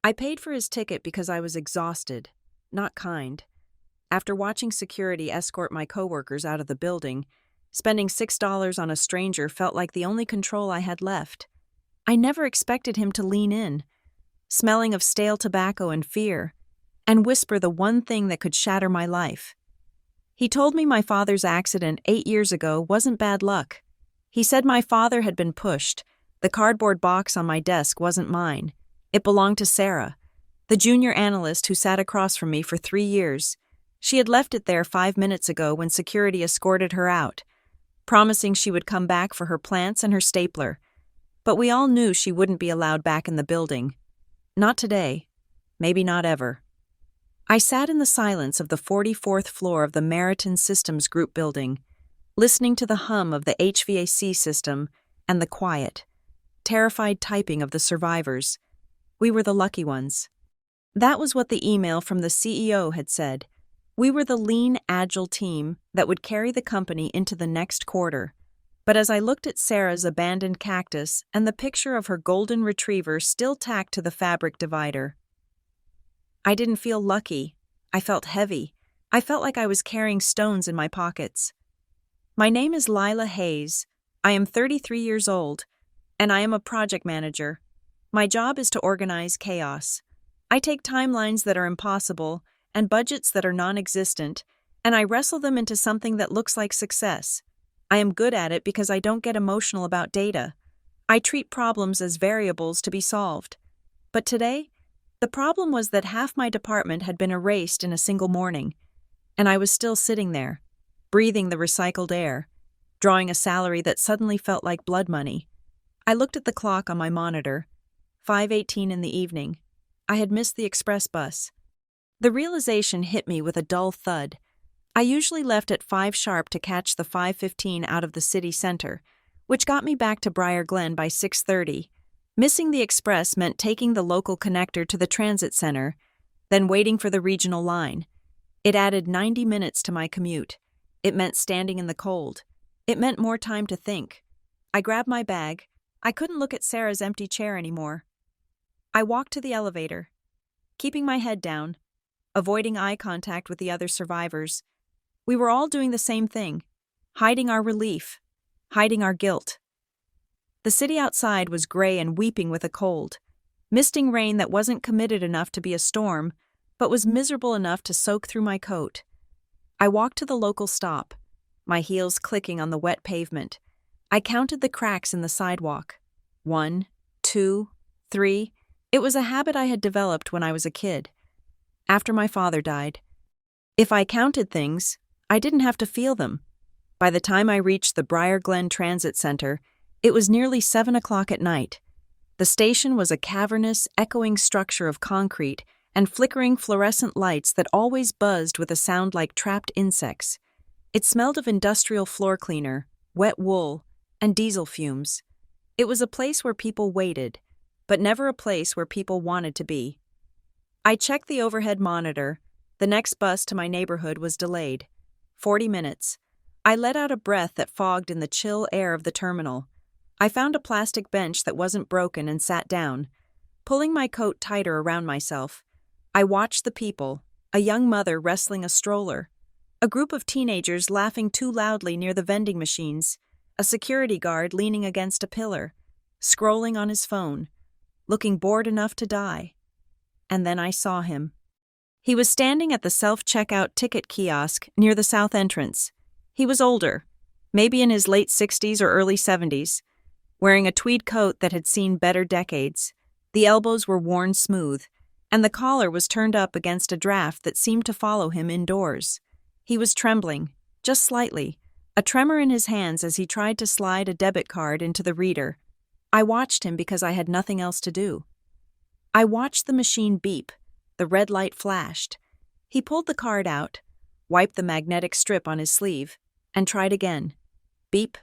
I paid for his ticket because I was exhausted, not kind. After watching security escort my coworkers out of the building, spending $6 on a stranger felt like the only control I had left. I never expected him to lean in, smelling of stale tobacco and fear, and whisper the one thing that could shatter my life. He told me my father's accident 8 years ago wasn't bad luck. He said my father had been pushed. The cardboard box on my desk wasn't mine. It belonged to Sarah, the junior analyst who sat across from me for 3 years. She had left it there 5 minutes ago when security escorted her out, promising she would come back for her plants and her stapler. But we all knew she wouldn't be allowed back in the building. Not today. Maybe not ever. I sat in the silence of the 44th floor of the Meriton Systems Group building, listening to the hum of the HVAC system and the quiet, terrified typing of the survivors. We were the lucky ones. That was what the email from the CEO had said. We were the lean, agile team that would carry the company into the next quarter. But as I looked at Sarah's abandoned cactus and the picture of her golden retriever still tacked to the fabric divider, I didn't feel lucky. I felt heavy. I felt like I was carrying stones in my pockets. My name is Lila Hayes. I am 33 years old, and I am a project manager. My job is to organize chaos. I take timelines that are impossible and budgets that are non-existent, and I wrestle them into something that looks like success. I am good at it because I don't get emotional about data. I treat problems as variables to be solved. But today, the problem was that half my department had been erased in a single morning, and I was still sitting there, breathing the recycled air, drawing a salary that suddenly felt like blood money. I looked at the clock on my monitor, 5:18 in the evening. I had missed the express bus. The realization hit me with a dull thud. I usually left at 5 sharp to catch the 5:15 out of the city center, which got me back to Briar Glen by 6:30. Missing the express meant taking the local connector to the transit center, then waiting for the regional line. It added 90 minutes to my commute. It meant standing in the cold. It meant more time to think. I grabbed my bag. I couldn't look at Sarah's empty chair anymore. I walked to the elevator, keeping my head down, avoiding eye contact with the other survivors. We were all doing the same thing, hiding our relief, hiding our guilt. The city outside was gray and weeping with a cold, misting rain that wasn't committed enough to be a storm, but was miserable enough to soak through my coat. I walked to the local stop, my heels clicking on the wet pavement. I counted the cracks in the sidewalk. 1, 2, 3. It was a habit I had developed when I was a kid, after my father died. If I counted things, I didn't have to feel them. By the time I reached the Briar Glen Transit Center, it was nearly 7 o'clock at night. The station was a cavernous, echoing structure of concrete and flickering fluorescent lights that always buzzed with a sound like trapped insects. It smelled of industrial floor cleaner, wet wool, and diesel fumes. It was a place where people waited, but never a place where people wanted to be. I checked the overhead monitor. The next bus to my neighborhood was delayed. 40 minutes. I let out a breath that fogged in the chill air of the terminal. I found a plastic bench that wasn't broken and sat down. Pulling my coat tighter around myself, I watched the people, a young mother wrestling a stroller, a group of teenagers laughing too loudly near the vending machines, a security guard leaning against a pillar, scrolling on his phone, looking bored enough to die. And then I saw him. He was standing at the self-checkout ticket kiosk near the south entrance. He was older, maybe in his late 60s or early 70s, wearing a tweed coat that had seen better decades. The elbows were worn smooth, and the collar was turned up against a draft that seemed to follow him indoors. He was trembling, just slightly, a tremor in his hands as he tried to slide a debit card into the reader. I watched him because I had nothing else to do. I watched the machine beep. The red light flashed. He pulled the card out, wiped the magnetic strip on his sleeve, and tried again. Beep,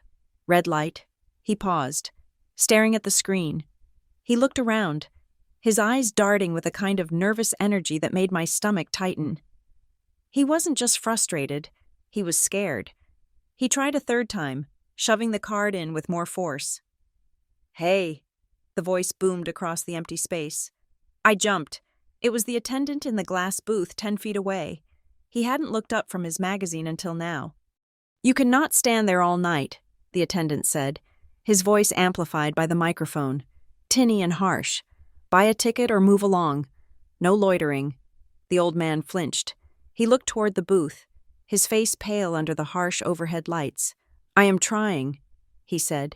red light. He paused, staring at the screen. He looked around, his eyes darting with a kind of nervous energy that made my stomach tighten. He wasn't just frustrated, he was scared. He tried a third time, shoving the card in with more force. "Hey," the voice boomed across the empty space. I jumped. It was the attendant in the glass booth 10 feet away. He hadn't looked up from his magazine until now. "You cannot stand there all night," the attendant said, his voice amplified by the microphone, tinny and harsh. "Buy a ticket or move along. No loitering." The old man flinched. He looked toward the booth, his face pale under the harsh overhead lights. "I am trying," he said.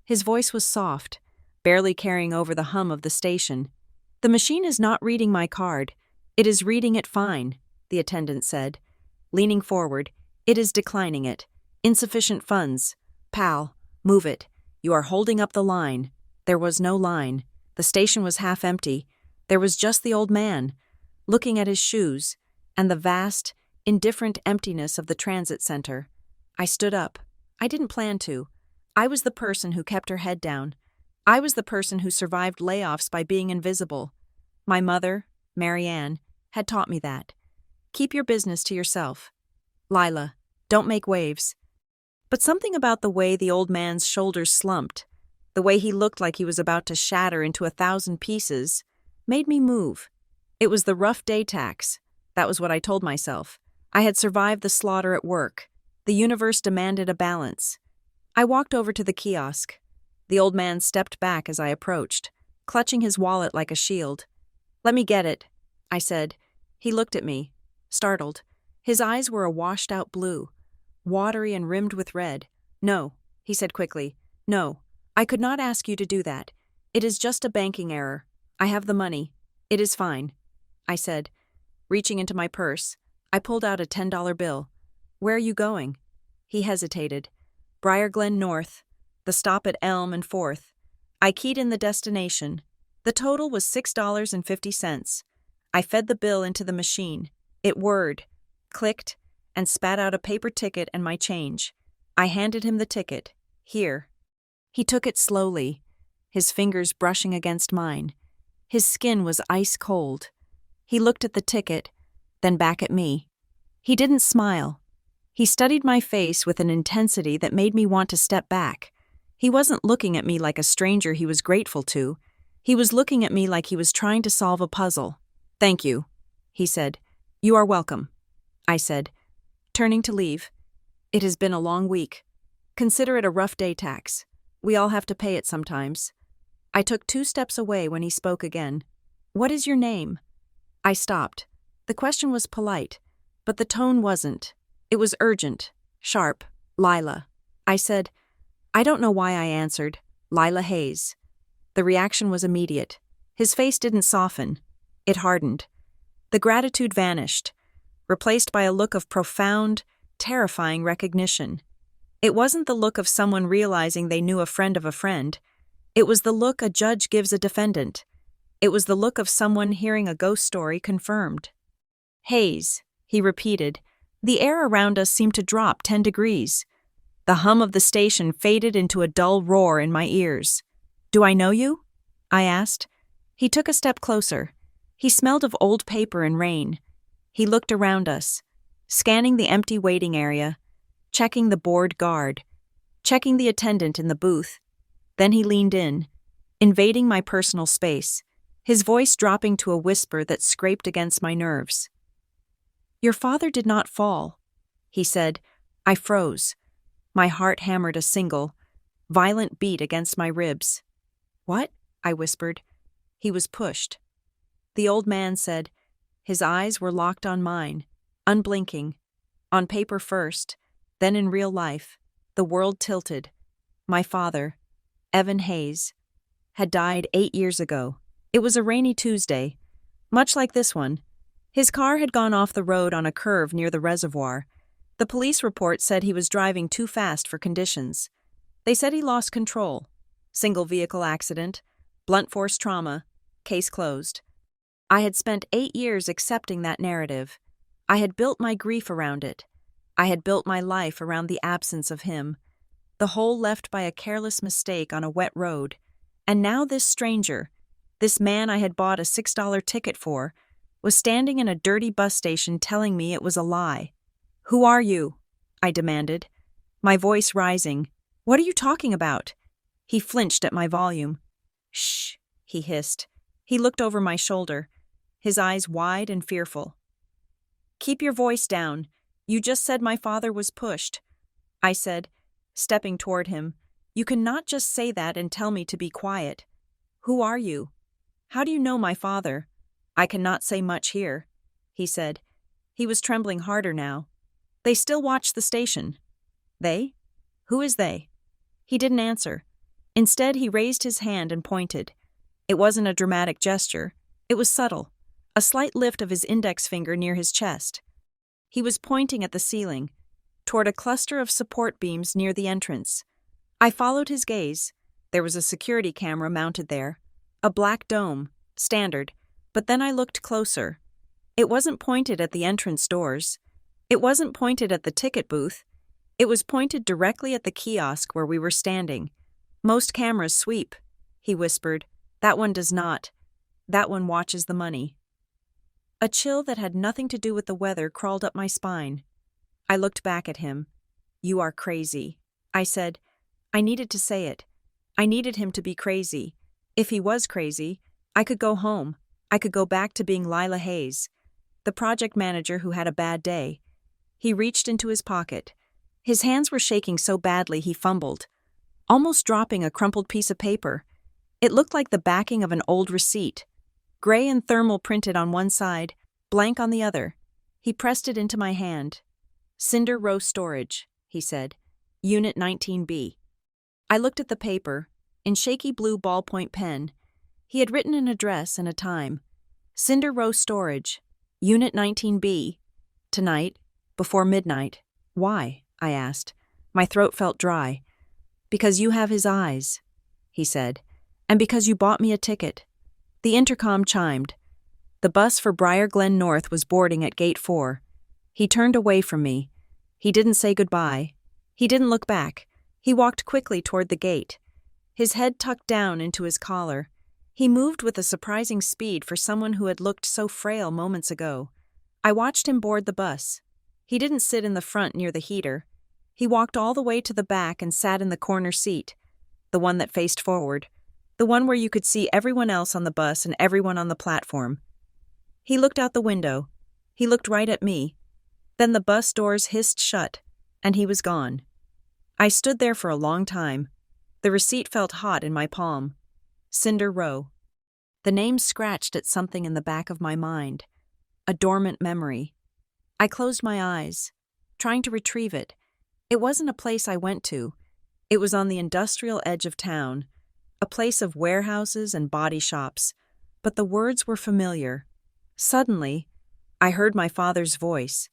His voice was soft, barely carrying over the hum of the station. "The machine is not reading my card. It is reading it fine," the attendant said. Leaning forward, "It is declining it. Insufficient funds. Pal, move it. You are holding up the line." There was no line. The station was half empty. There was just the old man, looking at his shoes, and the vast, indifferent emptiness of the transit center. I stood up. I didn't plan to. I was the person who kept her head down. I was the person who survived layoffs by being invisible. My mother, Mary Ann, had taught me that. Keep your business to yourself. Lila, don't make waves. But something about the way the old man's shoulders slumped, the way he looked like he was about to shatter into 1,000 pieces, made me move. It was the rough day tax. That was what I told myself. I had survived the slaughter at work. The universe demanded a balance. I walked over to the kiosk. The old man stepped back as I approached, clutching his wallet like a shield. "Let me get it," I said. He looked at me, startled. His eyes were a washed-out blue, watery and rimmed with red. "No," he said quickly. "No, I could not ask you to do that. It is just a banking error. I have the money. It is fine," I said. Reaching into my purse, I pulled out a $10 bill. "Where are you going?" He hesitated. "Briar Glen North, the stop at Elm and 4th. I keyed in the destination. The total was $6.50. I fed the bill into the machine. It whirred, clicked, and spat out a paper ticket and my change. I handed him the ticket. "Here." He took it slowly, his fingers brushing against mine. His skin was ice cold. He looked at the ticket, then back at me. He didn't smile. He studied my face with an intensity that made me want to step back. He wasn't looking at me like a stranger he was grateful to. He was looking at me like he was trying to solve a puzzle. "Thank you," he said. "You are welcome," I said, turning to leave. "It has been a long week. Consider it a rough day tax. We all have to pay it sometimes." I took 2 steps away when he spoke again. "What is your name?" I stopped. The question was polite, but the tone wasn't. It was urgent, sharp. "Lila." I said. I don't know why I answered. "Lila Hayes." The reaction was immediate. His face didn't soften. It hardened. The gratitude vanished, replaced by a look of profound, terrifying recognition. It wasn't the look of someone realizing they knew a friend of a friend. It was the look a judge gives a defendant. It was the look of someone hearing a ghost story confirmed. "Hayes," he repeated. The air around us seemed to drop 10 degrees. The hum of the station faded into a dull roar in my ears. "Do I know you?" I asked. He took a step closer. He smelled of old paper and rain. He looked around us, scanning the empty waiting area, checking the bored guard, checking the attendant in the booth. Then he leaned in, invading my personal space, his voice dropping to a whisper that scraped against my nerves. "Your father did not fall," he said. I froze. My heart hammered a single, violent beat against my ribs. "What?" I whispered. He was pushed. The old man said. His eyes were locked on mine, unblinking. On paper first, then in real life, the world tilted. My father, Evan Hayes, had died 8 years ago. It was a rainy Tuesday, much like this one. His car had gone off the road on a curve near the reservoir. The police report said he was driving too fast for conditions. They said he lost control. Single vehicle accident, blunt force trauma, case closed. I had spent 8 years accepting that narrative. I had built my grief around it. I had built my life around the absence of him, the hole left by a careless mistake on a wet road. And now this stranger, this man I had bought a $6 ticket for, was standing in a dirty bus station telling me it was a lie. "Who are you?" I demanded, my voice rising. "What are you talking about?" He flinched at my volume. "Shh," he hissed. He looked over my shoulder, his eyes wide and fearful. "Keep your voice down. You just said my father was pushed," I said, stepping toward him. "You cannot just say that and tell me to be quiet. Who are you? How do you know my father?" "I cannot say much here," he said. He was trembling harder now. "They still watch the station." "They? Who is they?" He didn't answer. Instead, he raised his hand and pointed. It wasn't a dramatic gesture. It was subtle, a slight lift of his index finger near his chest. He was pointing at the ceiling, toward a cluster of support beams near the entrance. I followed his gaze. There was a security camera mounted there, a black dome, standard, but then I looked closer. It wasn't pointed at the entrance doors. It wasn't pointed at the ticket booth. It was pointed directly at the kiosk where we were standing. "Most cameras sweep," he whispered. "That one does not. That one watches the money." A chill that had nothing to do with the weather crawled up my spine. I looked back at him. "You are crazy," I said. I needed to say it. I needed him to be crazy. If he was crazy, I could go home. I could go back to being Lila Hayes, the project manager who had a bad day. He reached into his pocket. His hands were shaking so badly he fumbled, almost dropping a crumpled piece of paper. It looked like the backing of an old receipt, gray and thermal printed on one side, blank on the other. He pressed it into my hand. "Cinder Row Storage," he said. "Unit 19B. I looked at the paper, in shaky blue ballpoint pen. He had written an address and a time. "Cinder Row Storage, Unit 19B. Tonight, before midnight." "Why?" I asked. My throat felt dry. "Because you have his eyes," he said, "and because you bought me a ticket." The intercom chimed. The bus for Briar Glen North was boarding at Gate 4. He turned away from me. He didn't say goodbye. He didn't look back. He walked quickly toward the gate, his head tucked down into his collar. He moved with a surprising speed for someone who had looked so frail moments ago. I watched him board the bus. He didn't sit in the front near the heater. He walked all the way to the back and sat in the corner seat, the one that faced forward, the one where you could see everyone else on the bus and everyone on the platform. He looked out the window. He looked right at me. Then the bus doors hissed shut, and he was gone. I stood there for a long time. The receipt felt hot in my palm. Cinder Row. The name scratched at something in the back of my mind, a dormant memory. I closed my eyes, trying to retrieve it. It wasn't a place I went to. It was on the industrial edge of town, a place of warehouses and body shops, but the words were familiar. Suddenly, I heard my father's voice.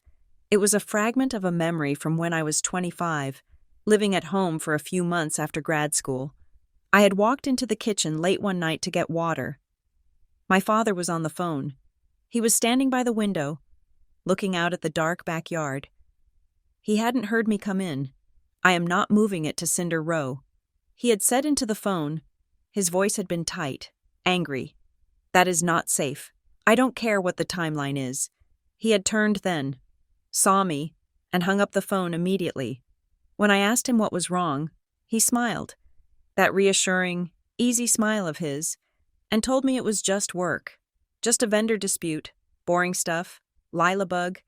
It was a fragment of a memory from when I was 25, living at home for a few months after grad school. I had walked into the kitchen late one night to get water. My father was on the phone. He was standing by the window, looking out at the dark backyard. He hadn't heard me come in. "I am not moving it to Cinder Row." He had said into the phone. His voice had been tight, angry. "That is not safe. I don't care what the timeline is." He had turned then, saw me, and hung up the phone immediately. When I asked him what was wrong, he smiled, that reassuring, easy smile of his, and told me it was just work, just a vendor dispute, boring stuff, Lila bug,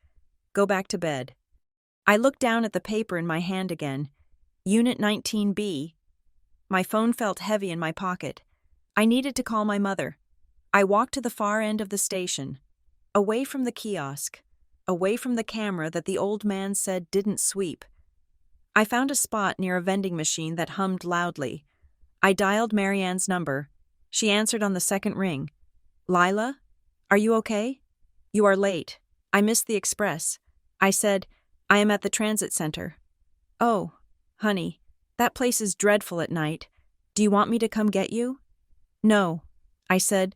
go back to bed. I looked down at the paper in my hand again. Unit 19B. My phone felt heavy in my pocket. I needed to call my mother. I walked to the far end of the station, away from the kiosk, away from the camera that the old man said didn't sweep. I found a spot near a vending machine that hummed loudly. I dialed Marianne's number. She answered on the second ring. "Lila? Are you okay? You are late. I missed the express." I said, "I am at the transit center." "Oh, honey, that place is dreadful at night. Do you want me to come get you?" "No," I said.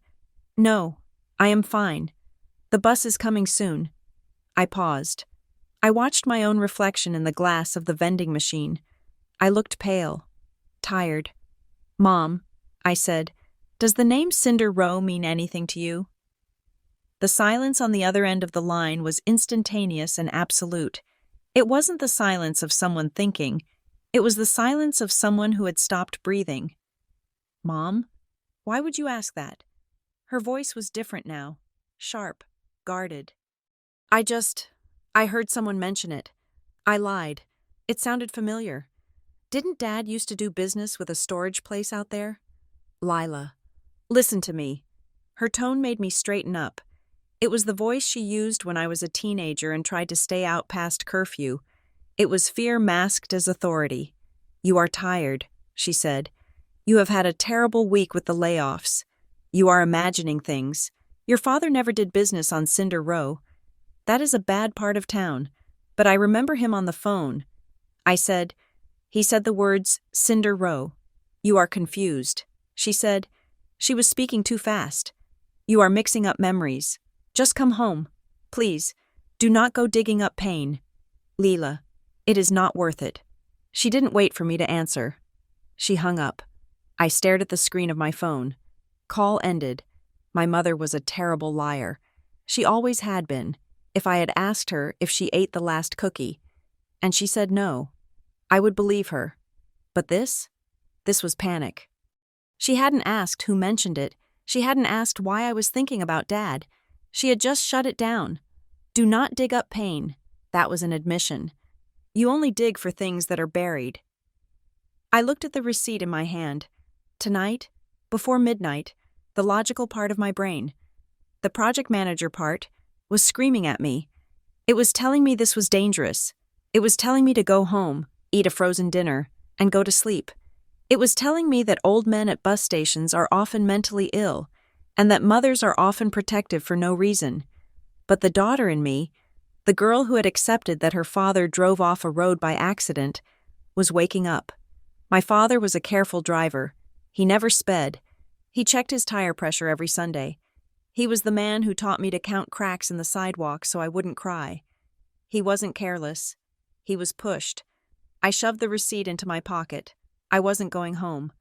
"No, I am fine. The bus is coming soon." I paused. I watched my own reflection in the glass of the vending machine. I looked pale, tired. "Mom," I said, "does the name Cinder Row mean anything to you?" The silence on the other end of the line was instantaneous and absolute. It wasn't the silence of someone thinking. It was the silence of someone who had stopped breathing. "Mom, why would you ask that?" Her voice was different now, sharp, guarded. I heard someone mention it. I lied. It sounded familiar. Didn't Dad used to do business with a storage place out there? Lila. Listen to me. Her tone made me straighten up. It was the voice she used when I was a teenager and tried to stay out past curfew. It was fear masked as authority. You are tired, she said. You have had a terrible week with the layoffs. You are imagining things. Your father never did business on Cinder Row. That is a bad part of town, but I remember him on the phone. He said the words, Cinder Row. You are confused. She said. She was speaking too fast. You are mixing up memories. Just come home. Please, do not go digging up pain. Leela, it is not worth it. She didn't wait for me to answer. She hung up. I stared at the screen of my phone. Call ended. My mother was a terrible liar. She always had been, if I had asked her if she ate the last cookie. And she said no. I would believe her. But this was panic. She hadn't asked who mentioned it. She hadn't asked why I was thinking about Dad. She had just shut it down. Do not dig up pain. That was an admission. You only dig for things that are buried. I looked at the receipt in my hand. Tonight, before midnight, the logical part of my brain, the project manager part, was screaming at me. It was telling me this was dangerous. It was telling me to go home, eat a frozen dinner, and go to sleep. It was telling me that old men at bus stations are often mentally ill, and that mothers are often protective for no reason. But the daughter in me, the girl who had accepted that her father drove off a road by accident, was waking up. My father was a careful driver. He never sped. He checked his tire pressure every Sunday. He was the man who taught me to count cracks in the sidewalk so I wouldn't cry. He wasn't careless. He was pushed. I shoved the receipt into my pocket. I wasn't going home.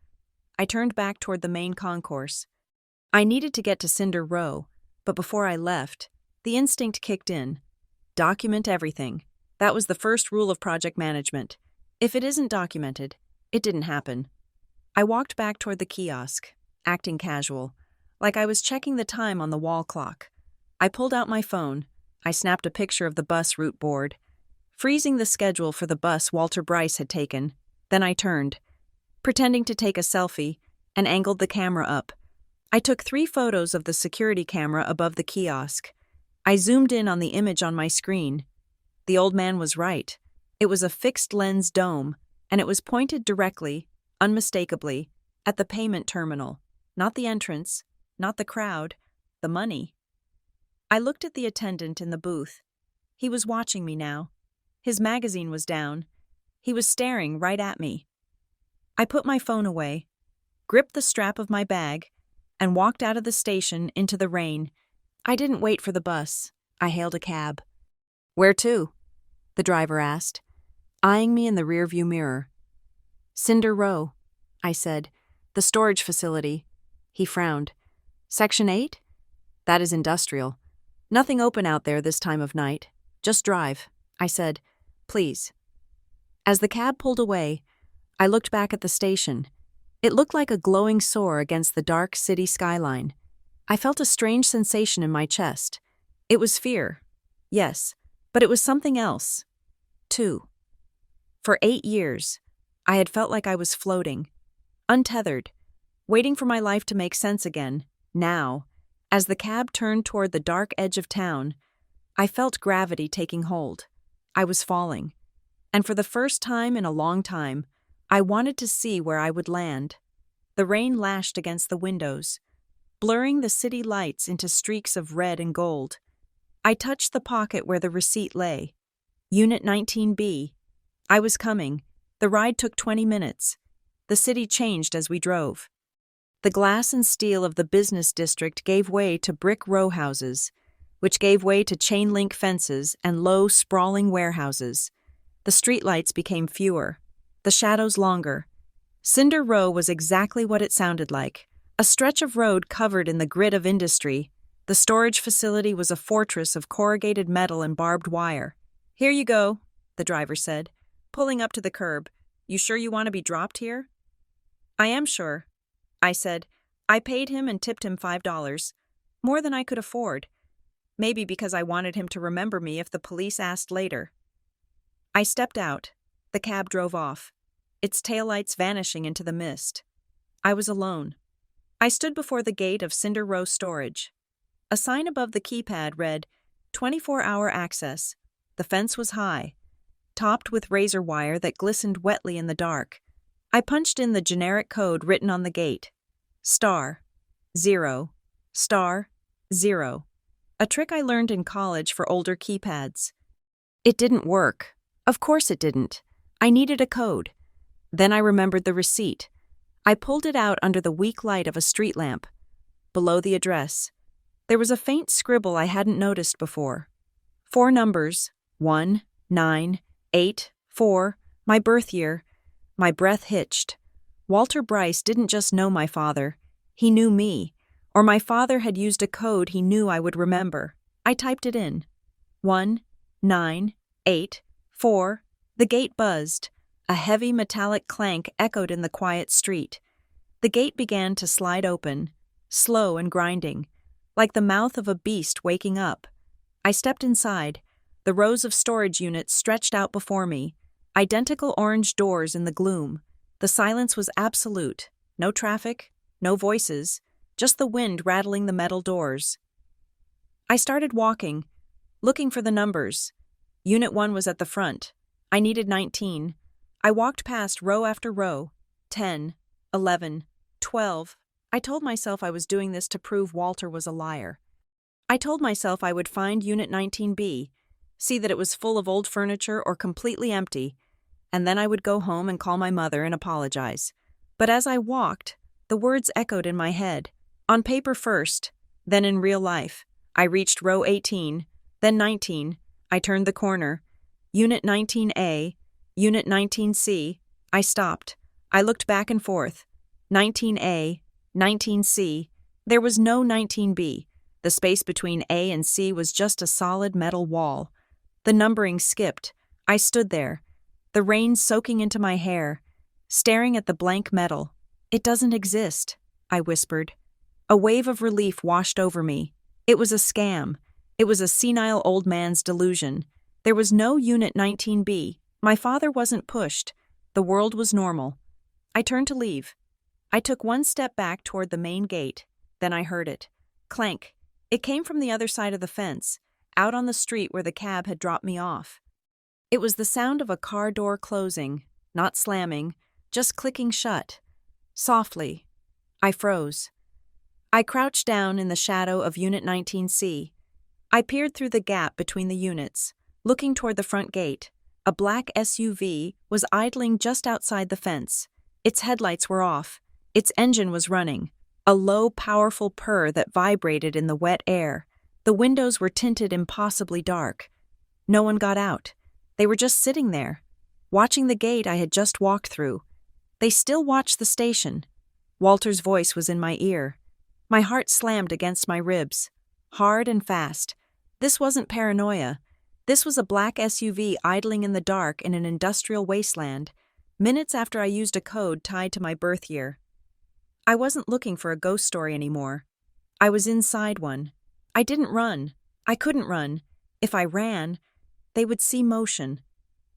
I turned back toward the main concourse. I needed to get to Cinder Row, but before I left, the instinct kicked in. Document everything. That was the first rule of project management. If it isn't documented, it didn't happen. I walked back toward the kiosk, acting casual, like I was checking the time on the wall clock. I pulled out my phone. I snapped a picture of the bus route board, freezing the schedule for the bus Walter Bryce had taken. Then I turned, pretending to take a selfie, and angled the camera up. I took 3 photos of the security camera above the kiosk. I zoomed in on the image on my screen. The old man was right. It was a fixed-lens dome, and it was pointed directly, unmistakably, at the payment terminal. Not the entrance, not the crowd, the money. I looked at the attendant in the booth. He was watching me now. His magazine was down. He was staring right at me. I put my phone away, gripped the strap of my bag, and walked out of the station into the rain. I didn't wait for the bus. I hailed a cab. Where to? The driver asked, eyeing me in the rearview mirror. Cinder Row, I said. The storage facility. He frowned. Section 8? That is industrial. Nothing open out there this time of night. Just drive. I said, please. As the cab pulled away, I looked back at the station. It looked like a glowing sore against the dark city skyline. I felt a strange sensation in my chest. It was fear, yes, but it was something else, too. For 8 years, I had felt like I was floating, untethered, waiting for my life to make sense again. Now, as the cab turned toward the dark edge of town, I felt gravity taking hold. I was falling, and for the first time in a long time, I wanted to see where I would land. The rain lashed against the windows, blurring the city lights into streaks of red and gold. I touched the pocket where the receipt lay. Unit 19B. I was coming. The ride took 20 minutes. The city changed as we drove. The glass and steel of the business district gave way to brick row houses, which gave way to chain-link fences and low, sprawling warehouses. The streetlights became fewer, the shadows longer. Cinder Row was exactly what it sounded like, a stretch of road covered in the grit of industry. The storage facility was a fortress of corrugated metal and barbed wire. Here you go, the driver said, pulling up to the curb. You sure you want to be dropped here? I am sure, I said. I paid him and tipped him $5, more than I could afford, maybe because I wanted him to remember me if the police asked later. I stepped out. The cab drove off, its taillights vanishing into the mist. I was alone. I stood before the gate of Cinder Row Storage. A sign above the keypad read, 24-hour access. The fence was high, topped with razor wire that glistened wetly in the dark. I punched in the generic code written on the gate. *0*0. A trick I learned in college for older keypads. It didn't work. Of course it didn't. I needed a code. Then I remembered the receipt. I pulled it out under the weak light of a street lamp. Below the address, there was a faint scribble I hadn't noticed before. 4 numbers, 1, 9, 8, 4, my birth year. My breath hitched. Walter Bryce didn't just know my father. He knew me. Or my father had used a code he knew I would remember. I typed it in. 1, 9, 8, 4. The gate buzzed. A heavy metallic clank echoed in the quiet street. The gate began to slide open, slow and grinding, like the mouth of a beast waking up. I stepped inside. The rows of storage units stretched out before me, identical orange doors in the gloom. The silence was absolute. No traffic, no voices, just the wind rattling the metal doors. I started walking, looking for the numbers. Unit 1 was at the front. I needed 19. I walked past row after row. 10, 11, 12. I told myself I was doing this to prove Walter was a liar. I told myself I would find Unit 19B, see that it was full of old furniture or completely empty, and then I would go home and call my mother and apologize. But as I walked, the words echoed in my head. On paper first, then in real life. I reached row 18, then 19. I turned the corner. Unit 19A, Unit 19C. I stopped. I looked back and forth. 19A, 19C. There was no 19B. The space between A and C was just a solid metal wall. The numbering skipped. I stood there, the rain soaking into my hair, staring at the blank metal. It doesn't exist, I whispered. A wave of relief washed over me. It was a scam. It was a senile old man's delusion. There was no Unit 19B. My father wasn't pushed. The world was normal. I turned to leave. I took one step back toward the main gate. Then I heard it. Clank. It came from the other side of the fence, out on the street where the cab had dropped me off. It was the sound of a car door closing, not slamming, just clicking shut. Softly. I froze. I crouched down in the shadow of Unit 19C. I peered through the gap between the units, looking toward the front gate. A black SUV was idling just outside the fence. Its headlights were off. Its engine was running, a low, powerful purr that vibrated in the wet air. The windows were tinted impossibly dark. No one got out. They were just sitting there, watching the gate I had just walked through. They still watched the station. Walter's voice was in my ear. My heart slammed against my ribs, hard and fast. This wasn't paranoia. This was a black SUV idling in the dark in an industrial wasteland, minutes after I used a code tied to my birth year. I wasn't looking for a ghost story anymore. I was inside one. I didn't run. I couldn't run. If I ran, they would see motion.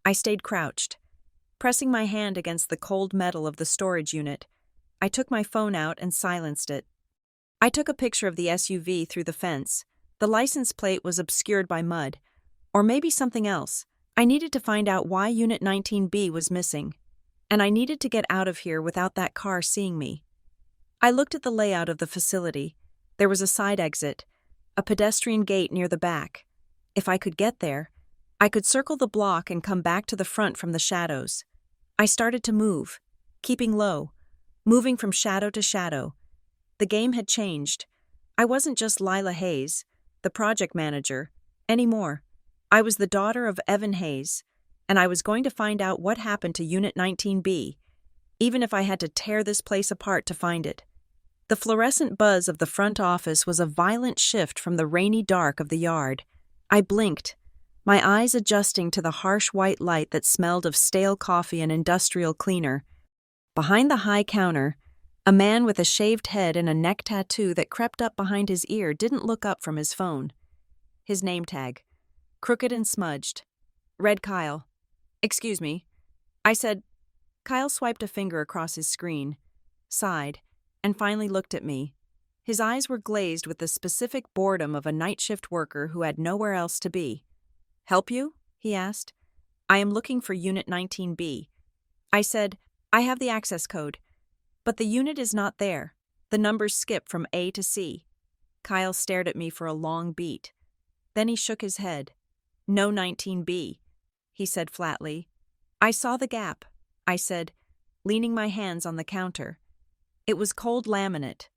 I stayed crouched, pressing my hand against the cold metal of the storage unit. I took my phone out and silenced it. I took a picture of the SUV through the fence. The license plate was obscured by mud. Or maybe something else. I needed to find out why Unit 19B was missing. And I needed to get out of here without that car seeing me. I looked at the layout of the facility. There was a side exit, a pedestrian gate near the back. If I could get there, I could circle the block and come back to the front from the shadows. I started to move, keeping low, moving from shadow to shadow. The game had changed. I wasn't just Lila Hayes, the project manager, anymore. I was the daughter of Evan Hayes, and I was going to find out what happened to Unit 19B, even if I had to tear this place apart to find it. The fluorescent buzz of the front office was a violent shift from the rainy dark of the yard. I blinked, my eyes adjusting to the harsh white light that smelled of stale coffee and industrial cleaner. Behind the high counter, A man with a shaved head and a neck tattoo that crept up behind his ear didn't look up from his phone. His name tag. Crooked and smudged. Read Kyle. "Excuse me." I said. Kyle swiped a finger across his screen, sighed, and finally looked at me. His eyes were glazed with the specific boredom of a night shift worker who had nowhere else to be. "Help you?" he asked. "I am looking for Unit 19B. I said, "I have the access code. But the unit is not there. The numbers skip from A to C." Kyle stared at me for a long beat. Then he shook his head. "No 19B, he said flatly. "I saw the gap," I said, leaning my hands on the counter. It was cold laminate.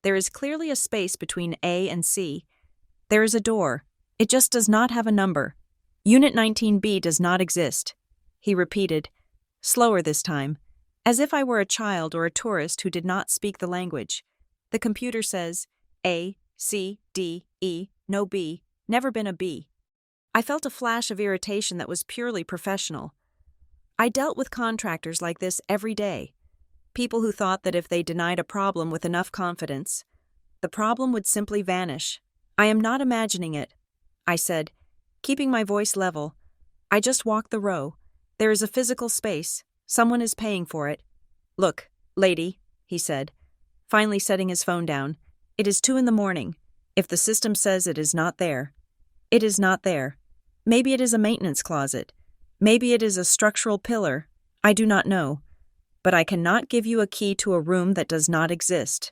There is clearly a space between A and C. There is a door. It just does not have a number. Unit 19B does not exist, he repeated, slower this time, as if I were a child or a tourist who did not speak the language. The computer says, A, C, D, E, no B, never been a B. I felt a flash of irritation that was purely professional. I dealt with contractors like this every day. People who thought that if they denied a problem with enough confidence, the problem would simply vanish. "I am not imagining it," I said, keeping my voice level. "I just walked the row. There is a physical space. Someone is paying for it." "Look, lady," he said, finally setting his phone down. "It is 2 a.m. If the system says it is not there, it is not there. Maybe it is a maintenance closet. Maybe it is a structural pillar. I do not know. But I cannot give you a key to a room that does not exist."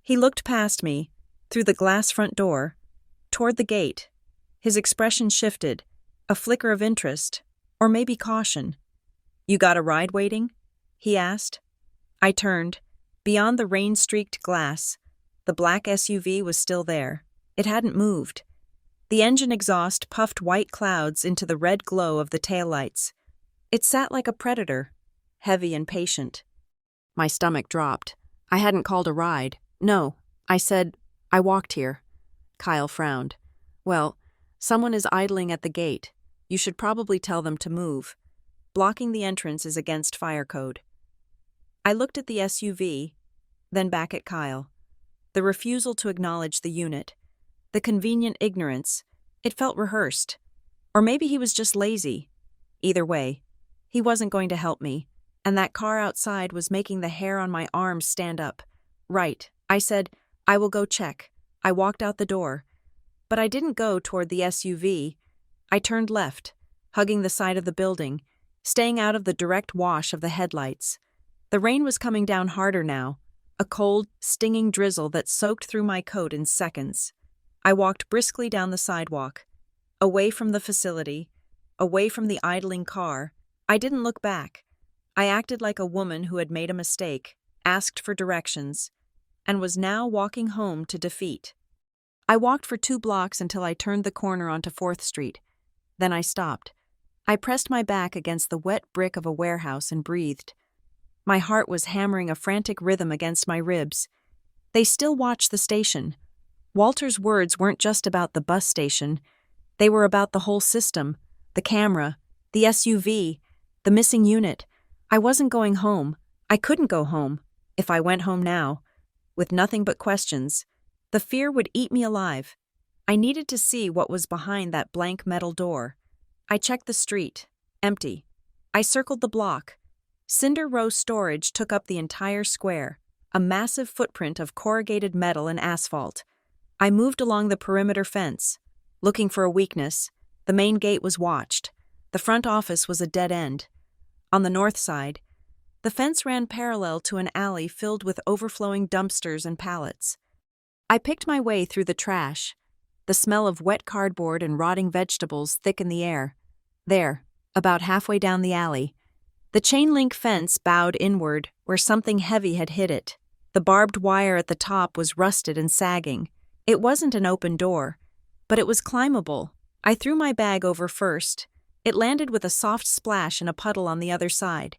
He looked past me, through the glass front door, toward the gate. His expression shifted, a flicker of interest, or maybe caution. "You got a ride waiting?" he asked. I turned. Beyond the rain-streaked glass, the black SUV was still there. It hadn't moved. The engine exhaust puffed white clouds into the red glow of the taillights. It sat like a predator, heavy and patient. My stomach dropped. I hadn't called a ride. "No," I said. "I walked here." Kyle frowned. "Well, someone is idling at the gate. You should probably tell them to move. Blocking the entrance is against fire code." I looked at the SUV, then back at Kyle. The refusal to acknowledge the unit. The convenient ignorance. It felt rehearsed. Or maybe he was just lazy. Either way, he wasn't going to help me, and that car outside was making the hair on my arms stand up. "Right," I said, "I will go check." I walked out the door. But I didn't go toward the SUV. I turned left, hugging the side of the building, staying out of the direct wash of the headlights. The rain was coming down harder now, a cold, stinging drizzle that soaked through my coat in seconds. I walked briskly down the sidewalk, away from the facility, away from the idling car. I didn't look back. I acted like a woman who had made a mistake, asked for directions, and was now walking home to defeat. I walked for 2 blocks until I turned the corner onto 4th Street. Then I stopped. I pressed my back against the wet brick of a warehouse and breathed. My heart was hammering a frantic rhythm against my ribs. They still watched the station. Walter's words weren't just about the bus station. They were about the whole system, the camera, the SUV, the missing unit. I wasn't going home. I couldn't go home. If I went home now, with nothing but questions, the fear would eat me alive. I needed to see what was behind that blank metal door. I checked the street. Empty. I circled the block. Cinder Row storage took up the entire square, a massive footprint of corrugated metal and asphalt. I moved along the perimeter fence, looking for a weakness. The main gate was watched. The front office was a dead end. On the north side, the fence ran parallel to an alley filled with overflowing dumpsters and pallets. I picked my way through the trash, the smell of wet cardboard and rotting vegetables thick in the air. There, about halfway down the alley, the chain-link fence bowed inward where something heavy had hit it. The barbed wire at the top was rusted and sagging. It wasn't an open door, but it was climbable. I threw my bag over first. It landed with a soft splash in a puddle on the other side.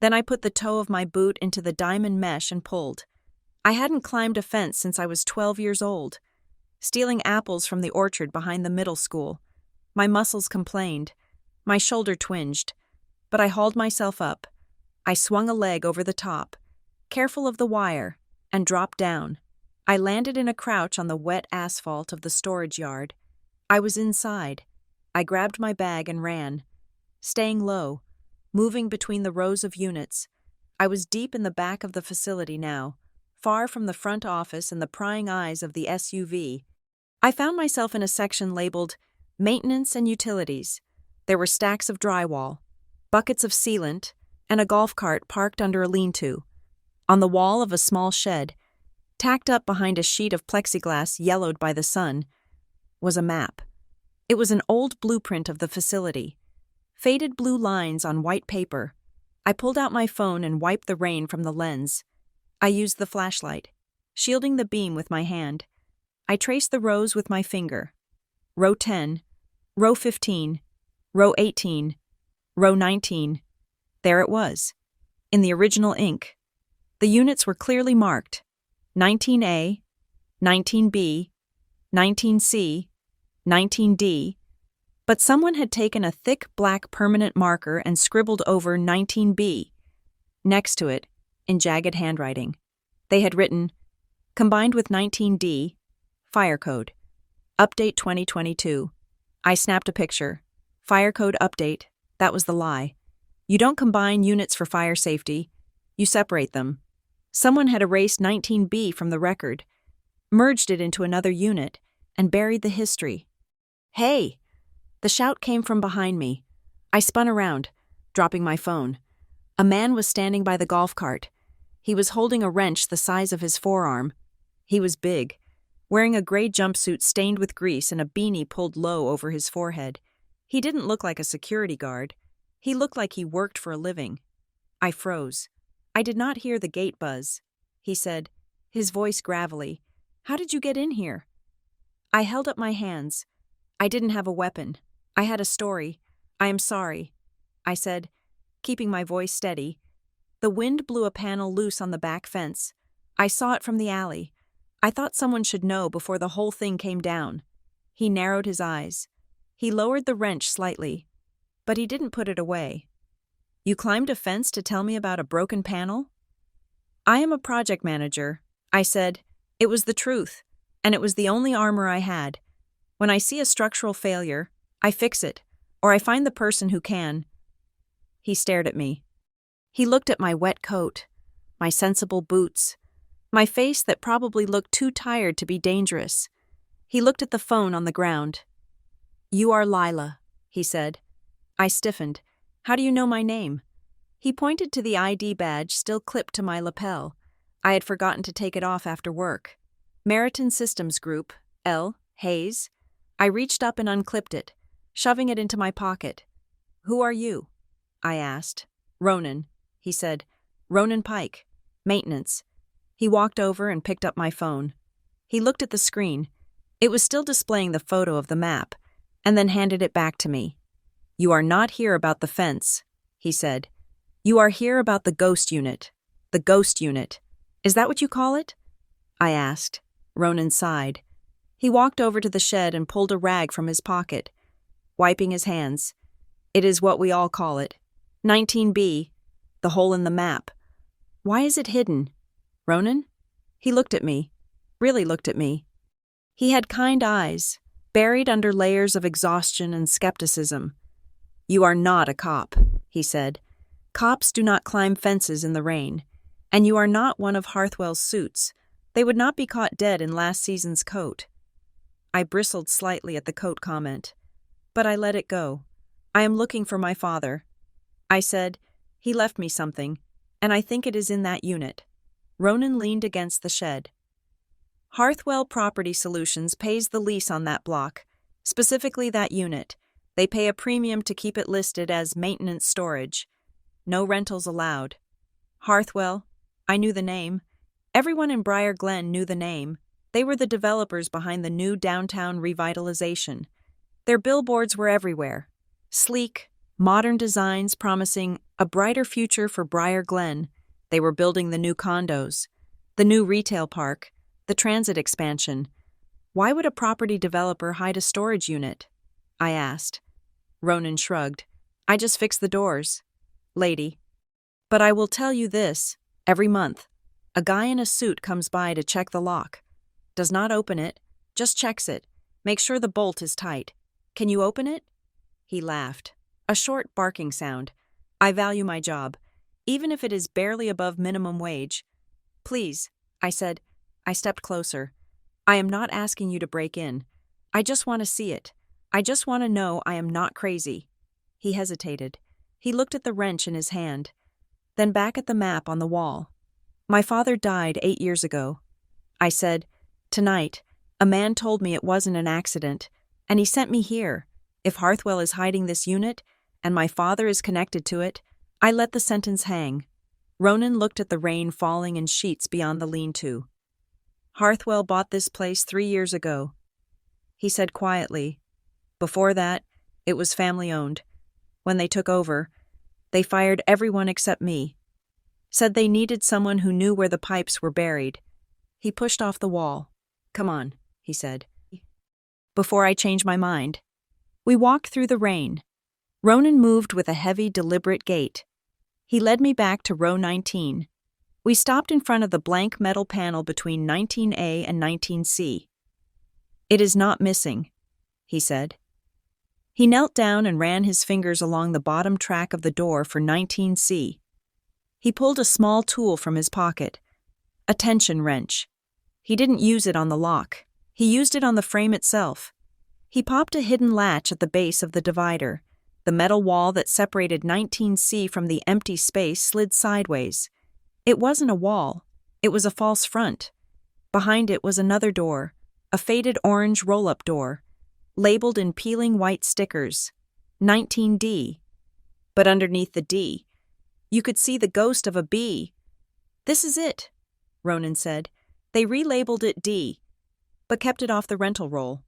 Then I put the toe of my boot into the diamond mesh and pulled. I hadn't climbed a fence since I was 12 years old. Stealing apples from the orchard behind the middle school. My muscles complained. My shoulder twinged. But I hauled myself up. I swung a leg over the top, careful of the wire, and dropped down. I landed in a crouch on the wet asphalt of the storage yard. I was inside. I grabbed my bag and ran, staying low, moving between the rows of units. I was deep in the back of the facility now, far from the front office and the prying eyes of the SUV. I found myself in a section labeled Maintenance and Utilities. There were stacks of drywall, buckets of sealant, and a golf cart parked under a lean-to. On the wall of a small shed, tacked up behind a sheet of plexiglass yellowed by the sun, was a map. It was an old blueprint of the facility. Faded blue lines on white paper. I pulled out my phone and wiped the rain from the lens. I used the flashlight, shielding the beam with my hand. I traced the rows with my finger. Row 10, row 15, row 18, row 19. There it was, in the original ink. The units were clearly marked: 19A, 19B, 19C, 19D, but someone had taken a thick black permanent marker and scribbled over 19B. Next to it, in jagged handwriting, they had written, combined with 19D, Fire Code, Update 2022. I snapped a picture. Fire Code Update, that was the lie. You don't combine units for fire safety, you separate them. Someone had erased 19B from the record, merged it into another unit, and buried the history. Hey! The shout came from behind me. I spun around, dropping my phone. A man was standing by the golf cart. He was holding a wrench the size of his forearm. He was big, wearing a gray jumpsuit stained with grease and a beanie pulled low over his forehead. He didn't look like a security guard. He looked like he worked for a living. I froze. I did not hear the gate buzz. He said, his voice gravelly, "How did you get in here?" I held up my hands. I didn't have a weapon. I had a story. I am sorry, I said, keeping my voice steady. The wind blew a panel loose on the back fence. I saw it from the alley. I thought someone should know before the whole thing came down. He narrowed his eyes. He lowered the wrench slightly, but he didn't put it away. You climbed a fence to tell me about a broken panel? I am a project manager, I said. It was the truth, and it was the only armor I had. When I see a structural failure, I fix it, or I find the person who can. He stared at me. He looked at my wet coat, my sensible boots, my face that probably looked too tired to be dangerous. He looked at the phone on the ground. You are Lila, he said. I stiffened. How do you know my name? He pointed to the ID badge still clipped to my lapel. I had forgotten to take it off after work. Meriton Systems Group, L. Hayes. I reached up and unclipped it, shoving it into my pocket. Who are you? I asked. Ronan, he said. Ronan Pike. Maintenance. He walked over and picked up my phone. He looked at the screen. It was still displaying the photo of the map, and then handed it back to me. You are not here about the fence, he said. You are here about the ghost unit. The ghost unit. Is that what you call it? I asked. Ronan sighed. He walked over to the shed and pulled a rag from his pocket, wiping his hands. It is what we all call it. 19B, the hole in the map. Why is it hidden? Ronan? He looked at me, really looked at me. He had kind eyes, buried under layers of exhaustion and skepticism. You are not a cop, he said. Cops do not climb fences in the rain, and you are not one of Harthwell's suits. They would not be caught dead in last season's coat. I bristled slightly at the coat comment, but I let it go. I am looking for my father. I said, he left me something, and I think it is in that unit. Ronan leaned against the shed. Harthwell Property Solutions pays the lease on that block, specifically that unit. They pay a premium to keep it listed as maintenance storage. No rentals allowed. Harthwell, I knew the name. Everyone in Briar Glen knew the name. They were the developers behind the new downtown revitalization. Their billboards were everywhere. Sleek, modern designs promising a brighter future for Briar Glen. They were building the new condos, the new retail park, the transit expansion. Why would a property developer hide a storage unit? I asked. Ronan shrugged. I just fixed the doors, lady. But I will tell you this, every month, A guy in a suit comes by to check the lock. Does not open it, just checks it. Make sure the bolt is tight. Can you open it? He laughed. A short barking sound. I value my job, even if it is barely above minimum wage. Please, I said. I stepped closer. I am not asking you to break in. I just want to see it. I just want to know I am not crazy. He hesitated. He looked at the wrench in his hand, then back at the map on the wall. My father died 8 years ago. I said, tonight, a man told me it wasn't an accident, and he sent me here. If Harthwell is hiding this unit, and my father is connected to it, I let the sentence hang. Ronan looked at the rain falling in sheets beyond the lean-to. Harthwell bought this place 3 years ago, he said quietly. Before that, it was family-owned. When they took over, they fired everyone except me. Said they needed someone who knew where the pipes were buried. He pushed off the wall. Come on, he said. Before I change my mind. We walked through the rain. Ronan moved with a heavy, deliberate gait. He led me back to row 19. We stopped in front of the blank metal panel between 19A and 19C. It is not missing, he said. He knelt down and ran his fingers along the bottom track of the door for 19C. He pulled a small tool from his pocket, a tension wrench. He didn't use it on the lock. He used it on the frame itself. He popped a hidden latch at the base of the divider. The metal wall that separated 19C from the empty space slid sideways. It wasn't a wall. It was a false front. Behind it was another door, a faded orange roll-up door, labeled in peeling white stickers, 19D. But underneath the D, you could see the ghost of a B. This is it, Ronan said. They relabeled it D, but kept it off the rental roll.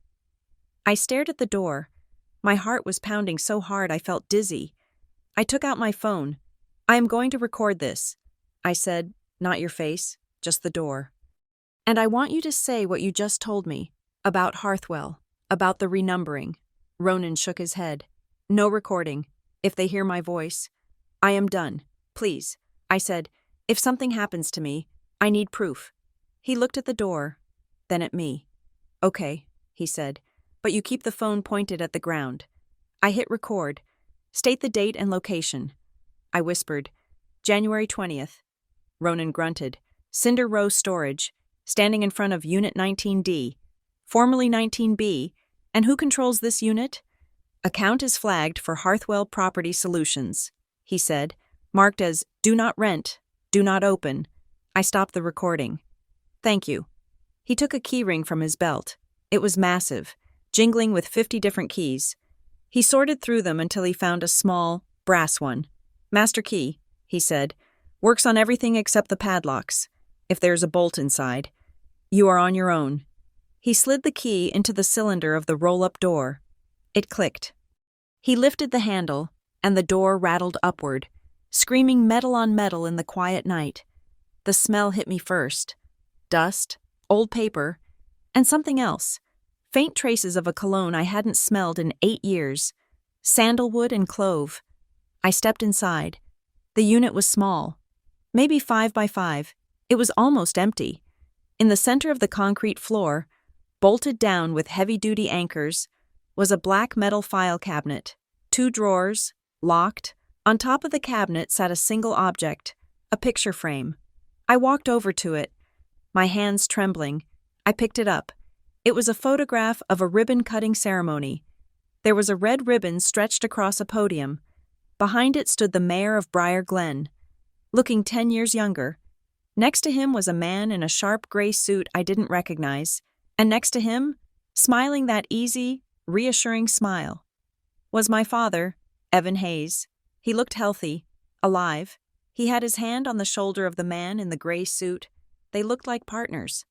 I stared at the door. My heart was pounding so hard I felt dizzy. I took out my phone. I am going to record this, I said, not your face, just the door. And I want you to say what you just told me, about Harthwell, about the renumbering. Ronan shook his head. No recording. If they hear my voice. I am done. Please, I said, if something happens to me, I need proof. He looked at the door, then at me. Okay, he said, but you keep the phone pointed at the ground. I hit record. State the date and location. I whispered, January 20th. Ronan grunted. Cinder Row Storage, standing in front of Unit 19D, formerly 19B, and who controls this unit? Account is flagged for Harthwell Property Solutions, he said, marked as Do Not Rent, Do Not Open. I stopped the recording. Thank you. He took a keyring from his belt. It was massive, jingling with 50 different keys. He sorted through them until he found a small, brass one. Master key, he said, works on everything except the padlocks. If there's a bolt inside, you are on your own. He slid the key into the cylinder of the roll-up door. It clicked. He lifted the handle, and the door rattled upward, screaming metal on metal in the quiet night. The smell hit me first. Dust, old paper, and something else. Faint traces of a cologne I hadn't smelled in 8 years. Sandalwood and clove. I stepped inside. The unit was small. Maybe 5 by 5. It was almost empty. In the center of the concrete floor, bolted down with heavy-duty anchors, was a black metal file cabinet. 2 drawers, locked. On top of the cabinet sat a single object, a picture frame. I walked over to it, my hands trembling. I picked it up. It was a photograph of a ribbon-cutting ceremony. There was a red ribbon stretched across a podium. Behind it stood the mayor of Briar Glen, looking 10 years younger. Next to him was a man in a sharp gray suit I didn't recognize, and next to him, smiling that easy, reassuring smile, was my father, Evan Hayes. He looked healthy, alive. He had his hand on the shoulder of the man in the gray suit. They looked like partners.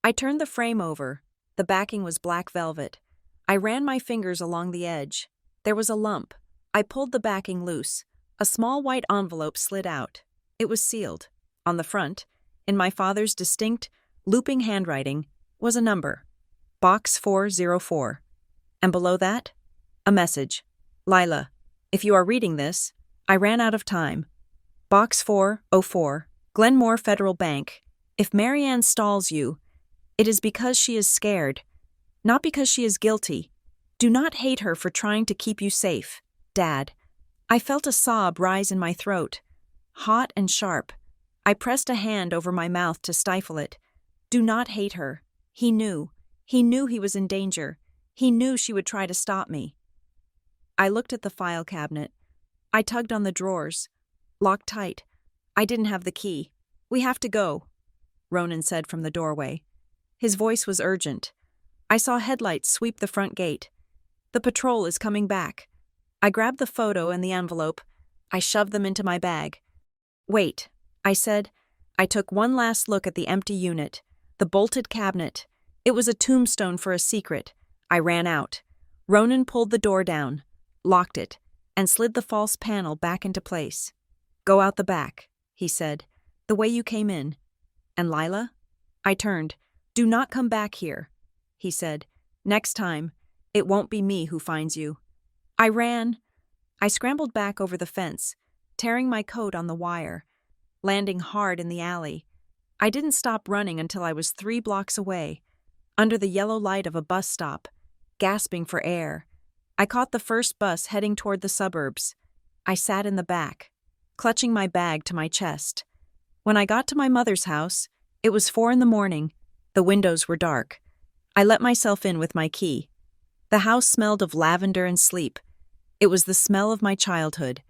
I turned the frame over. The backing was black velvet. I ran my fingers along the edge. There was a lump. I pulled the backing loose. A small white envelope slid out. It was sealed. On the front, in my father's distinct, looping handwriting, was a number, Box 404. And below that, a message. Lila, if you are reading this, I ran out of time. Box 404, Glenmore Federal Bank, If Marianne stalls you, it is because she is scared, not because she is guilty. Do not hate her for trying to keep you safe, Dad. I felt a sob rise in my throat, hot and sharp. I pressed a hand over my mouth to stifle it. Do not hate her. He knew. He knew he was in danger. He knew she would try to stop me. I looked at the file cabinet. I tugged on the drawers. Locked tight. I didn't have the key. We have to go, Ronan said from the doorway. His voice was urgent. I saw headlights sweep the front gate. The patrol is coming back. I grabbed the photo and the envelope. I shoved them into my bag. Wait, I said. I took one last look at the empty unit, the bolted cabinet. It was a tombstone for a secret. I ran out. Ronan pulled the door down, locked it, and slid the false panel back into place. Go out the back, he said, the way you came in. And Lila? I turned. Do not come back here, he said. Next time, it won't be me who finds you. I ran. I scrambled back over the fence, tearing my coat on the wire, landing hard in the alley. I didn't stop running until I was 3 blocks away, under the yellow light of a bus stop, gasping for air. I caught the first bus heading toward the suburbs. I sat in the back, clutching my bag to my chest. When I got to my mother's house, it was 4 a.m. The windows were dark. I let myself in with my key. The house smelled of lavender and sleep. It was the smell of my childhood,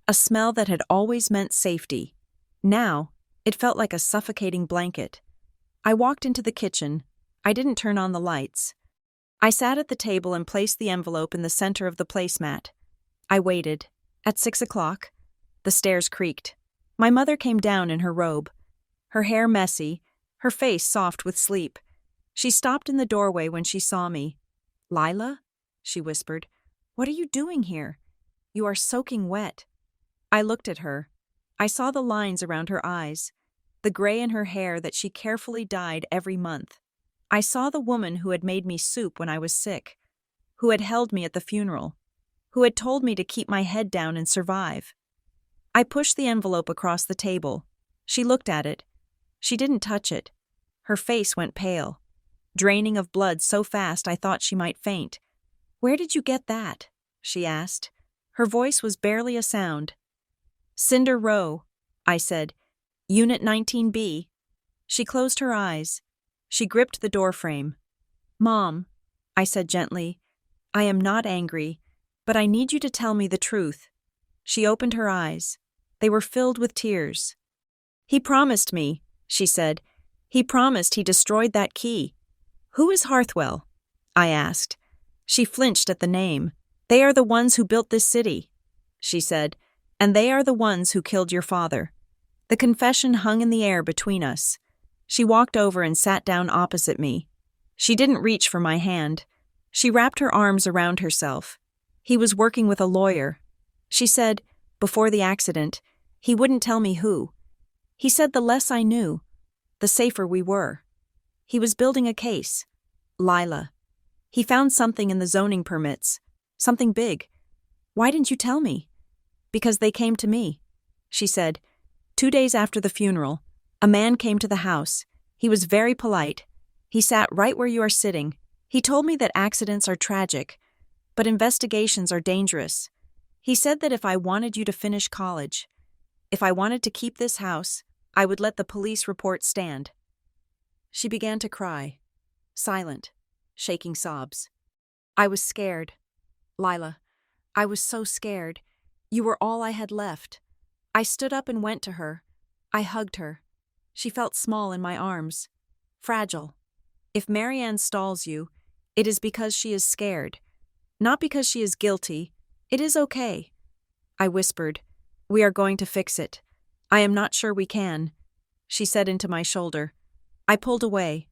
a smell that had always meant safety. Now, it felt like a suffocating blanket. I walked into the kitchen. I didn't turn on the lights. I sat at the table and placed the envelope in the center of the placemat. I waited. At 6 o'clock, the stairs creaked. My mother came down in her robe, her hair messy, her face soft with sleep. She stopped in the doorway when she saw me. Lila? She whispered. What are you doing here? You are soaking wet. I looked at her. I saw the lines around her eyes, the gray in her hair that she carefully dyed every month. I saw the woman who had made me soup when I was sick, who had held me at the funeral, who had told me to keep my head down and survive. I pushed the envelope across the table. She looked at it. She didn't touch it. Her face went pale, draining of blood so fast I thought she might faint. Where did you get that? She asked. Her voice was barely a sound. Cinder Row, I said. Unit 19B. She closed her eyes. She gripped the doorframe. Mom, I said gently, I am not angry, but I need you to tell me the truth. She opened her eyes. They were filled with tears. He promised me, she said. He promised he destroyed that key. Who is Harthwell? I asked. She flinched at the name. They are the ones who built this city, she said, and they are the ones who killed your father. The confession hung in the air between us. She walked over and sat down opposite me. She didn't reach for my hand. She wrapped her arms around herself. He was working with a lawyer. She said, before the accident, he wouldn't tell me who. He said the less I knew, the safer we were. He was building a case. Lila. He found something in the zoning permits. Something big. Why didn't you tell me? Because they came to me, she said. 2 days after the funeral, a man came to the house. He was very polite. He sat right where you are sitting. He told me that accidents are tragic, but investigations are dangerous. He said that if I wanted you to finish college, if I wanted to keep this house, I would let the police report stand. She began to cry, silent, shaking sobs. I was scared. Lila, I was so scared. You were all I had left. I stood up and went to her. I hugged her. She felt small in my arms, fragile. If Marianne stalls you, it is because she is scared, not because she is guilty. It is okay. I whispered, we are going to fix it. I am not sure we can, she said into my shoulder. I pulled away.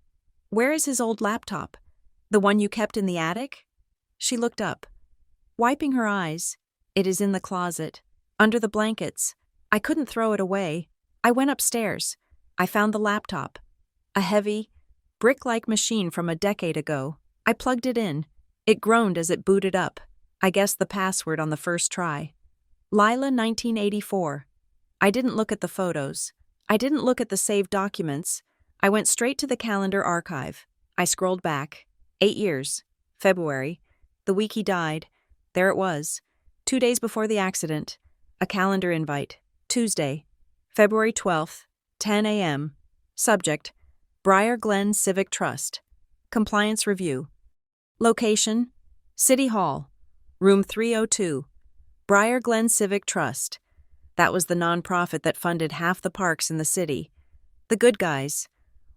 Where is his old laptop? The one you kept in the attic? She looked up. Wiping her eyes, it is in the closet, under the blankets. I couldn't throw it away. I went upstairs. I found the laptop, a heavy, brick-like machine from a decade ago. I plugged it in. It groaned as it booted up. I guessed the password on the first try. Lila 1984. I didn't look at the photos. I didn't look at the saved documents. I went straight to the calendar archive. I scrolled back. 8 years. February. The week he died. There it was. 2 days before the accident. A calendar invite. Tuesday, February 12th, 10 a.m. Subject: Briar Glen Civic Trust. Compliance review. Location: City Hall. Room 302. Briar Glen Civic Trust. That was the nonprofit that funded half the parks in the city. The good guys.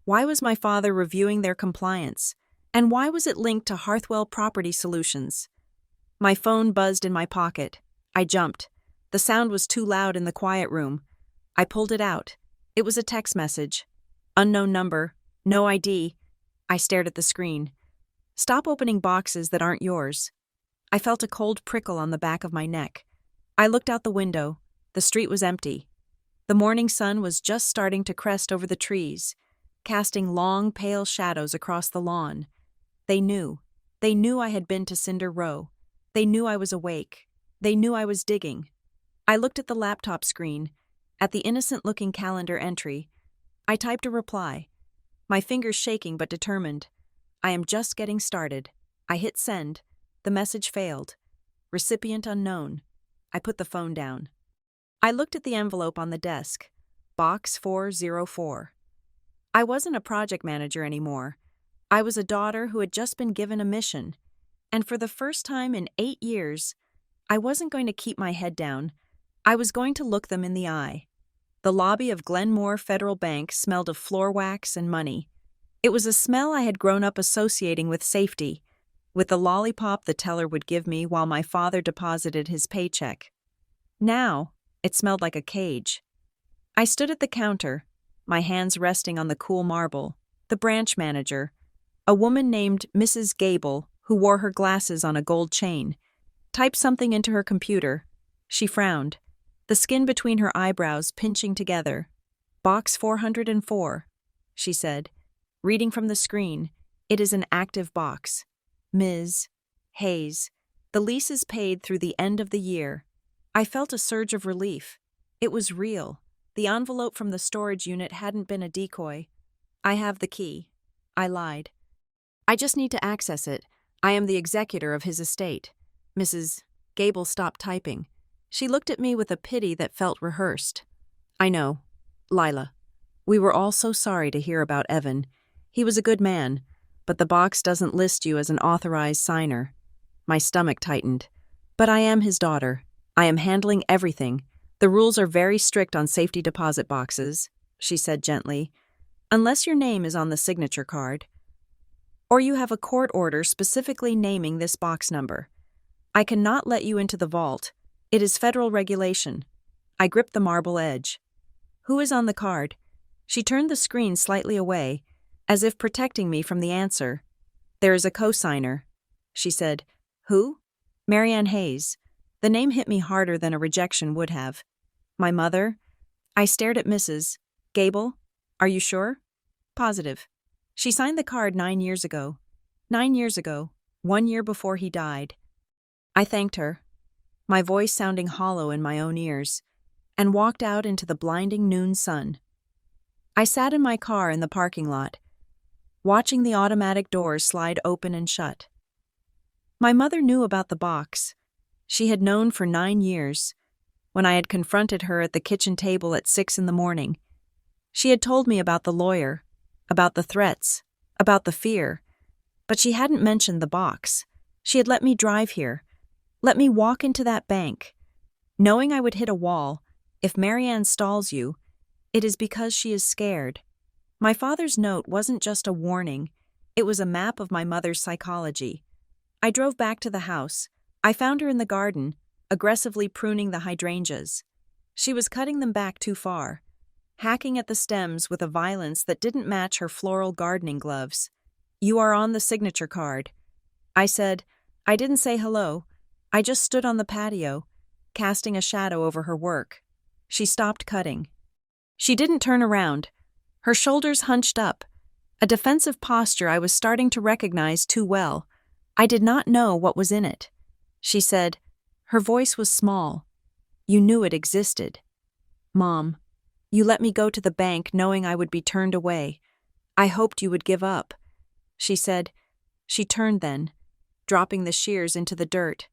Why was my father reviewing their compliance? And why was it linked to Hearthwell Property Solutions? My phone buzzed in my pocket. I jumped. The sound was too loud in the quiet room. I pulled it out. It was a text message. Unknown number. No ID. I stared at the screen. Stop opening boxes that aren't yours. I felt a cold prickle on the back of my neck. I looked out the window. The street was empty. The morning sun was just starting to crest over the trees, casting long, pale shadows across the lawn. They knew. They knew I had been to Cinder Row. They knew I was awake. They knew I was digging. I looked at the laptop screen, at the innocent-looking calendar entry. I typed a reply, my fingers shaking but determined. I am just getting started. I hit send. The message failed. Recipient unknown. I put the phone down. I looked at the envelope on the desk. Box 404. I wasn't a project manager anymore. I was a daughter who had just been given a mission. And for the first time in 8 years, I wasn't going to keep my head down. I was going to look them in the eye. The lobby of Glenmore Federal Bank smelled of floor wax and money. It was a smell I had grown up associating with safety, with the lollipop the teller would give me while my father deposited his paycheck. Now, it smelled like a cage. I stood at the counter, my hands resting on the cool marble. The branch manager, a woman named Mrs. Gable, who wore her glasses on a gold chain, typed something into her computer. She frowned, the skin between her eyebrows pinching together. Box 404, she said, reading from the screen. It is an active box. Ms. Hayes. The lease is paid through the end of the year. I felt a surge of relief. It was real. The envelope from the storage unit hadn't been a decoy. I have the key. I lied. I just need to access it. I am the executor of his estate. Mrs. Gable stopped typing. She looked at me with a pity that felt rehearsed. I know. Lila. We were all so sorry to hear about Evan. He was a good man, but the box doesn't list you as an authorized signer. My stomach tightened. But I am his daughter. I am handling everything. The rules are very strict on safety deposit boxes, she said gently, unless your name is on the signature card. Or you have a court order specifically naming this box number. I cannot let you into the vault. It is federal regulation. I gripped the marble edge. Who is on the card? She turned the screen slightly away, as if protecting me from the answer. There is a co-signer, she said. Who? Marianne Hayes. The name hit me harder than a rejection would have. My mother? I stared at Mrs. Gable. Are you sure? Positive. She signed the card 9 years ago. 9 years ago, 1 year before he died. I thanked her, my voice sounding hollow in my own ears, and walked out into the blinding noon sun. I sat in my car in the parking lot, watching the automatic doors slide open and shut. My mother knew about the box. She had known for 9 years, when I had confronted her at the kitchen table at 6 in the morning. She had told me about the lawyer, about the threats, about the fear, but she hadn't mentioned the box. She had let me drive here, let me walk into that bank, knowing I would hit a wall. If Marianne stalls you, it is because she is scared. My father's note wasn't just a warning, it was a map of my mother's psychology. I drove back to the house. I found her in the garden, aggressively pruning the hydrangeas. She was cutting them back too far, hacking at the stems with a violence that didn't match her floral gardening gloves. You are on the signature card. I said. I didn't say hello. I just stood on the patio, casting a shadow over her work. She stopped cutting. She didn't turn around, her shoulders hunched up, a defensive posture I was starting to recognize too well. I did not know what was in it. She said, her voice was small. You knew it existed. Mom, you let me go to the bank knowing I would be turned away. I hoped you would give up, she said. She turned then, dropping the shears into the dirt.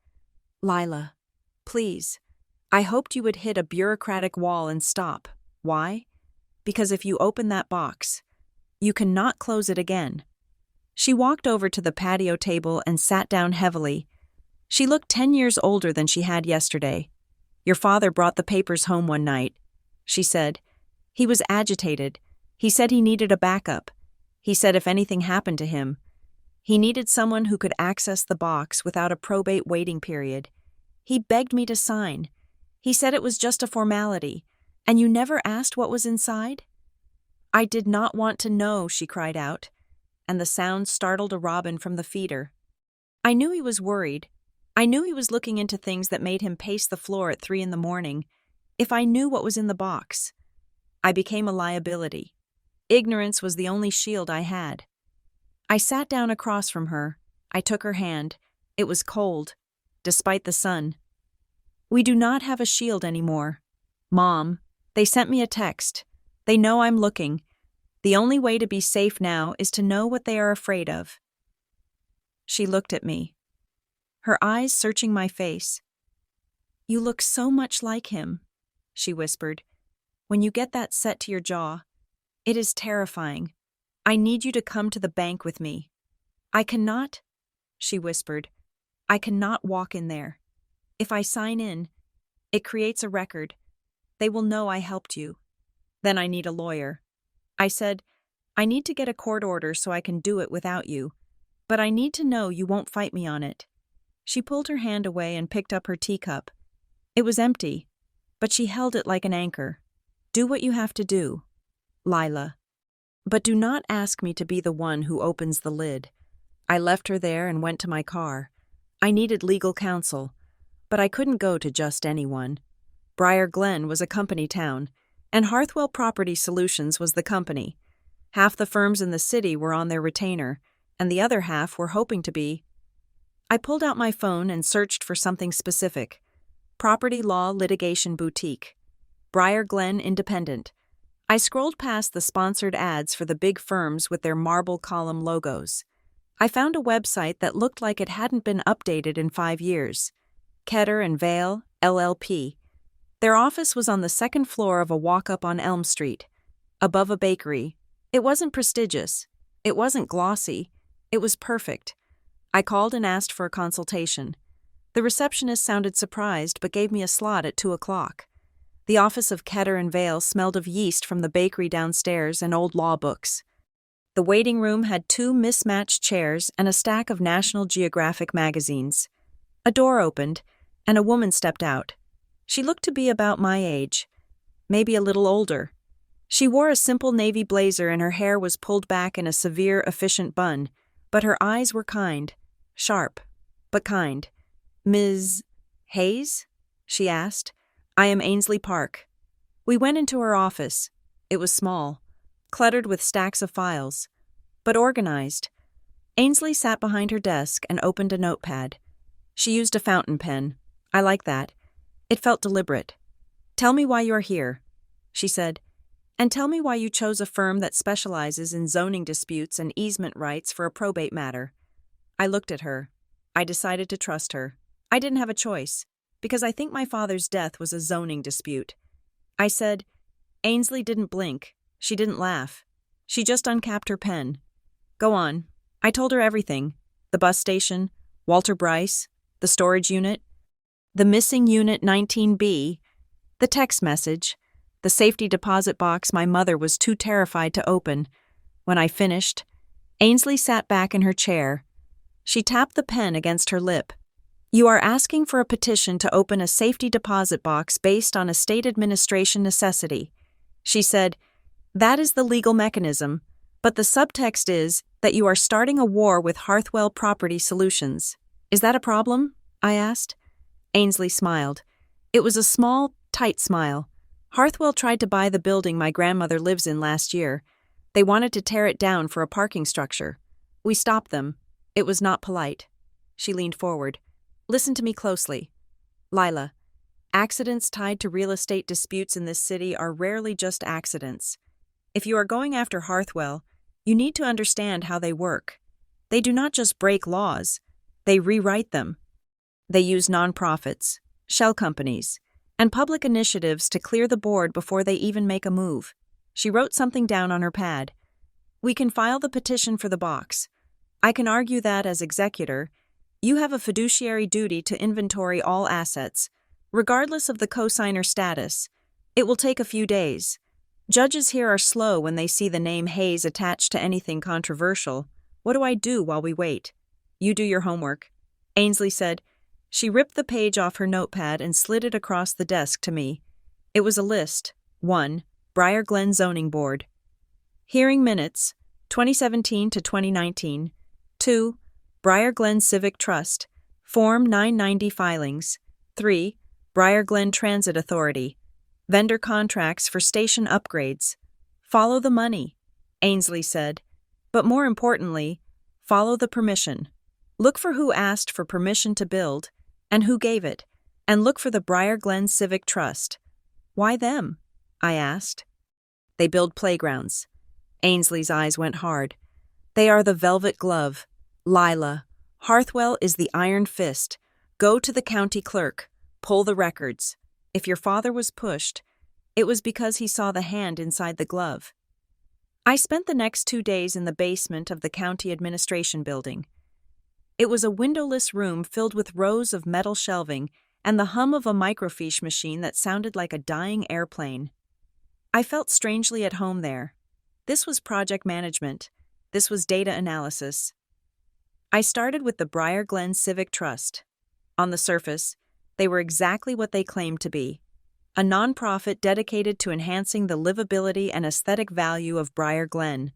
Lila, please. I hoped you would hit a bureaucratic wall and stop. Why? Because if you open that box, you cannot close it again. She walked over to the patio table and sat down heavily. She looked 10 years older than she had yesterday. Your father brought the papers home one night, she said. He was agitated. He said he needed a backup. He said if anything happened to him, he needed someone who could access the box without a probate waiting period. He begged me to sign. He said it was just a formality. And you never asked what was inside? I did not want to know, she cried out, and the sound startled a robin from the feeder. I knew he was worried. I knew he was looking into things that made him pace the floor at 3 a.m. If I knew what was in the box, I became a liability. Ignorance was the only shield I had. I sat down across from her. I took her hand. It was cold, despite the sun. We do not have a shield anymore. Mom, they sent me a text. They know I'm looking. The only way to be safe now is to know what they are afraid of. She looked at me, her eyes searching my face. You look so much like him, she whispered. When you get that set to your jaw, it is terrifying. I need you to come to the bank with me. I cannot, she whispered. I cannot walk in there. If I sign in, it creates a record. They will know I helped you. Then I need a lawyer. I said, I need to get a court order so I can do it without you. But I need to know you won't fight me on it. She pulled her hand away and picked up her teacup. It was empty, but she held it like an anchor. Do what you have to do, Lila. But do not ask me to be the one who opens the lid. I left her there and went to my car. I needed legal counsel, but I couldn't go to just anyone. Briar Glen was a company town, and Harthwell Property Solutions was the company. Half the firms in the city were on their retainer, and the other half were hoping to be. I pulled out my phone and searched for something specific. Property Law Litigation Boutique. Briar Glen Independent. I scrolled past the sponsored ads for the big firms with their marble column logos. I found a website that looked like it hadn't been updated in 5 years. Ketter and Vale, LLP. Their office was on the second floor of a walk-up on Elm Street, above a bakery. It wasn't prestigious. It wasn't glossy. It was perfect. I called and asked for a consultation. The receptionist sounded surprised but gave me a slot at 2 o'clock. The office of Ketter and Vale smelled of yeast from the bakery downstairs and old law books. The waiting room had 2 mismatched chairs and a stack of National Geographic magazines. A door opened, and a woman stepped out. She looked to be about my age, maybe a little older. She wore a simple navy blazer and her hair was pulled back in a severe, efficient bun, but her eyes were kind, sharp, but kind. Ms. Hayes? She asked. I am Ainsley Park. We went into her office. It was small, cluttered with stacks of files, but organized. Ainsley sat behind her desk and opened a notepad. She used a fountain pen. I like that. It felt deliberate. Tell me why you're here, she said, and tell me why you chose a firm that specializes in zoning disputes and easement rights for a probate matter. I looked at her. I decided to trust her. I didn't have a choice, because I think my father's death was a zoning dispute. I said, Ainsley didn't blink. She didn't laugh. She just uncapped her pen. Go on. I told her everything. The bus station, Walter Bryce, the storage unit, the missing unit 19B, the text message, the safety deposit box my mother was too terrified to open. When I finished, Ainsley sat back in her chair. She tapped the pen against her lip. You are asking for a petition to open a safety deposit box based on a state administration necessity. She said, that is the legal mechanism, but the subtext is that you are starting a war with Harthwell Property Solutions. Is that a problem? I asked. Ainsley smiled. It was a small, tight smile. Harthwell tried to buy the building my grandmother lives in last year. They wanted to tear it down for a parking structure. We stopped them. It was not polite. She leaned forward. Listen to me closely. Lila, accidents tied to real estate disputes in this city are rarely just accidents. If you are going after Harthwell, You need to understand how they work. They do not just break laws, they rewrite them. They use nonprofits, shell companies, and public initiatives to clear the board before they even make a move. She wrote something down on her pad. We can file the petition for the box. I can argue that, as executor, you have a fiduciary duty to inventory all assets, regardless of the cosigner status. It will take a few days. Judges here are slow when they see the name Hayes attached to anything controversial. What do I do while we wait? You do your homework, Ainsley said. She ripped the page off her notepad and slid it across the desk to me. It was a list. 1. Briar Glen Zoning Board. Hearing minutes, 2017 to 2019. 2. Briar Glen Civic Trust. Form 990 filings. 3. Briar Glen Transit Authority. Vendor contracts for station upgrades. Follow the money, Ainsley said. But more importantly, follow the permission. Look for who asked for permission to build and who gave it, and look for the Briar Glen Civic Trust. Why them? I asked. They build playgrounds. Ainsley's eyes went hard. They are the velvet glove. Lila, Harthwell is the iron fist. Go to the county clerk. Pull the records. If your father was pushed, it was because he saw the hand inside the glove. I spent the next 2 days in the basement of the county administration building. It was a windowless room filled with rows of metal shelving and the hum of a microfiche machine that sounded like a dying airplane. I felt strangely at home there. This was project management. This was data analysis. I started with the Briar Glen Civic Trust. On the surface, they were exactly what they claimed to be, a nonprofit dedicated to enhancing the livability and aesthetic value of Briar Glen.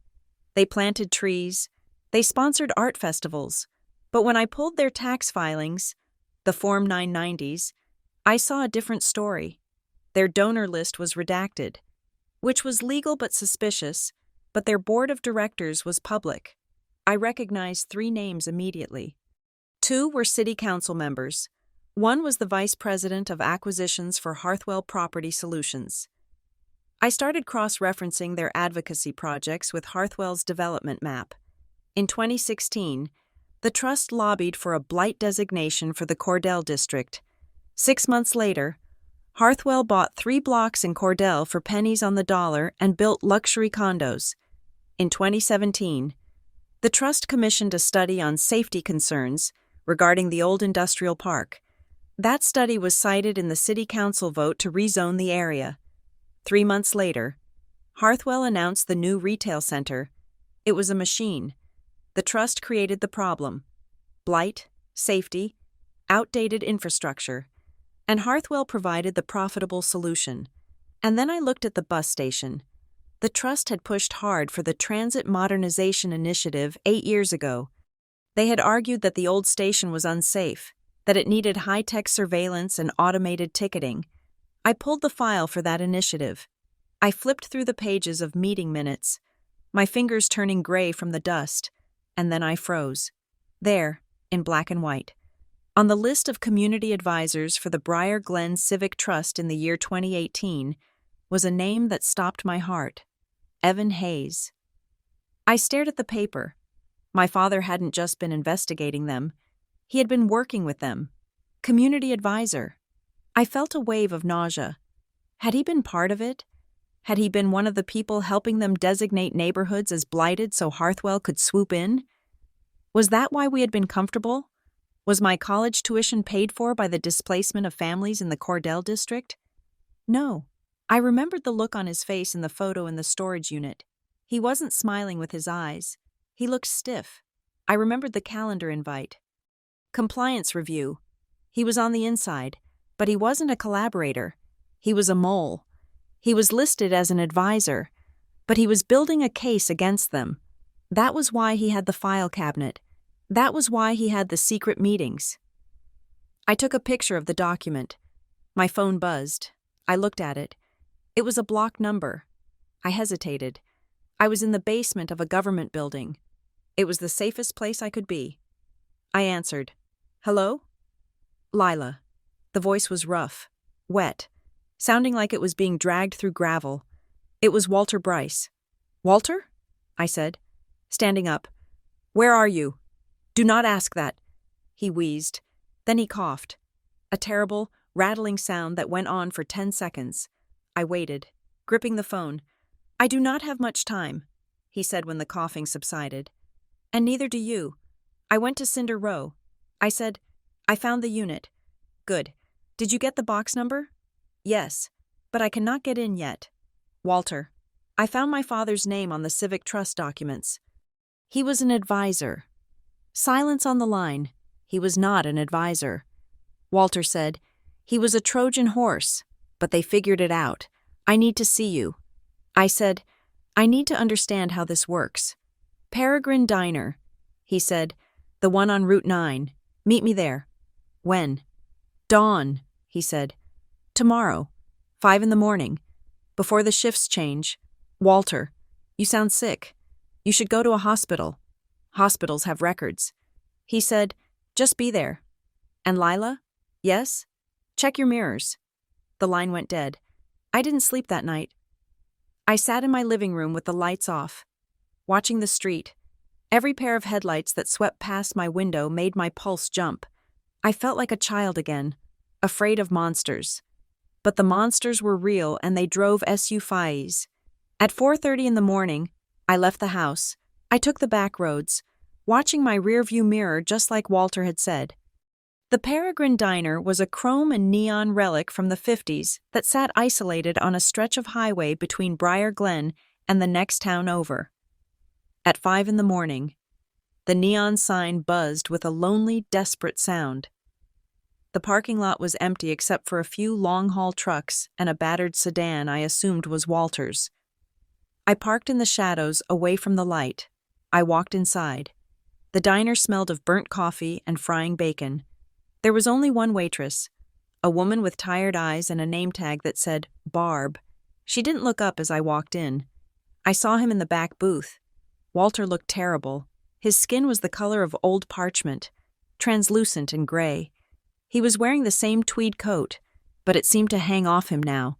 They planted trees, they sponsored art festivals, but when I pulled their tax filings, the Form 990s, I saw a different story. Their donor list was redacted, which was legal but suspicious, but their board of directors was public. I recognized 3 names immediately. 2 were city council members. 1 was the vice president of acquisitions for Harthwell Property Solutions. I started cross-referencing their advocacy projects with Harthwell's development map. In 2016, the trust lobbied for a blight designation for the Cordell district. 6 months later, Harthwell bought 3 blocks in Cordell for pennies on the dollar and built luxury condos. In 2017, the trust commissioned a study on safety concerns regarding the old industrial park. That study was cited in the city council vote to rezone the area. 3 months later, Harthwell announced the new retail center. It was a machine. The trust created the problem: blight, safety, outdated infrastructure, and Harthwell provided the profitable solution. And then I looked at the bus station. The trust had pushed hard for the Transit Modernization Initiative 8 years ago. They had argued that the old station was unsafe, that it needed high-tech surveillance and automated ticketing. I pulled the file for that initiative. I flipped through the pages of meeting minutes, my fingers turning gray from the dust, and then I froze. There, in black and white, on the list of community advisors for the Briar Glen Civic Trust in the year 2018, was a name that stopped my heart: Evan Hayes. I stared at the paper. My father hadn't just been investigating them. He had been working with them. Community advisor. I felt a wave of nausea. Had he been part of it? Had he been one of the people helping them designate neighborhoods as blighted so Harthwell could swoop in? Was that why we had been comfortable? Was my college tuition paid for by the displacement of families in the Cordell district? No. I remembered the look on his face in the photo in the storage unit. He wasn't smiling with his eyes. He looked stiff. I remembered the calendar invite. Compliance review. He was on the inside, but he wasn't a collaborator. He was a mole. He was listed as an advisor, but he was building a case against them. That was why he had the file cabinet. That was why he had the secret meetings. I took a picture of the document. My phone buzzed. I looked at it. It was a block number. I hesitated. I was in the basement of a government building. It was the safest place I could be. I answered. Hello? Lila. The voice was rough, wet, sounding like it was being dragged through gravel. It was Walter Bryce. Walter? I said. Standing up. "Where are you?" "Do not ask that," he wheezed. Then he coughed. A terrible, rattling sound that went on for 10 seconds. I waited, gripping the phone. "I do not have much time," he said when the coughing subsided. "And neither do you. I went to Cinder Row." I said, "I found the unit." "Good. Did you get the box number?" "Yes, but I cannot get in yet." "Walter, I found my father's name on the Civic Trust documents. He was an advisor." Silence on the line. He was not an advisor. Walter said, "He was a Trojan horse, but they figured it out. I need to see you." I said, "I need to understand how this works." "Peregrine Diner," he said, "the one on Route 9. Meet me there." "When?" "Dawn," he said. "Tomorrow, 5 in the morning, before the shifts change." "Walter, you sound sick. You should go to a hospital. Hospitals have records." He said, "Just be there." "And Lila?" "Yes? Check your mirrors." The line went dead. I didn't sleep that night. I sat in my living room with the lights off, watching the street. Every pair of headlights that swept past my window made my pulse jump. I felt like a child again, afraid of monsters. But the monsters were real and they drove SUVs. At 4:30 in the morning, I left the house. I took the back roads, watching my rearview mirror just like Walter had said. The Peregrine Diner was a chrome and neon relic from the 50s that sat isolated on a stretch of highway between Briar Glen and the next town over. At 5 in the morning, the neon sign buzzed with a lonely, desperate sound. The parking lot was empty except for a few long-haul trucks and a battered sedan I assumed was Walter's. I parked in the shadows away from the light. I walked inside. The diner smelled of burnt coffee and frying bacon. There was only one waitress, a woman with tired eyes and a name tag that said Barb. She didn't look up as I walked in. I saw him in the back booth. Walter looked terrible. His skin was the color of old parchment, translucent and gray. He was wearing the same tweed coat, but it seemed to hang off him now,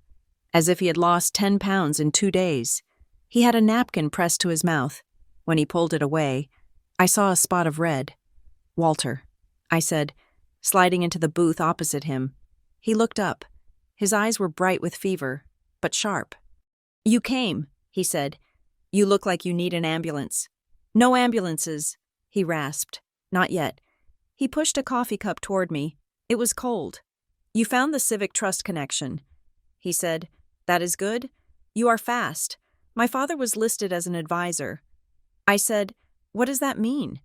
as if he had lost 10 pounds in 2 days. He had a napkin pressed to his mouth. When he pulled it away, I saw a spot of red. "Walter," I said, sliding into the booth opposite him. He looked up. His eyes were bright with fever, but sharp. "You came," he said. "You look like you need an ambulance." "No ambulances," he rasped. "Not yet." He pushed a coffee cup toward me. It was cold. "You found the Civic Trust connection," he said. "That is good. You are fast. My father was listed as an advisor." I said, "What does that mean?"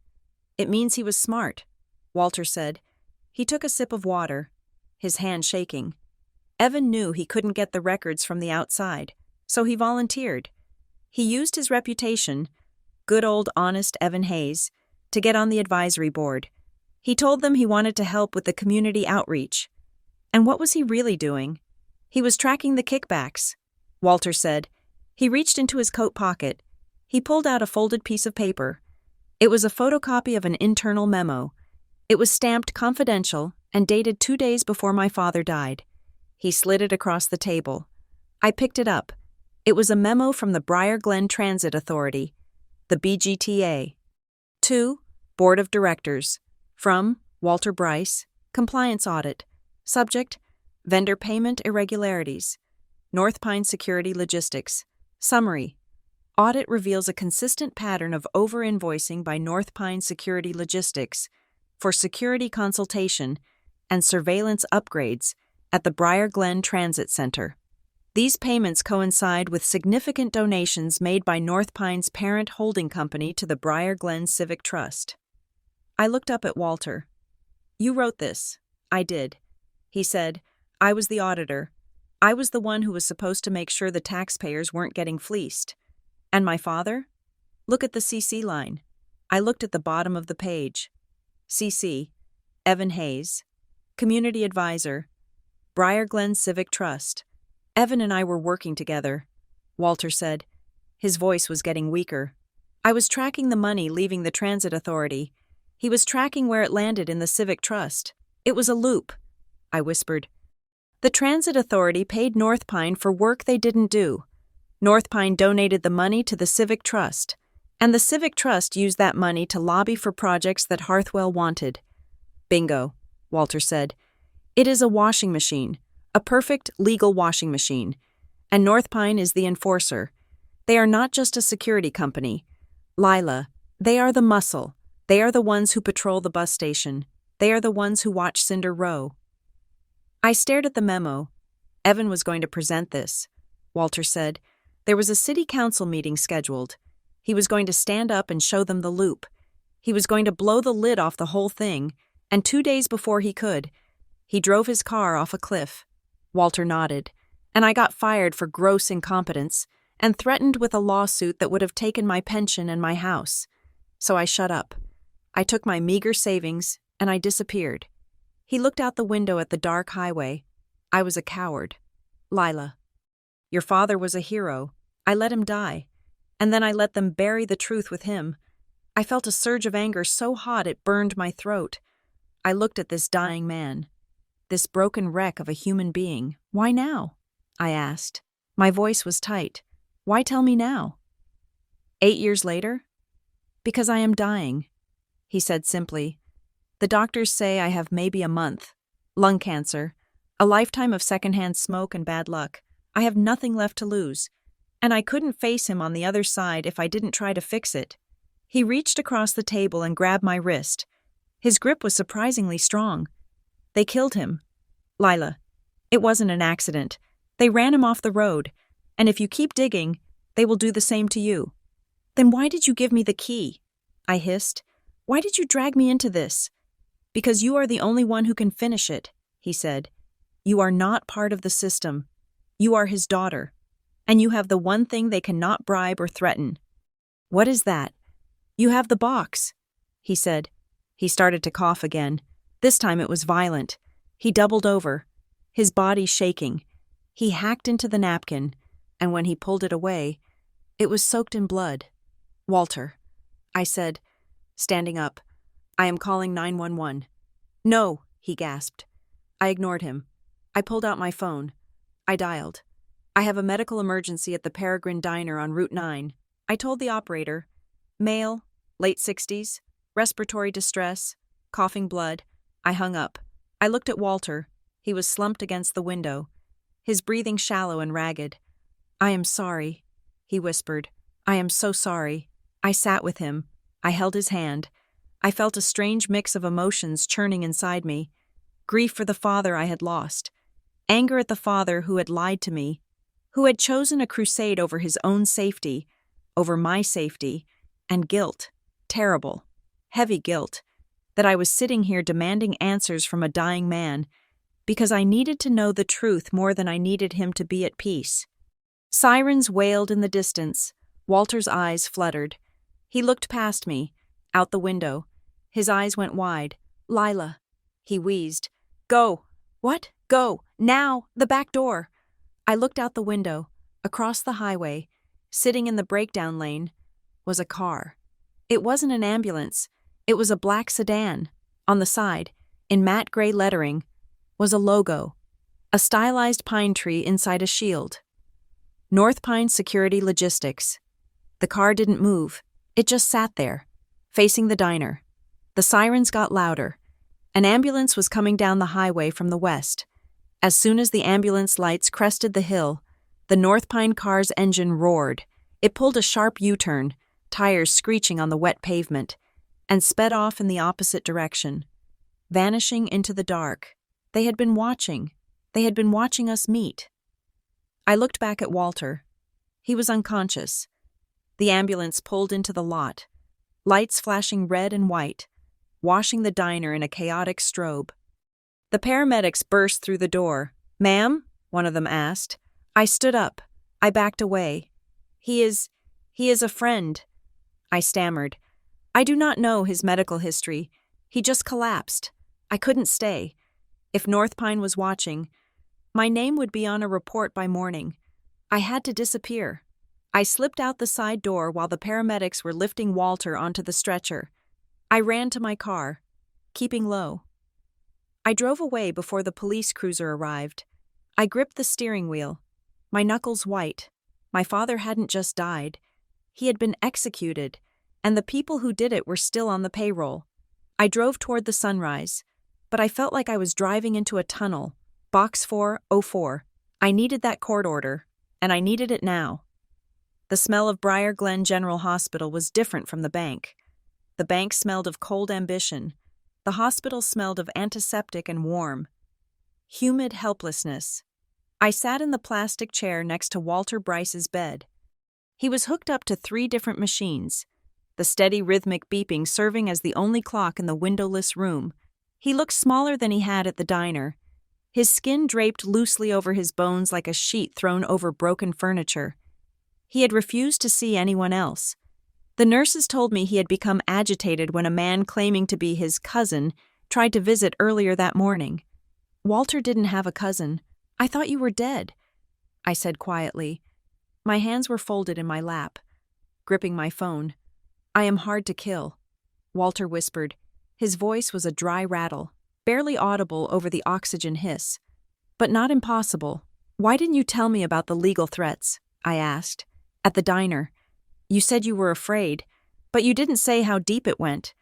"It means he was smart," Walter said. He took a sip of water, his hand shaking. Evan knew he couldn't get the records from the outside, so he volunteered. He used his reputation, good old honest Evan Hayes, to get on the advisory board. He told them he wanted to help with the community outreach. And what was he really doing? He was tracking the kickbacks, Walter said. He reached into his coat pocket. He pulled out a folded piece of paper. It was a photocopy of an internal memo. It was stamped confidential and dated 2 days before my father died. He slid it across the table. I picked it up. It was a memo from the Briar Glen Transit Authority, the BGTA. To Board of Directors. From Walter Bryce, Compliance Audit. Subject, Vendor Payment Irregularities. North Pine Security Logistics. Summary. Audit reveals a consistent pattern of over-invoicing by North Pine Security Logistics for security consultation and surveillance upgrades at the Briar Glen Transit Center. These payments coincide with significant donations made by North Pine's parent holding company to the Briar Glen Civic Trust. I looked up at Walter. "You wrote this." "I did." He said, "I was the auditor. I was the one who was supposed to make sure the taxpayers weren't getting fleeced. And my father? Look at the CC line." I looked at the bottom of the page. CC, Evan Hayes, Community Advisor, Briar Glen Civic Trust. Evan and I were working together, Walter said. His voice was getting weaker. I was tracking the money leaving the Transit Authority. He was tracking where it landed in the Civic Trust. It was a loop, I whispered. The Transit Authority paid North Pine for work they didn't do. North Pine donated the money to the Civic Trust. And the Civic Trust used that money to lobby for projects that Harthwell wanted. Bingo, Walter said. It is a washing machine, a perfect legal washing machine. And North Pine is the enforcer. They are not just a security company. Lila, they are the muscle. They are the ones who patrol the bus station. They are the ones who watch Cinder Row. I stared at the memo. Evan was going to present this, Walter said. There was a city council meeting scheduled. He was going to stand up and show them the loop. He was going to blow the lid off the whole thing, and 2 days before he could, he drove his car off a cliff. Walter nodded, and I got fired for gross incompetence and threatened with a lawsuit that would have taken my pension and my house. So I shut up. I took my meager savings, and I disappeared. He looked out the window at the dark highway. I was a coward. Lila. Your father was a hero. I let him die. And then I let them bury the truth with him. I felt a surge of anger so hot it burned my throat. I looked at this dying man. This broken wreck of a human being. Why now? I asked. My voice was tight. Why tell me now? 8 years later? Because I am dying, he said simply. The doctors say I have maybe a month. Lung cancer. A lifetime of secondhand smoke and bad luck. I have nothing left to lose. And I couldn't face him on the other side if I didn't try to fix it. He reached across the table and grabbed my wrist. His grip was surprisingly strong. They killed him. Lila, it wasn't an accident. They ran him off the road. And if you keep digging, they will do the same to you. Then why did you give me the key? I hissed. Why did you drag me into this? Because you are the only one who can finish it, he said. You are not part of the system. You are his daughter. And you have the one thing they cannot bribe or threaten. What is that? You have the box, he said. He started to cough again. This time it was violent. He doubled over, his body shaking. He hacked into the napkin, and when he pulled it away, it was soaked in blood. Walter, I said, standing up. I am calling 911. No, he gasped. I ignored him. I pulled out my phone. I dialed. I have a medical emergency at the Peregrine Diner on Route 9. I told the operator. Male, late 60s, respiratory distress, coughing blood. I hung up. I looked at Walter. He was slumped against the window, his breathing shallow and ragged. I am sorry, he whispered. I am so sorry. I sat with him. I held his hand. I felt a strange mix of emotions churning inside me. Grief for the father I had lost. Anger at the father who had lied to me, who had chosen a crusade over his own safety, over my safety, and guilt, terrible, heavy guilt, that I was sitting here demanding answers from a dying man because I needed to know the truth more than I needed him to be at peace. Sirens wailed in the distance. Walter's eyes fluttered. He looked past me, out the window. His eyes went wide. Lila, he wheezed. Go. What? Go. Now. The back door. I looked out the window. Across the highway, sitting in the breakdown lane, was a car. It wasn't an ambulance. It was a black sedan. On the side, in matte gray lettering, was a logo, a stylized pine tree inside a shield. North Pine Security Logistics. The car didn't move. It just sat there, facing the diner. The sirens got louder. An ambulance was coming down the highway from the west. As soon as the ambulance lights crested the hill, the North Pine car's engine roared. It pulled a sharp U-turn, tires screeching on the wet pavement, and sped off in the opposite direction, vanishing into the dark. They had been watching. They had been watching us meet. I looked back at Walter. He was unconscious. The ambulance pulled into the lot, lights flashing red and white, washing the diner in a chaotic strobe. The paramedics burst through the door. Ma'am? One of them asked. I stood up. I backed away. He is a friend. I stammered. I do not know his medical history. He just collapsed. I couldn't stay. If North Pine was watching, my name would be on a report by morning. I had to disappear. I slipped out the side door while the paramedics were lifting Walter onto the stretcher. I ran to my car, keeping low. I drove away before the police cruiser arrived. I gripped the steering wheel, my knuckles white. My father hadn't just died. He had been executed, and the people who did it were still on the payroll. I drove toward the sunrise, but I felt like I was driving into a tunnel. Box 404. I needed that court order, and I needed it now. The smell of Briar Glen General Hospital was different from the bank. The bank smelled of cold ambition. The hospital smelled of antiseptic and warm. Humid helplessness. I sat in the plastic chair next to Walter Bryce's bed. He was hooked up to 3 different machines, the steady rhythmic beeping serving as the only clock in the windowless room. He looked smaller than he had at the diner. His skin draped loosely over his bones like a sheet thrown over broken furniture. He had refused to see anyone else. The nurses told me he had become agitated when a man claiming to be his cousin tried to visit earlier that morning. "Walter didn't have a cousin. I thought you were dead," I said quietly. My hands were folded in my lap, gripping my phone. "I am hard to kill," Walter whispered. His voice was a dry rattle, barely audible over the oxygen hiss. "But not impossible. Why didn't you tell me about the legal threats?" I asked. "At the diner. You said you were afraid, but you didn't say how deep it went."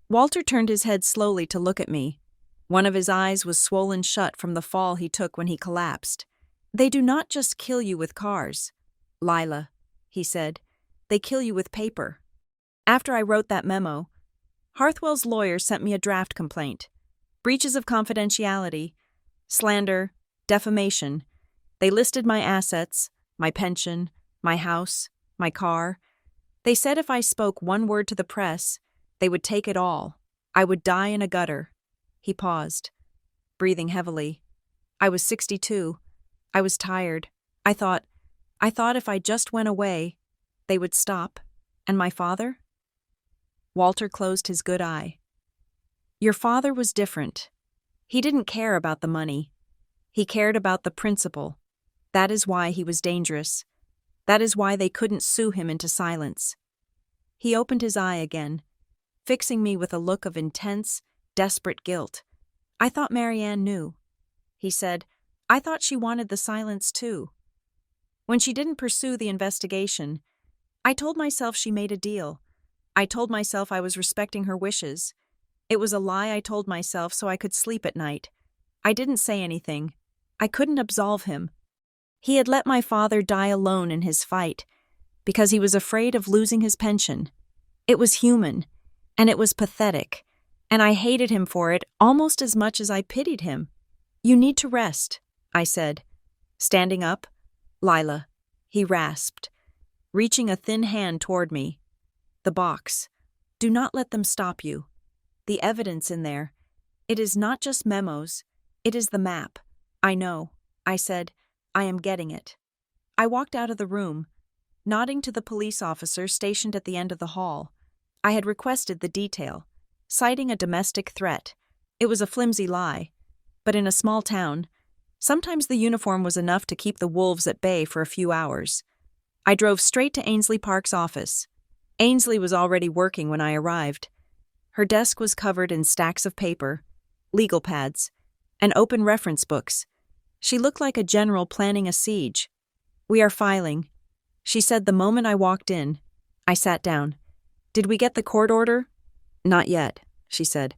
Walter turned his head slowly to look at me. One of his eyes was swollen shut from the fall he took when he collapsed. "They do not just kill you with cars, Lila," he said. "They kill you with paper." After I wrote that memo, Harthwell's lawyer sent me a draft complaint. Breaches of confidentiality, slander, defamation. They listed my assets, my pension, my house, my car. They said if I spoke one word to the press, they would take it all. I would die in a gutter. He paused, breathing heavily. I was 62. I was tired. I thought if I just went away, they would stop. And my father? Walter closed his good eye. "Your father was different. He didn't care about the money. He cared about the principle. That is why he was dangerous. That is why they couldn't sue him into silence." He opened his eye again, fixing me with a look of intense, desperate guilt. "I thought Marianne knew," he said. "I thought she wanted the silence too. When she didn't pursue the investigation, I told myself she made a deal. I told myself I was respecting her wishes. It was a lie I told myself so I could sleep at night. I didn't say anything. I couldn't absolve him. He had let my father die alone in his fight because he was afraid of losing his pension. It was human, and it was pathetic, and I hated him for it almost as much as I pitied him. "You need to rest," I said. Standing up, "Lila," he rasped, reaching a thin hand toward me. "The box. Do not let them stop you. The evidence in there. It is not just memos. It is the map." "I know," I said. "I am getting it." I walked out of the room, nodding to the police officer stationed at the end of the hall. I had requested the detail, citing a domestic threat. It was a flimsy lie, but in a small town, sometimes the uniform was enough to keep the wolves at bay for a few hours. I drove straight to Ainsley Park's office. Ainsley was already working when I arrived. Her desk was covered in stacks of paper, legal pads, and open reference books. She looked like a general planning a siege. "We are filing," she said the moment I walked in. I sat down. "Did we get the court order?" "Not yet," she said.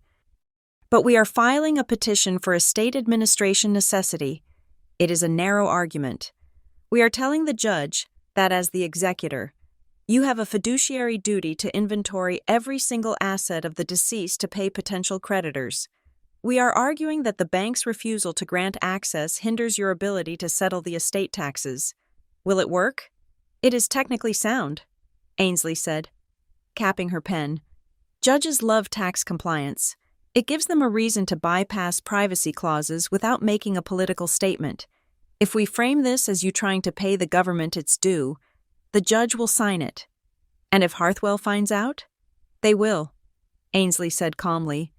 "But we are filing a petition for a state administration necessity. It is a narrow argument. We are telling the judge that as the executor, you have a fiduciary duty to inventory every single asset of the deceased to pay potential creditors. We are arguing that the bank's refusal to grant access hinders your ability to settle the estate taxes. Will it work?" "It is technically sound," Ainsley said, capping her pen. "Judges love tax compliance. It gives them a reason to bypass privacy clauses without making a political statement. If we frame this as you trying to pay the government its due, the judge will sign it. And if Harthwell finds out?" "They will," Ainsley said calmly.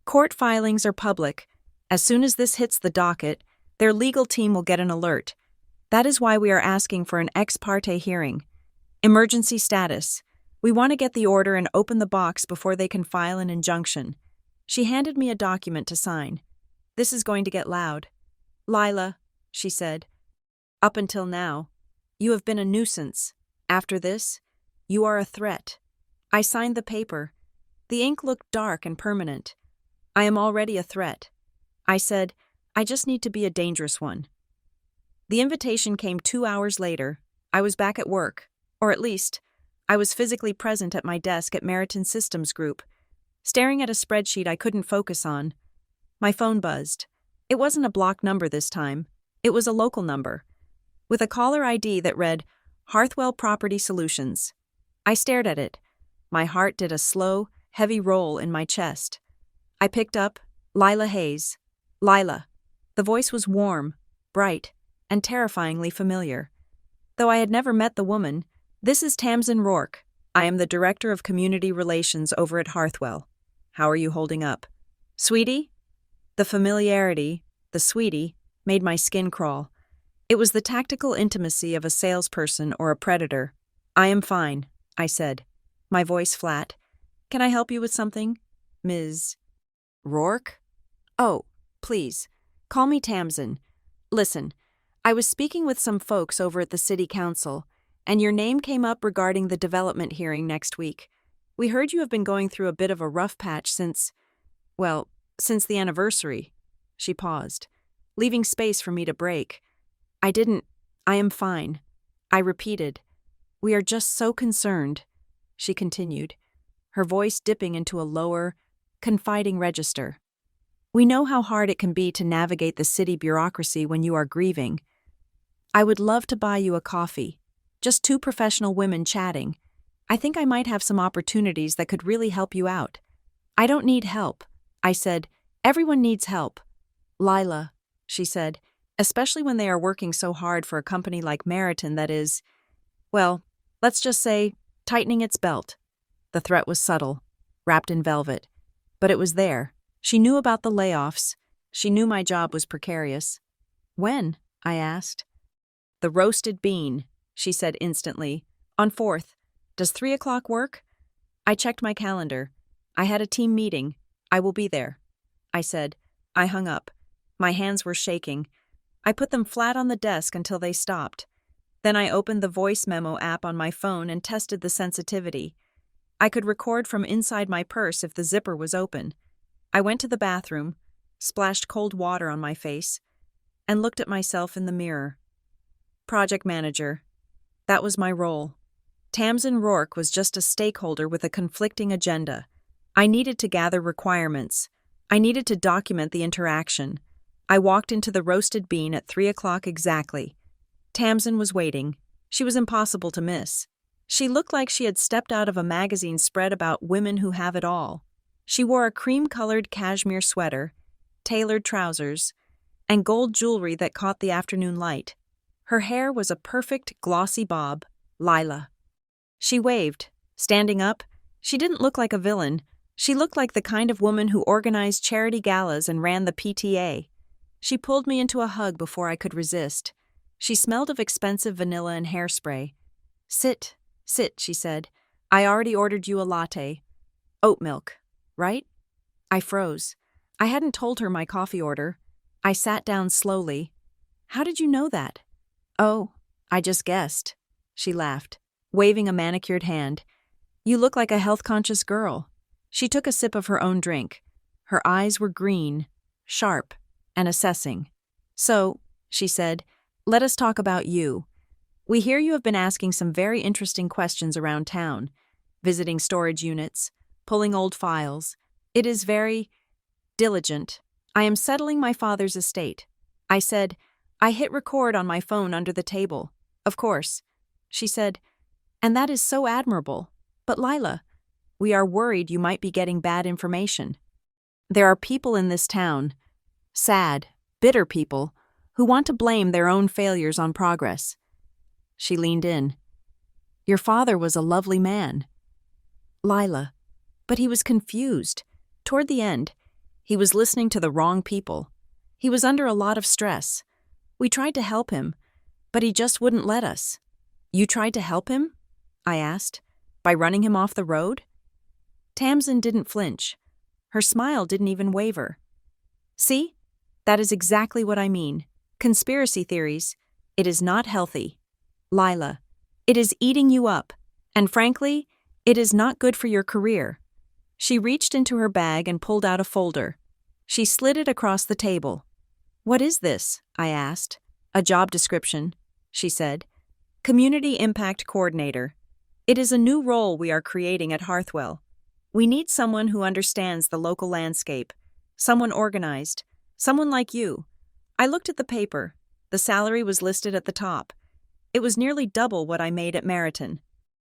"Court filings are public. As soon as this hits the docket, their legal team will get an alert. That is why we are asking for an ex parte hearing. Emergency status. We want to get the order and open the box before they can file an injunction." She handed me a document to sign. "This is going to get loud. Lila," she said, "up until now, you have been a nuisance. After this, you are a threat." I signed the paper. The ink looked dark and permanent. I am already a threat. I said, I just need to be a dangerous one. The invitation came 2 hours later. I was back at work, or at least, I was physically present at my desk at Meriton Systems Group, staring at a spreadsheet I couldn't focus on. My phone buzzed. It wasn't a block number this time. It was a local number, with a caller ID that read, Hearthwell Property Solutions. I stared at it. My heart did a slow, heavy roll in my chest. I picked up, Lila Hayes. Lila. The voice was warm, bright, and terrifyingly familiar. Though I had never met the woman, this is Tamsin Rourke. I am the Director of Community Relations over at Hearthwell. How are you holding up? Sweetie? The familiarity, the sweetie, made my skin crawl. It was the tactical intimacy of a salesperson or a predator. I am fine, I said, my voice flat. Can I help you with something, Ms. Rourke? Oh, please, call me Tamsin. Listen, I was speaking with some folks over at the City Council, and your name came up regarding the development hearing next week. We heard you have been going through a bit of a rough patch since the anniversary. She paused, leaving space for me to break. I am fine. I repeated. We are just so concerned, she continued, her voice dipping into a lower, confiding register. We know how hard it can be to navigate the city bureaucracy when you are grieving. I would love to buy you a coffee. Just two professional women chatting. I think I might have some opportunities that could really help you out. I don't need help, I said. Everyone needs help. Lila, she said, especially when they are working so hard for a company like Meriton that is, well, let's just say, tightening its belt. The threat was subtle, wrapped in velvet. But it was there. She knew about the layoffs. She knew my job was precarious. When? I asked. The roasted bean, she said instantly. On 4th. Does 3 o'clock work? I checked my calendar. I had a team meeting. I will be there. I said. I hung up. My hands were shaking. I put them flat on the desk until they stopped. Then I opened the voice memo app on my phone and tested the sensitivity. I could record from inside my purse if the zipper was open. I went to the bathroom, splashed cold water on my face, and looked at myself in the mirror. Project manager. That was my role. Tamsin Rourke was just a stakeholder with a conflicting agenda. I needed to gather requirements. I needed to document the interaction. I walked into the roasted bean at 3 o'clock exactly. Tamsin was waiting. She was impossible to miss. She looked like she had stepped out of a magazine spread about women who have it all. She wore a cream-colored cashmere sweater, tailored trousers, and gold jewelry that caught the afternoon light. Her hair was a perfect glossy bob, Lila. She waved. Standing up, she didn't look like a villain. She looked like the kind of woman who organized charity galas and ran the PTA. She pulled me into a hug before I could resist. She smelled of expensive vanilla and hairspray. Sit, she said. I already ordered you a latte. Oat milk, right? I froze. I hadn't told her my coffee order. I sat down slowly. How did you know that? Oh, I just guessed. She laughed, waving a manicured hand. You look like a health-conscious girl. She took a sip of her own drink. Her eyes were green, sharp, and assessing. So, she said, let us talk about you. We hear you have been asking some very interesting questions around town, visiting storage units, pulling old files. It is very diligent. I am settling my father's estate. I said, I hit record on my phone under the table. Of course. She said, and that is so admirable. But Lila, we are worried you might be getting bad information. There are people in this town, sad, bitter people, who want to blame their own failures on progress. She leaned in. Your father was a lovely man. Lila, but he was confused. Toward the end, he was listening to the wrong people. He was under a lot of stress. We tried to help him, but he just wouldn't let us. You tried to help him? I asked. By running him off the road? Tamsin didn't flinch. Her smile didn't even waver. See? That is exactly what I mean. Conspiracy theories. It is not healthy. Lila, it is eating you up. And frankly, It is not good for your career." She reached into her bag and pulled out a folder. She slid it across the table. "What is this?" I asked. "A job description," she said. "Community Impact Coordinator. It is a new role we are creating at Hearthwell. We need someone who understands the local landscape, someone organized, someone like you." I looked at the paper. The salary was listed at the top. It was nearly double what I made at Meriton.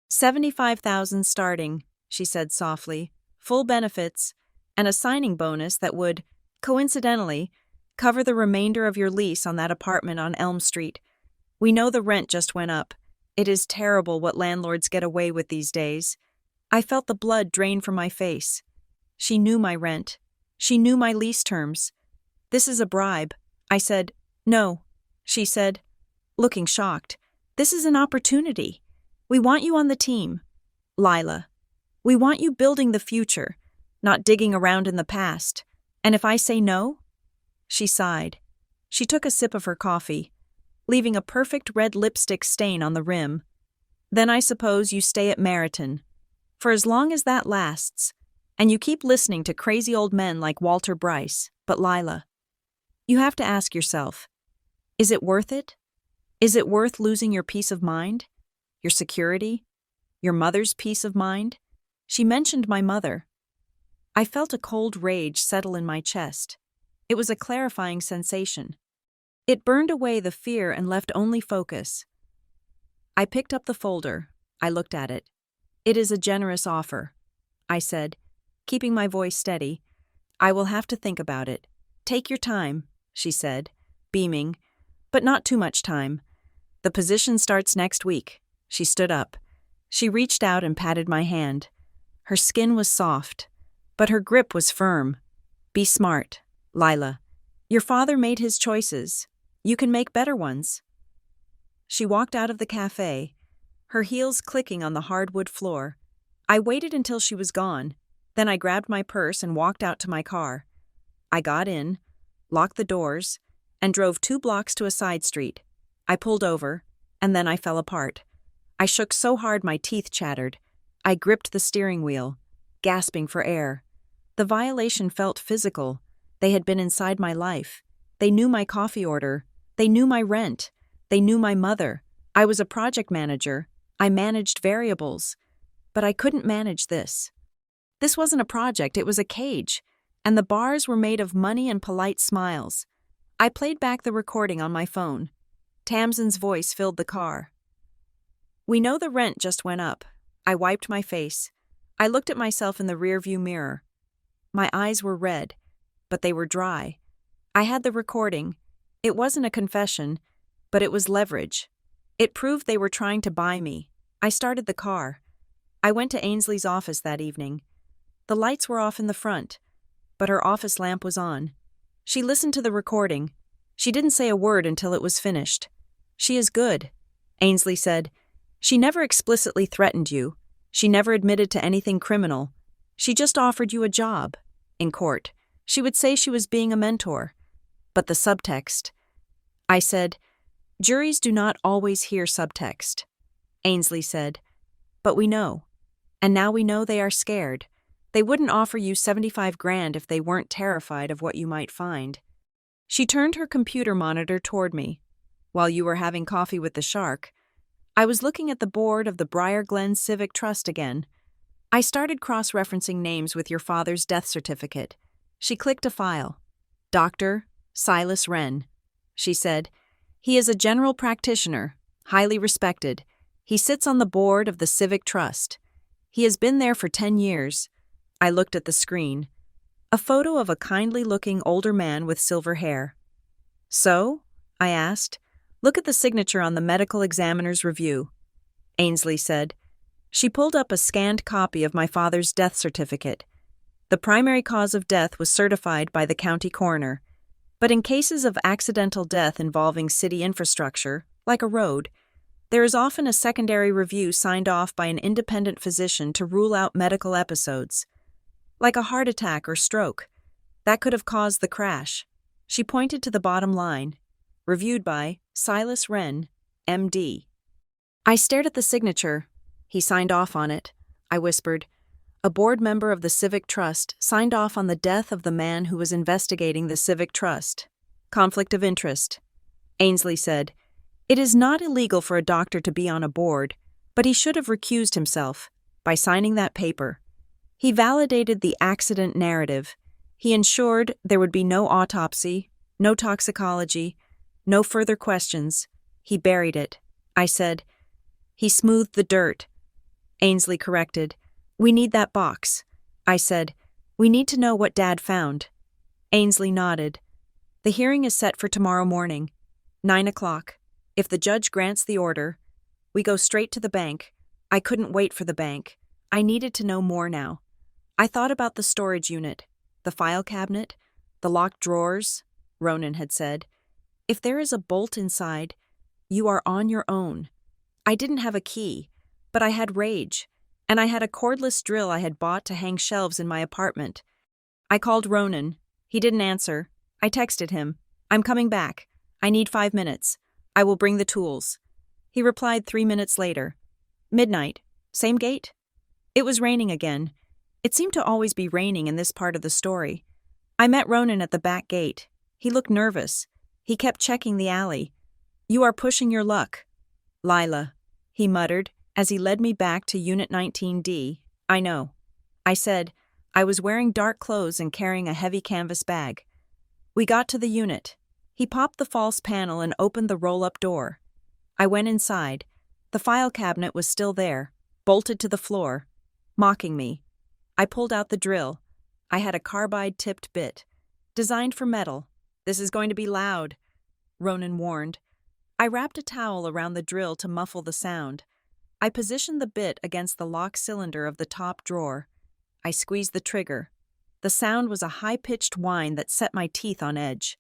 75,000 starting, she said softly, full benefits, and a signing bonus that would, coincidentally, cover the remainder of your lease on that apartment on Elm Street. We know the rent just went up. It is terrible what landlords get away with these days. I felt the blood drain from my face. She knew my rent. She knew my lease terms. "This is a bribe." I said. "No," she said, looking shocked. "This is an opportunity. We want you on the team, Lila. We want you building the future, not digging around in the past. And if I say no?" She sighed. She took a sip of her coffee, leaving a perfect red lipstick stain on the rim. "Then I suppose you stay at Meriton. For as long as that lasts, and you keep listening to crazy old men like Walter Bryce. But Lila, you have to ask yourself, is it worth it? Is it worth losing your peace of mind? Your security? Your mother's peace of mind?" She mentioned my mother. I felt a cold rage settle in my chest. It was a clarifying sensation. It burned away the fear and left only focus. I picked up the folder. I looked at it. "It is a generous offer," I said, keeping my voice steady. "I will have to think about it." "Take your time," she said, beaming, "but not too much time. The position starts next week." She stood up. She reached out and patted my hand. Her skin was soft, but her grip was firm. "Be smart, Lila. Your father made his choices. You can make better ones." She walked out of the cafe, her heels clicking on the hardwood floor. I waited until she was gone. Then I grabbed my purse and walked out to my car. I got in, locked the doors, and drove 2 blocks to a side street. I pulled over, and then I fell apart. I shook so hard my teeth chattered. I gripped the steering wheel, gasping for air. The violation felt physical. They had been inside my life. They knew my coffee order. They knew my rent. They knew my mother. I was a project manager. I managed variables. But I couldn't manage this. This wasn't a project, it was a cage. And the bars were made of money and polite smiles. I played back the recording on my phone. Tamsin's voice filled the car. "We know the rent just went up." I wiped my face. I looked at myself in the rearview mirror. My eyes were red, but they were dry. I had the recording. It wasn't a confession, but it was leverage. It proved they were trying to buy me. I started the car. I went to Ainsley's office that evening. The lights were off in the front, but her office lamp was on. She listened to the recording. She didn't say a word until it was finished. "She is good," Ainsley said. "She never explicitly threatened you. She never admitted to anything criminal. She just offered you a job." In court, she would say she was being a mentor. But the subtext. I said, "Juries do not always hear subtext." Ainsley said, "But we know. And now we know they are scared. They wouldn't offer you 75 grand if they weren't terrified of what you might find." She turned her computer monitor toward me. "While you were having coffee with the shark, I was looking at the board of the Briar Glen Civic Trust again. I started cross-referencing names with your father's death certificate." She clicked a file. "Dr. Silas Wren," she said. "He is a general practitioner, highly respected. He sits on the board of the Civic Trust. He has been there for 10 years. I looked at the screen. A photo of a kindly-looking older man with silver hair. "So?" I asked. "Look at the signature on the medical examiner's review," Ainsley said. She pulled up a scanned copy of my father's death certificate. The primary cause of death was certified by the county coroner. But in cases of accidental death involving city infrastructure, like a road, there is often a secondary review signed off by an independent physician to rule out medical episodes, like a heart attack or stroke, that could have caused the crash. She pointed to the bottom line, reviewed by Silas Wren, M.D. I stared at the signature. He signed off on it. I whispered. A board member of the Civic Trust signed off on the death of the man who was investigating the Civic Trust. Conflict of interest. Ainsley said, "It is not illegal for a doctor to be on a board, but he should have recused himself by signing that paper." He validated the accident narrative. He ensured there would be no autopsy, no toxicology, no further questions. He buried it. I said, "He smoothed the dirt." Ainsley corrected, "We need that box." I said, "We need to know what Dad found." Ainsley nodded. "The hearing is set for tomorrow morning, 9 o'clock. If the judge grants the order, we go straight to the bank." I couldn't wait for the bank. I needed to know more now. I thought about the storage unit, the file cabinet, the locked drawers, Ronan had said. If there is a bolt inside, you are on your own. I didn't have a key, but I had rage, and I had a cordless drill I had bought to hang shelves in my apartment. I called Ronan. He didn't answer. I texted him, "I'm coming back. I need 5 minutes. I will bring the tools." He replied 3 minutes later. "Midnight. Same gate?" It was raining again. It seemed to always be raining in this part of the story. I met Ronan at the back gate. He looked nervous. He kept checking the alley. "You are pushing your luck." "Lila," he muttered as he led me back to Unit 19D. "I know." I said. I was wearing dark clothes and carrying a heavy canvas bag. We got to the unit. He popped the false panel and opened the roll-up door. I went inside. The file cabinet was still there, bolted to the floor, mocking me. I pulled out the drill. I had a carbide-tipped bit, designed for metal. "This is going to be loud," Ronan warned. I wrapped a towel around the drill to muffle the sound. I positioned the bit against the lock cylinder of the top drawer. I squeezed the trigger. The sound was a high-pitched whine that set my teeth on edge.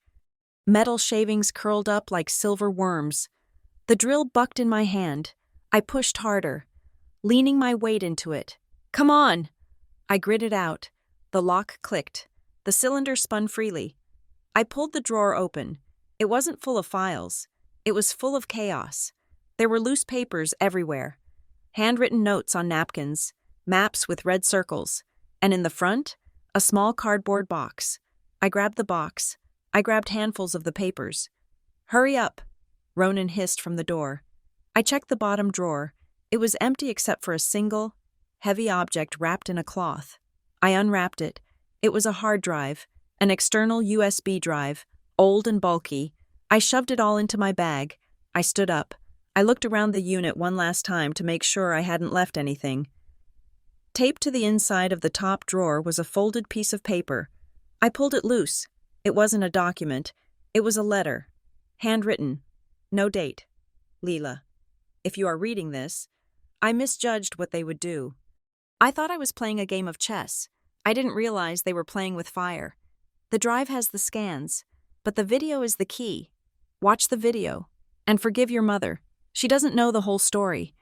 Metal shavings curled up like silver worms. The drill bucked in my hand. I pushed harder, leaning my weight into it. "Come on!" I gritted out. The lock clicked. The cylinder spun freely. I pulled the drawer open. It wasn't full of files. It was full of chaos. There were loose papers everywhere. Handwritten notes on napkins, maps with red circles, and in the front, a small cardboard box. I grabbed the box. I grabbed handfuls of the papers. "Hurry up," Ronan hissed from the door. I checked the bottom drawer. It was empty except for a single, heavy object wrapped in a cloth. I unwrapped it. It was a hard drive, an external USB drive, old and bulky. I shoved it all into my bag. I stood up. I looked around the unit one last time to make sure I hadn't left anything. Taped to the inside of the top drawer was a folded piece of paper. I pulled it loose. It wasn't a document. It was a letter. Handwritten. No date. "Leela, if you are reading this, I misjudged what they would do. I thought I was playing a game of chess. I didn't realize they were playing with fire. The drive has the scans, but the video is the key. Watch the video, and forgive your mother. She doesn't know the whole story.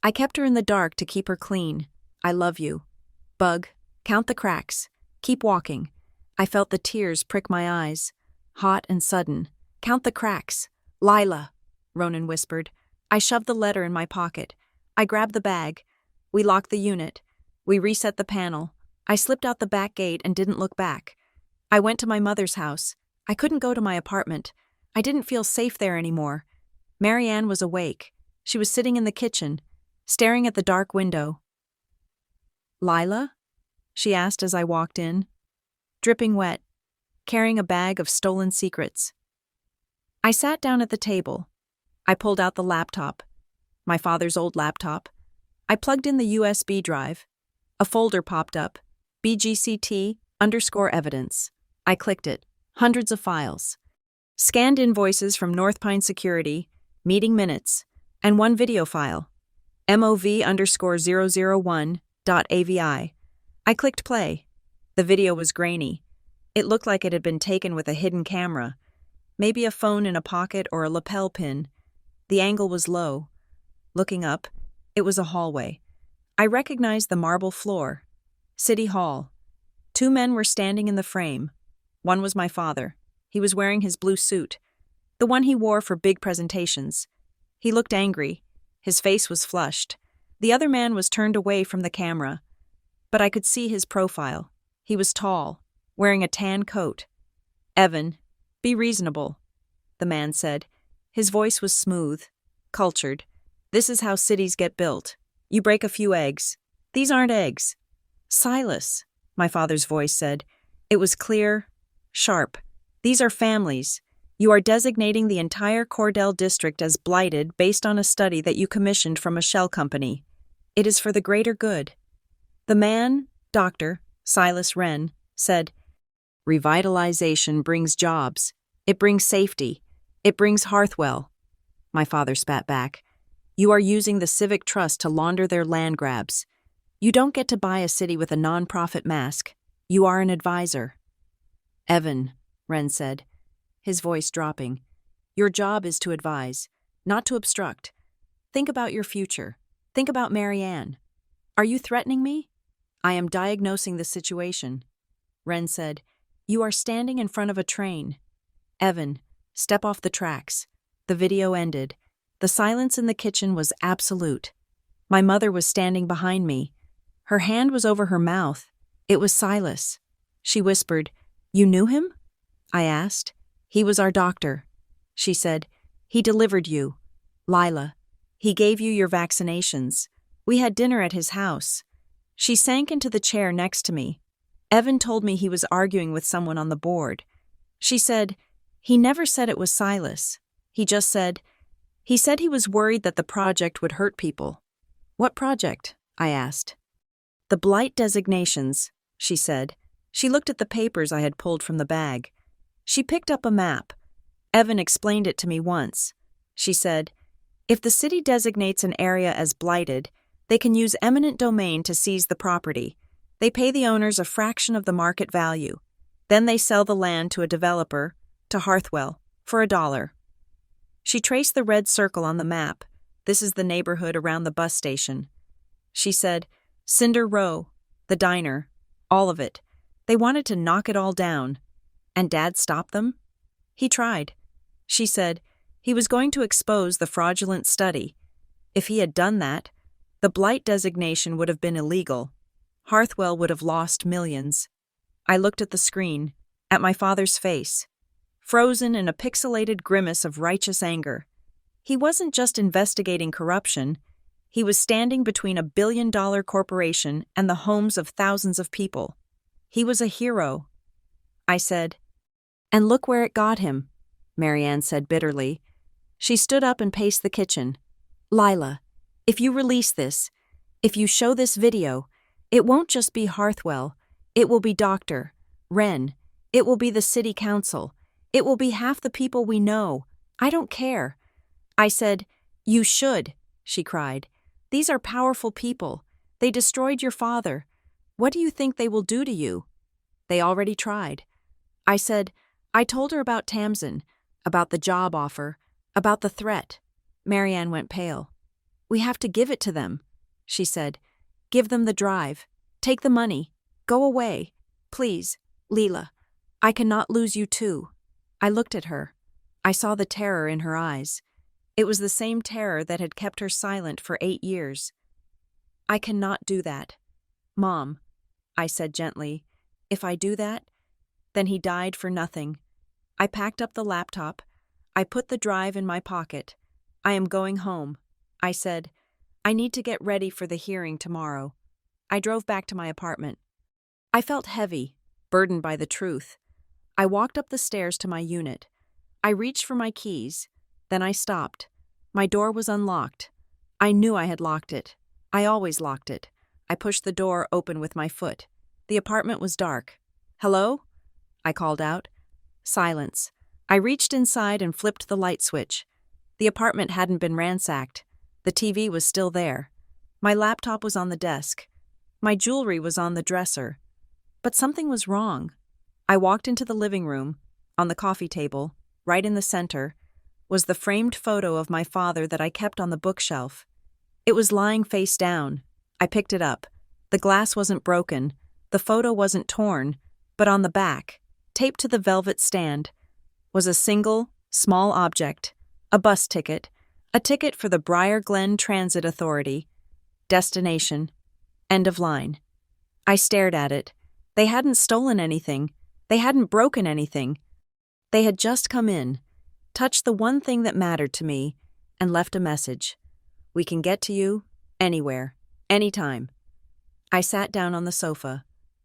I kept her in the dark to keep her clean. I love you. Bug, count the cracks. Keep walking." I felt the tears prick my eyes. Hot and sudden. "Count the cracks." "Lila," Ronan whispered. I shoved the letter in my pocket. I grabbed the bag. We locked the unit. We reset the panel. I slipped out the back gate and didn't look back. I went to my mother's house. I couldn't go to my apartment. I didn't feel safe there anymore. Marianne was awake. She was sitting in the kitchen, staring at the dark window. "Lila?" she asked as I walked in. Dripping wet, carrying a bag of stolen secrets. I sat down at the table. I pulled out the laptop, my father's old laptop. I plugged in the USB drive. A folder popped up, BGCT_evidence. I clicked it. Hundreds of files. Scanned invoices from North Pine Security, meeting minutes, and one video file, MOV_001.avi. I clicked play. The video was grainy. It looked like it had been taken with a hidden camera, maybe a phone in a pocket or a lapel pin. The angle was low. Looking up, it was a hallway. I recognized the marble floor. City Hall. 2 men were standing in the frame. One was my father. He was wearing his blue suit, the one he wore for big presentations. He looked angry. His face was flushed. The other man was turned away from the camera, but I could see his profile. He was tall, wearing a tan coat. "Evan, be reasonable," the man said. His voice was smooth, cultured. "This is how cities get built. You break a few eggs. These aren't eggs." "Silas," my father's voice said. It was clear, sharp. "These are families. You are designating the entire Cordell district as blighted based on a study that you commissioned from a shell company. It is for the greater good." The man, Dr. Silas Wren, said, "Revitalization brings jobs. It brings safety. It brings Hearthwell." My father spat back. "You are using the civic trust to launder their land grabs. You don't get to buy a city with a non-profit mask. You are an advisor." "Evan," Wren said, his voice dropping, "your job is to advise, not to obstruct. Think about your future. Think about Marianne. Are you threatening me?" "I am diagnosing the situation." Wren said, "You are standing in front of a train. Evan, step off the tracks." The video ended. The silence in the kitchen was absolute. My mother was standing behind me. Her hand was over her mouth. It was Silas. She whispered, "You knew him?" I asked. "He was our doctor." She said, "He delivered you. Lila. He gave you your vaccinations. We had dinner at his house." She sank into the chair next to me. Evan told me he was arguing with someone on the board. She said, "He never said it was Silas. He just said, he said he was worried that the project would hurt people." "What project?" I asked. "The blight designations," she said. She looked at the papers I had pulled from the bag. She picked up a map. Evan explained it to me once. She said, "If the city designates an area as blighted, they can use eminent domain to seize the property. They pay the owners a fraction of the market value. Then they sell the land to a developer, to Hearthwell, for $1. She traced the red circle on the map. "This is the neighborhood around the bus station." She said, "Cinder Row, the diner, all of it. They wanted to knock it all down." "And Dad stopped them?" "He tried." She said, "He was going to expose the fraudulent study. If he had done that, the blight designation would have been illegal. Hearthwell would have lost millions." I looked at the screen, at my father's face, frozen in a pixelated grimace of righteous anger. He wasn't just investigating corruption. He was standing between a billion-dollar corporation and the homes of thousands of people. He was a hero. I said, "And look where it got him," Marianne said bitterly. She stood up and paced the kitchen. "Lila, if you release this, if you show this video, it won't just be Hearthwell. It will be Dr. Wren. It will be the city council. It will be half the people we know. I don't care." I said, "You should," she cried. "These are powerful people. They destroyed your father. What do you think they will do to you?" "They already tried." I said, "I told her about Tamsin, about the job offer, about the threat." Marianne went pale. "We have to give it to them," she said. "Give them the drive. Take the money. Go away. Please, Leela. I cannot lose you too." I looked at her. I saw the terror in her eyes. It was the same terror that had kept her silent for 8 years. "I cannot do that. Mom," I said gently, "if I do that, then he died for nothing." I packed up the laptop. I put the drive in my pocket. "I am going home," I said. "I need to get ready for the hearing tomorrow." I drove back to my apartment. I felt heavy, burdened by the truth. I walked up the stairs to my unit. I reached for my keys. Then I stopped. My door was unlocked. I knew I had locked it. I always locked it. I pushed the door open with my foot. The apartment was dark. "Hello?" I called out. Silence. I reached inside and flipped the light switch. The apartment hadn't been ransacked. The TV was still there. My laptop was on the desk. My jewelry was on the dresser. But something was wrong. I walked into the living room. On the coffee table, right in the center, was the framed photo of my father that I kept on the bookshelf. It was lying face down. I picked it up. The glass wasn't broken. The photo wasn't torn. But on the back, taped to the velvet stand, was a single, small object, a bus ticket, a ticket for the Briar Glen Transit Authority. Destination. End of line. I stared at it. They hadn't stolen anything. They hadn't broken anything. They had just come in, touched the one thing that mattered to me, and left a message. We can get to you anywhere, anytime. I sat down on the sofa,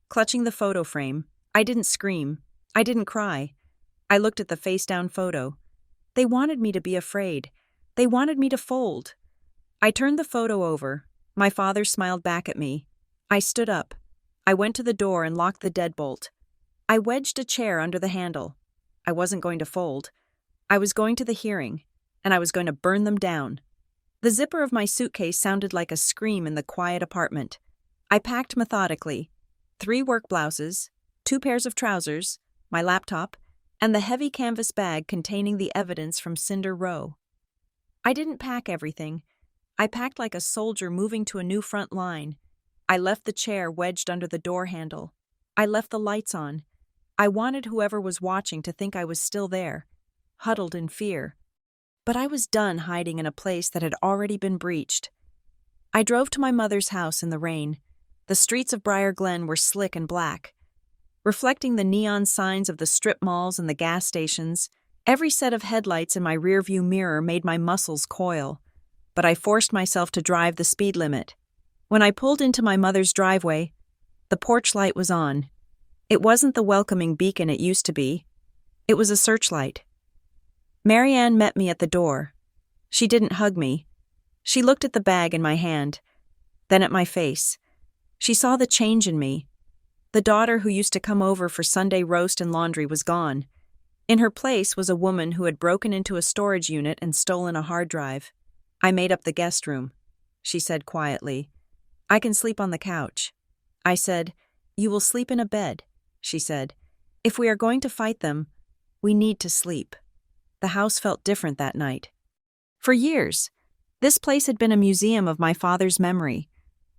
clutching the photo frame. I didn't scream. I didn't cry. I looked at the face-down photo. They wanted me to be afraid. They wanted me to fold. I turned the photo over. My father smiled back at me. I stood up. I went to the door and locked the deadbolt. I wedged a chair under the handle. I wasn't going to fold. I was going to the hearing, and I was going to burn them down. The zipper of my suitcase sounded like a scream in the quiet apartment. I packed methodically. 3 work blouses, 2 pairs of trousers, my laptop, and the heavy canvas bag containing the evidence from Cinder Row. I didn't pack everything. I packed like a soldier moving to a new front line. I left the chair wedged under the door handle. I left the lights on. I wanted whoever was watching to think I was still there, huddled in fear. But I was done hiding in a place that had already been breached. I drove to my mother's house in the rain. The streets of Briar Glen were slick and black. Reflecting the neon signs of the strip malls and the gas stations, every set of headlights in my rearview mirror made my muscles coil. But I forced myself to drive the speed limit. When I pulled into my mother's driveway, the porch light was on. It wasn't the welcoming beacon it used to be. It was a searchlight. Marianne met me at the door. She didn't hug me. She looked at the bag in my hand, then at my face. She saw the change in me. The daughter who used to come over for Sunday roast and laundry was gone. In her place was a woman who had broken into a storage unit and stolen a hard drive. I made up the guest room, she said quietly. I can sleep on the couch. I said, you will sleep in a bed, she said. If we are going to fight them, we need to sleep. The house felt different that night. For years, this place had been a museum of my father's memory,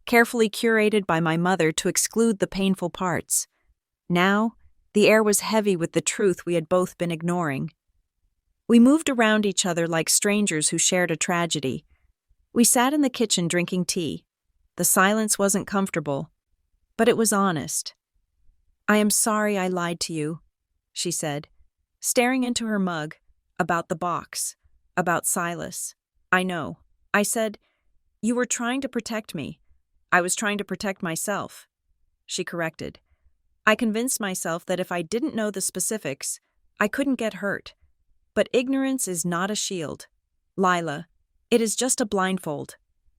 carefully curated by my mother to exclude the painful parts. Now, the air was heavy with the truth we had both been ignoring. We moved around each other like strangers who shared a tragedy. We sat in the kitchen drinking tea. The silence wasn't comfortable, but it was honest. I am sorry I lied to you, she said, staring into her mug, about the box, about Silas. I know. I said, you were trying to protect me. I was trying to protect myself. She corrected. I convinced myself that if I didn't know the specifics, I couldn't get hurt. But ignorance is not a shield. Lila, it is just a blindfold.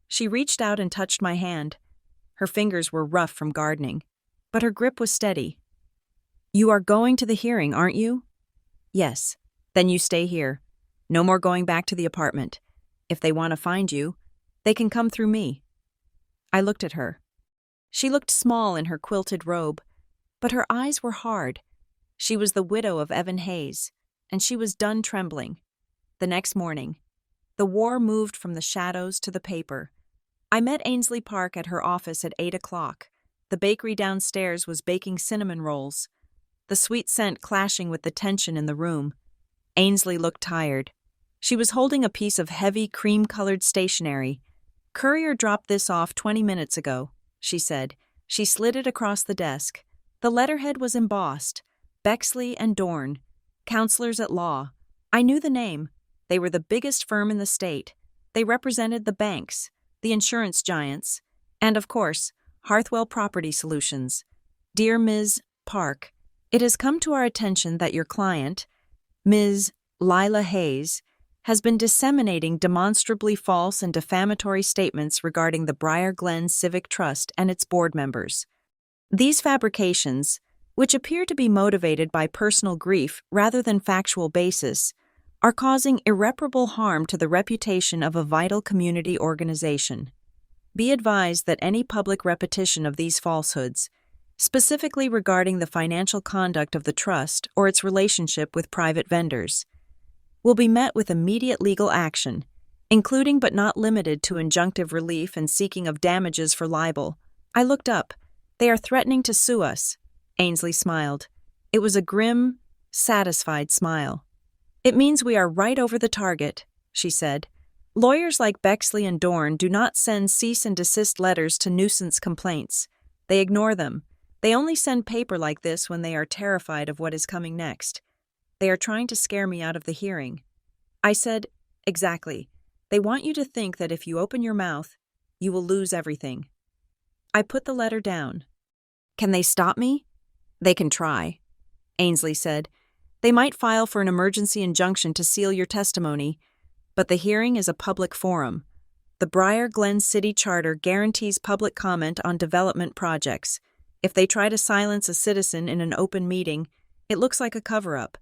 She reached out and touched my hand. Her fingers were rough from gardening, but her grip was steady. You are going to the hearing, aren't you? Yes. Then you stay here. No more going back to the apartment. If they want to find you, they can come through me. I looked at her. She looked small in her quilted robe, but her eyes were hard. She was the widow of Evan Hayes, and she was done trembling. The next morning, the war moved from the shadows to the paper. I met Ainsley Park at her office at 8 o'clock. The bakery downstairs was baking cinnamon rolls, the sweet scent clashing with the tension in the room. Ainsley looked tired. She was holding a piece of heavy, cream-colored stationery. Courier dropped this off 20 minutes ago, she said. She slid it across the desk. The letterhead was embossed. Bexley and Dorn, counselors at law. I knew the name. They were the biggest firm in the state. They represented the banks, the insurance giants, and, of course, Harthwell Property Solutions. Dear Ms. Park, it has come to our attention that your client, Ms. Lila Hayes, has been disseminating demonstrably false and defamatory statements regarding the Briar Glen Civic Trust and its board members. These fabrications, which appear to be motivated by personal grief rather than factual basis, are causing irreparable harm to the reputation of a vital community organization. Be advised that any public repetition of these falsehoods, specifically regarding the financial conduct of the trust or its relationship with private vendors, will be met with immediate legal action, including but not limited to injunctive relief and seeking of damages for libel. I looked up. They are threatening to sue us. Ainsley smiled. It was a grim, satisfied smile. It means we are right over the target, she said. Lawyers like Bexley and Dorn do not send cease and desist letters to nuisance complaints. They ignore them. They only send paper like this when they are terrified of what is coming next. They are trying to scare me out of the hearing. I said, exactly. They want you to think that if you open your mouth, you will lose everything. I put the letter down. Can they stop me? They can try, Ainsley said. They might file for an emergency injunction to seal your testimony, but the hearing is a public forum. The Briar Glen City Charter guarantees public comment on development projects. If they try to silence a citizen in an open meeting, it looks like a cover-up.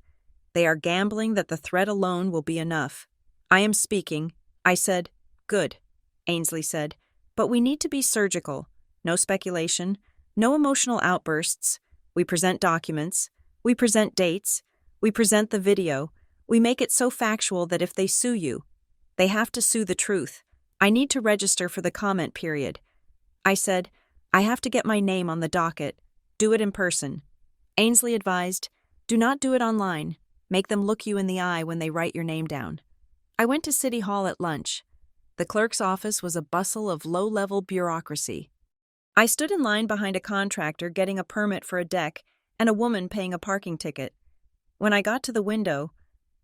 They are gambling that the threat alone will be enough. I am speaking. I said, good, Ainsley said, but we need to be surgical. No speculation, no emotional outbursts. We present documents. We present dates. We present the video. We make it so factual that if they sue you, they have to sue the truth. I need to register for the comment period. I said, I have to get my name on the docket. Do it in person. Ainsley advised, do not do it online. Make them look you in the eye when they write your name down. I went to City Hall at lunch. The clerk's office was a bustle of low-level bureaucracy. I stood in line behind a contractor getting a permit for a deck and a woman paying a parking ticket. When I got to the window,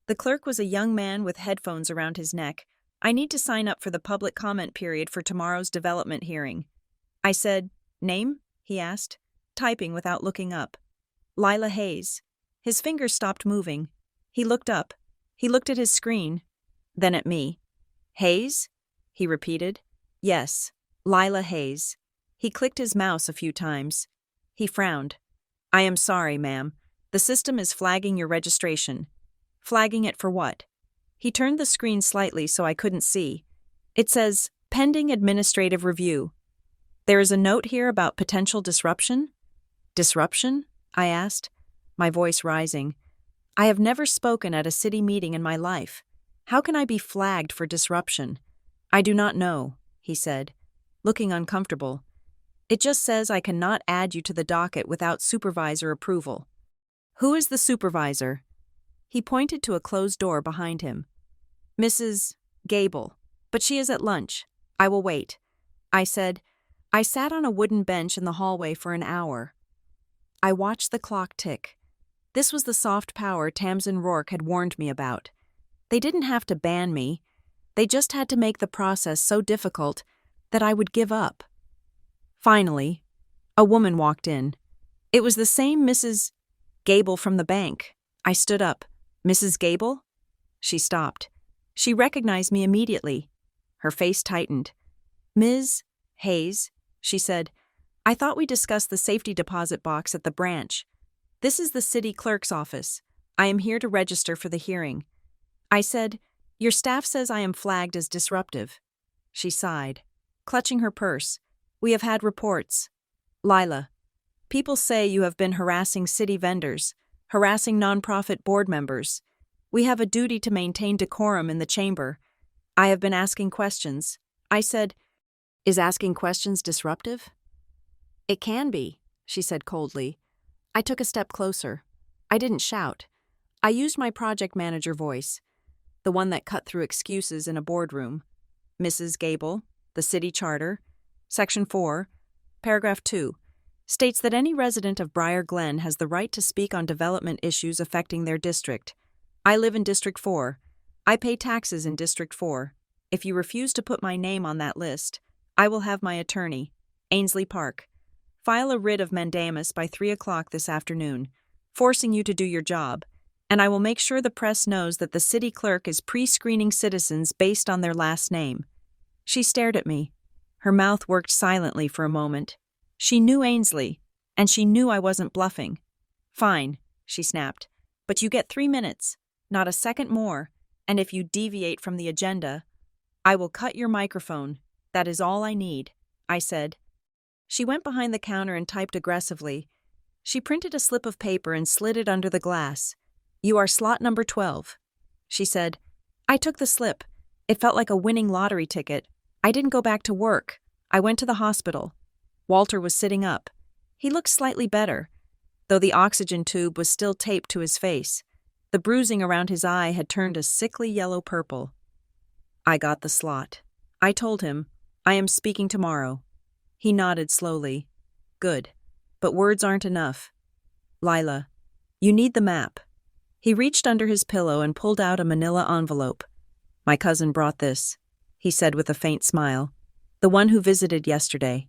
the clerk was a young man with headphones around his neck. I need to sign up for the public comment period for tomorrow's development hearing. I said, name? He asked, typing without looking up. Lila Hayes. His fingers stopped moving. He looked up. He looked at his screen, then at me. Hayes? He repeated. Yes, Lila Hayes. He clicked his mouse a few times. He frowned. I am sorry, ma'am. The system is flagging your registration. Flagging it for what? He turned the screen slightly so I couldn't see. It says, pending administrative review. There is a note here about potential disruption? Disruption? I asked, my voice rising. I have never spoken at a city meeting in my life. How can I be flagged for disruption? I do not know, he said, looking uncomfortable. It just says I cannot add you to the docket without supervisor approval. Who is the supervisor? He pointed to a closed door behind him. Mrs. Gable, but she is at lunch. I will wait. I said, I sat on a wooden bench in the hallway for an hour. I watched the clock tick. This was the soft power Tamsin Rourke had warned me about. They didn't have to ban me. They just had to make the process so difficult that I would give up. Finally, a woman walked in. It was the same Mrs. Gable from the bank. I stood up. Mrs. Gable? She stopped. She recognized me immediately. Her face tightened. Ms. Hayes, she said, I thought we discussed the safety deposit box at the branch. This is the city clerk's office. I am here to register for the hearing. I said, your staff says I am flagged as disruptive. She sighed, clutching her purse. We have had reports. Lila, people say you have been harassing city vendors, harassing nonprofit board members. We have a duty to maintain decorum in the chamber. I have been asking questions. I said, is asking questions disruptive? It can be, she said coldly. I took a step closer. I didn't shout. I used my project manager voice, the one that cut through excuses in a boardroom. Mrs. Gable, the city charter, Section 4, Paragraph 2, states that any resident of Briar Glen has the right to speak on development issues affecting their district. I live in District 4. I pay taxes in District 4. If you refuse to put my name on that list, I will have my attorney, Ainsley Park, file a writ of mandamus by 3 o'clock this afternoon, forcing you to do your job, and I will make sure the press knows that the city clerk is pre-screening citizens based on their last name. She stared at me. Her mouth worked silently for a moment. She knew Ainsley, and she knew I wasn't bluffing. Fine, she snapped, but you get 3 minutes, not a second more, and if you deviate from the agenda, I will cut your microphone. That is all I need, I said. She went behind the counter and typed aggressively. She printed a slip of paper and slid it under the glass. You are slot number 12, she said. I took the slip. It felt like a winning lottery ticket. I didn't go back to work. I went to the hospital. Walter was sitting up. He looked slightly better, though the oxygen tube was still taped to his face. The bruising around his eye had turned a sickly yellow purple. I got the slot. I told him, I am speaking tomorrow. He nodded slowly. Good. But words aren't enough. Lila, you need the map. He reached under his pillow and pulled out a manila envelope. My cousin brought this, he said with a faint smile. The one who visited yesterday.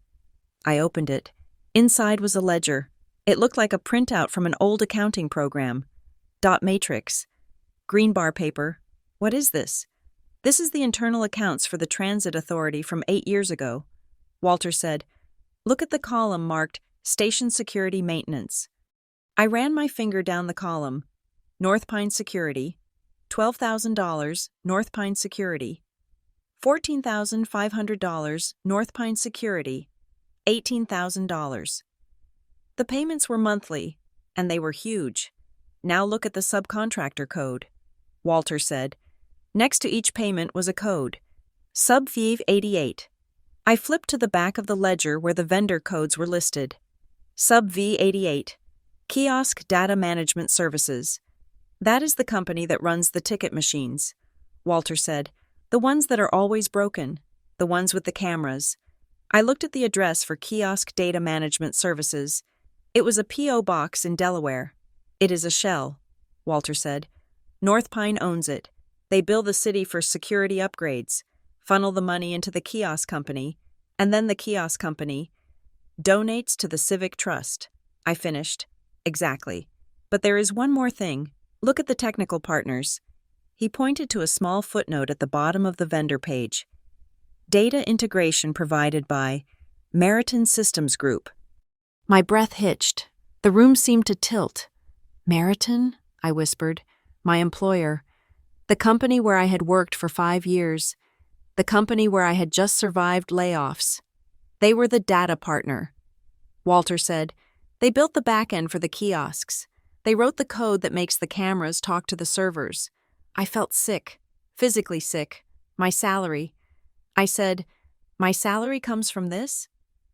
I opened it. Inside was a ledger. It looked like a printout from an old accounting program. Dot matrix. Green bar paper. What is this? This is the internal accounts for the Transit Authority from 8 years ago. Walter said, look at the column marked Station Security Maintenance. I ran my finger down the column. North Pine Security. $12,000, North Pine Security. $14,500, North Pine Security. $18,000. The payments were monthly, and they were huge. Now look at the subcontractor code. Walter said. Next to each payment was a code. Sub Fee 88. I flipped to the back of the ledger where the vendor codes were listed. Sub V88. Kiosk Data Management Services. That is the company that runs the ticket machines. Walter said. The ones that are always broken. The ones with the cameras. I looked at the address for Kiosk Data Management Services. It was a P.O. box in Delaware. It is a shell, Walter said. North Pine owns it. They bill the city for security upgrades, funnel the money into the kiosk company, and then the kiosk company donates to the Civic Trust. I finished. Exactly. But there is one more thing. Look at the technical partners. He pointed to a small footnote at the bottom of the vendor page. Data integration provided by Meriton Systems Group. My breath hitched. The room seemed to tilt. Meriton? I whispered. My employer. The company where I had worked for 5 years. The company where I had just survived layoffs. They were the data partner. Walter said, they built the back end for the kiosks. They wrote the code that makes the cameras talk to the servers. I felt sick, physically sick. My salary. I said, my salary comes from this?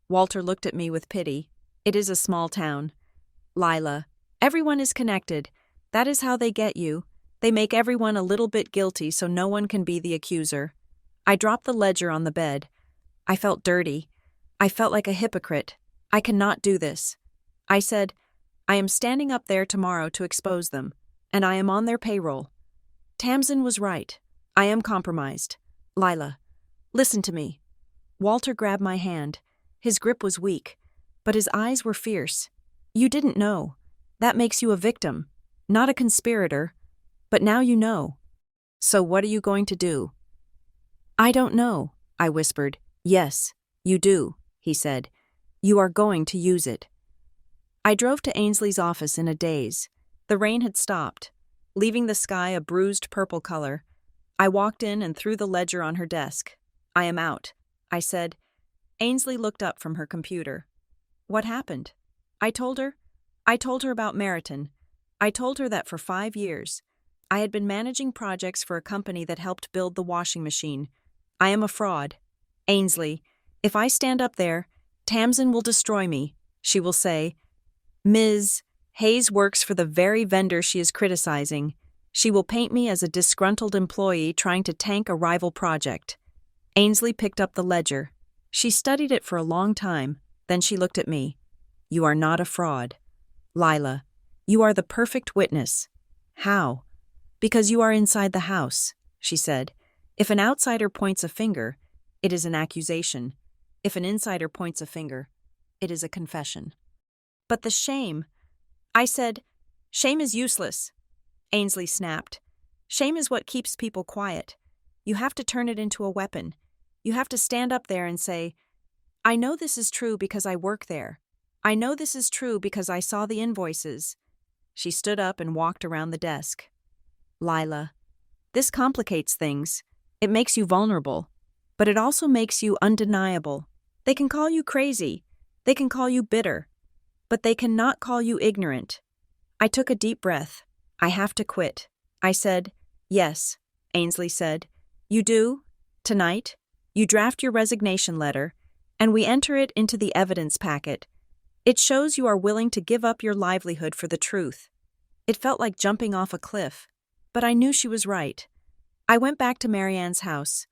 Walter looked at me with pity. It is a small town. Lila, everyone is connected. That is how they get you. They make everyone a little bit guilty so no one can be the accuser. I dropped the ledger on the bed. I felt dirty. I felt like a hypocrite. I cannot do this. I said, I am standing up there tomorrow to expose them, and I am on their payroll. Tamsin was right. I am compromised. Lila, listen to me. Walter grabbed my hand. His grip was weak, but his eyes were fierce. You didn't know. That makes you a victim, not a conspirator. But now you know. So what are you going to do? I don't know, I whispered. Yes, you do, he said. You are going to use it. I drove to Ainsley's office in a daze. The rain had stopped, leaving the sky a bruised purple color. I walked in and threw the ledger on her desk. I am out, I said. Ainsley looked up from her computer. What happened? I told her. I told her about Meriton. I told her that for 5 years, I had been managing projects for a company that helped build the washing machine. I am a fraud. Ainsley, if I stand up there, Tamsin will destroy me. She will say, Ms. Hayes works for the very vendor she is criticizing. She will paint me as a disgruntled employee trying to tank a rival project. Ainsley picked up the ledger. She studied it for a long time. Then she looked at me. You are not a fraud. Lila, you are the perfect witness. How? Because you are inside the house, she said. If an outsider points a finger, it is an accusation. If an insider points a finger, it is a confession. But the shame. I said, shame is useless. Ainsley snapped. Shame is what keeps people quiet. You have to turn it into a weapon. You have to stand up there and say, I know this is true because I work there. I know this is true because I saw the invoices. She stood up and walked around the desk. Lila, this complicates things. It makes you vulnerable, but it also makes you undeniable. They can call you crazy. They can call you bitter, but they cannot call you ignorant. I took a deep breath. I have to quit. I said, yes, Ainsley said. You do? Tonight? You draft your resignation letter, and we enter it into the evidence packet. It shows you are willing to give up your livelihood for the truth. It felt like jumping off a cliff, but I knew she was right. I went back to Marianne's house.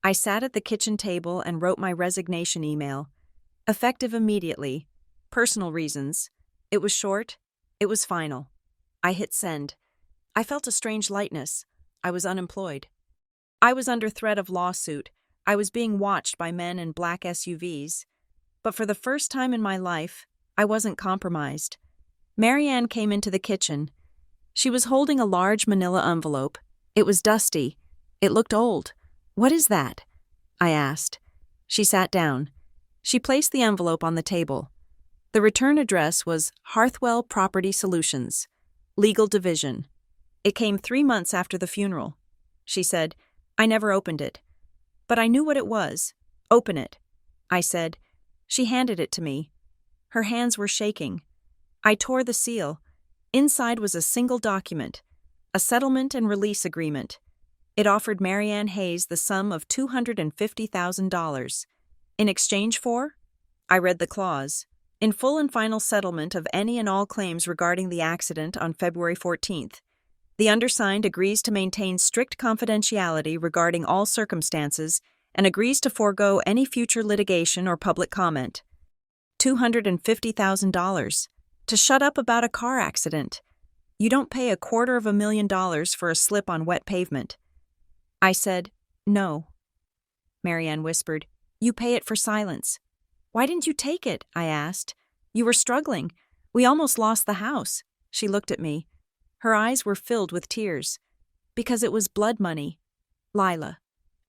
I sat at the kitchen table and wrote my resignation email. Effective immediately. Personal reasons. It was short. It was final. I hit send. I felt a strange lightness. I was unemployed. I was under threat of lawsuit. I was being watched by men in black SUVs. But for the first time in my life, I wasn't compromised. Marianne came into the kitchen. She was holding a large manila envelope. It was dusty. It looked old. "What is that?" I asked. She sat down. She placed the envelope on the table. The return address was Harthwell Property Solutions, Legal Division. It came 3 months after the funeral. She said, "I never opened it." "But I knew what it was. Open it," I said. She handed it to me. Her hands were shaking. I tore the seal. Inside was a single document, a settlement and release agreement. It offered Marianne Hayes the sum of $250,000. In exchange for? I read the clause. In full and final settlement of any and all claims regarding the accident on February 14th. The undersigned agrees to maintain strict confidentiality regarding all circumstances and agrees to forego any future litigation or public comment. $250,000. To shut up about a car accident. You don't pay $250,000 for a slip on wet pavement. I said, "No." Marianne whispered, "You pay it for silence." "Why didn't you take it?" I asked. "You were struggling. We almost lost the house." She looked at me. Her eyes were filled with tears. "Because it was blood money, Lila.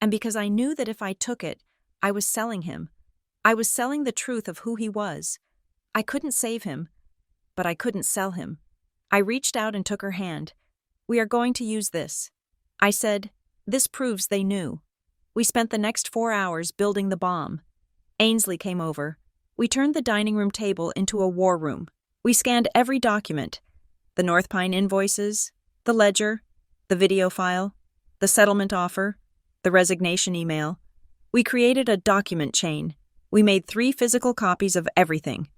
And because I knew that if I took it, I was selling him. I was selling the truth of who he was. I couldn't save him, but I couldn't sell him." I reached out and took her hand. "We are going to use this." I said, "This proves they knew." We spent the next 4 hours building the bomb. Ainsley came over. We turned the dining room table into a war room. We scanned every document. The North Pine invoices, the ledger, the video file, the settlement offer, the resignation email. We created a document chain. We made 3 physical copies of everything.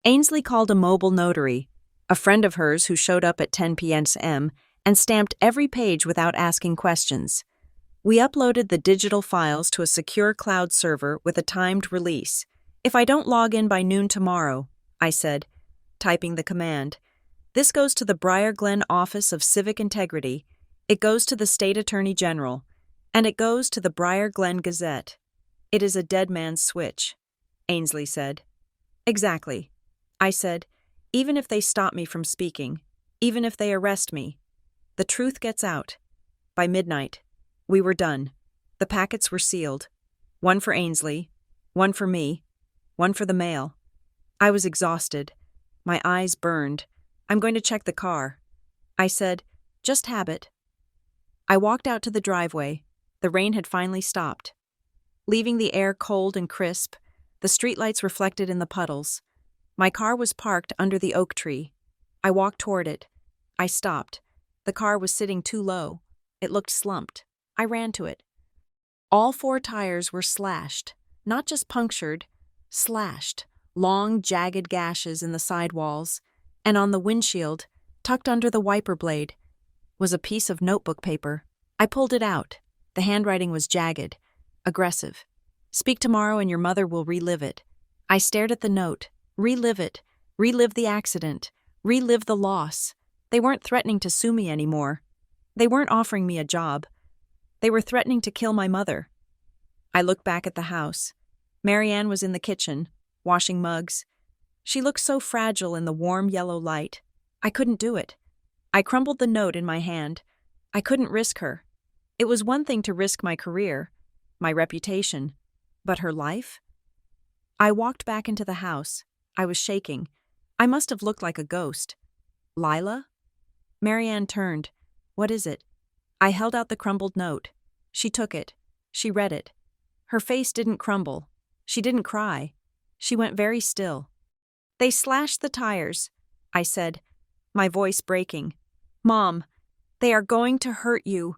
Ainsley called a mobile notary, a friend of hers who showed up at 10 p.m. and stamped every page without asking questions. We uploaded the digital files to a secure cloud server with a timed release. "If I don't log in by noon tomorrow," I said, typing the command, "this goes to the Briar Glen Office of Civic Integrity, it goes to the State Attorney General, and it goes to the Briar Glen Gazette. It is a dead man's switch," Ainsley said. "Exactly." I said, "Even if they stop me from speaking, even if they arrest me, the truth gets out." By midnight, we were done. The packets were sealed. One for Ainsley, one for me, one for the mail. I was exhausted. My eyes burned. "I'm going to check the car." I said, "Just habit." I walked out to the driveway. The rain had finally stopped. Leaving the air cold and crisp, the streetlights reflected in the puddles. My car was parked under the oak tree. I walked toward it. I stopped. The car was sitting too low. It looked slumped. I ran to it. All 4 tires were slashed, not just punctured, slashed, long, jagged gashes in the sidewalls, and on the windshield, tucked under the wiper blade, was a piece of notebook paper. I pulled it out. The handwriting was jagged, aggressive. "Speak tomorrow and your mother will relive it." I stared at the note. Relive it. Relive the accident. Relive the loss. They weren't threatening to sue me anymore. They weren't offering me a job. They were threatening to kill my mother. I looked back at the house. Marianne was in the kitchen, washing mugs. She looked so fragile in the warm yellow light. I couldn't do it. I crumbled the note in my hand. I couldn't risk her. It was one thing to risk my career, my reputation, but her life? I walked back into the house. I was shaking. I must have looked like a ghost. "Lila?" Marianne turned. "What is it?" I held out the crumbled note. She took it. She read it. Her face didn't crumble. She didn't cry. She went very still. "They slashed the tires," I said, my voice breaking. "Mom, they are going to hurt you.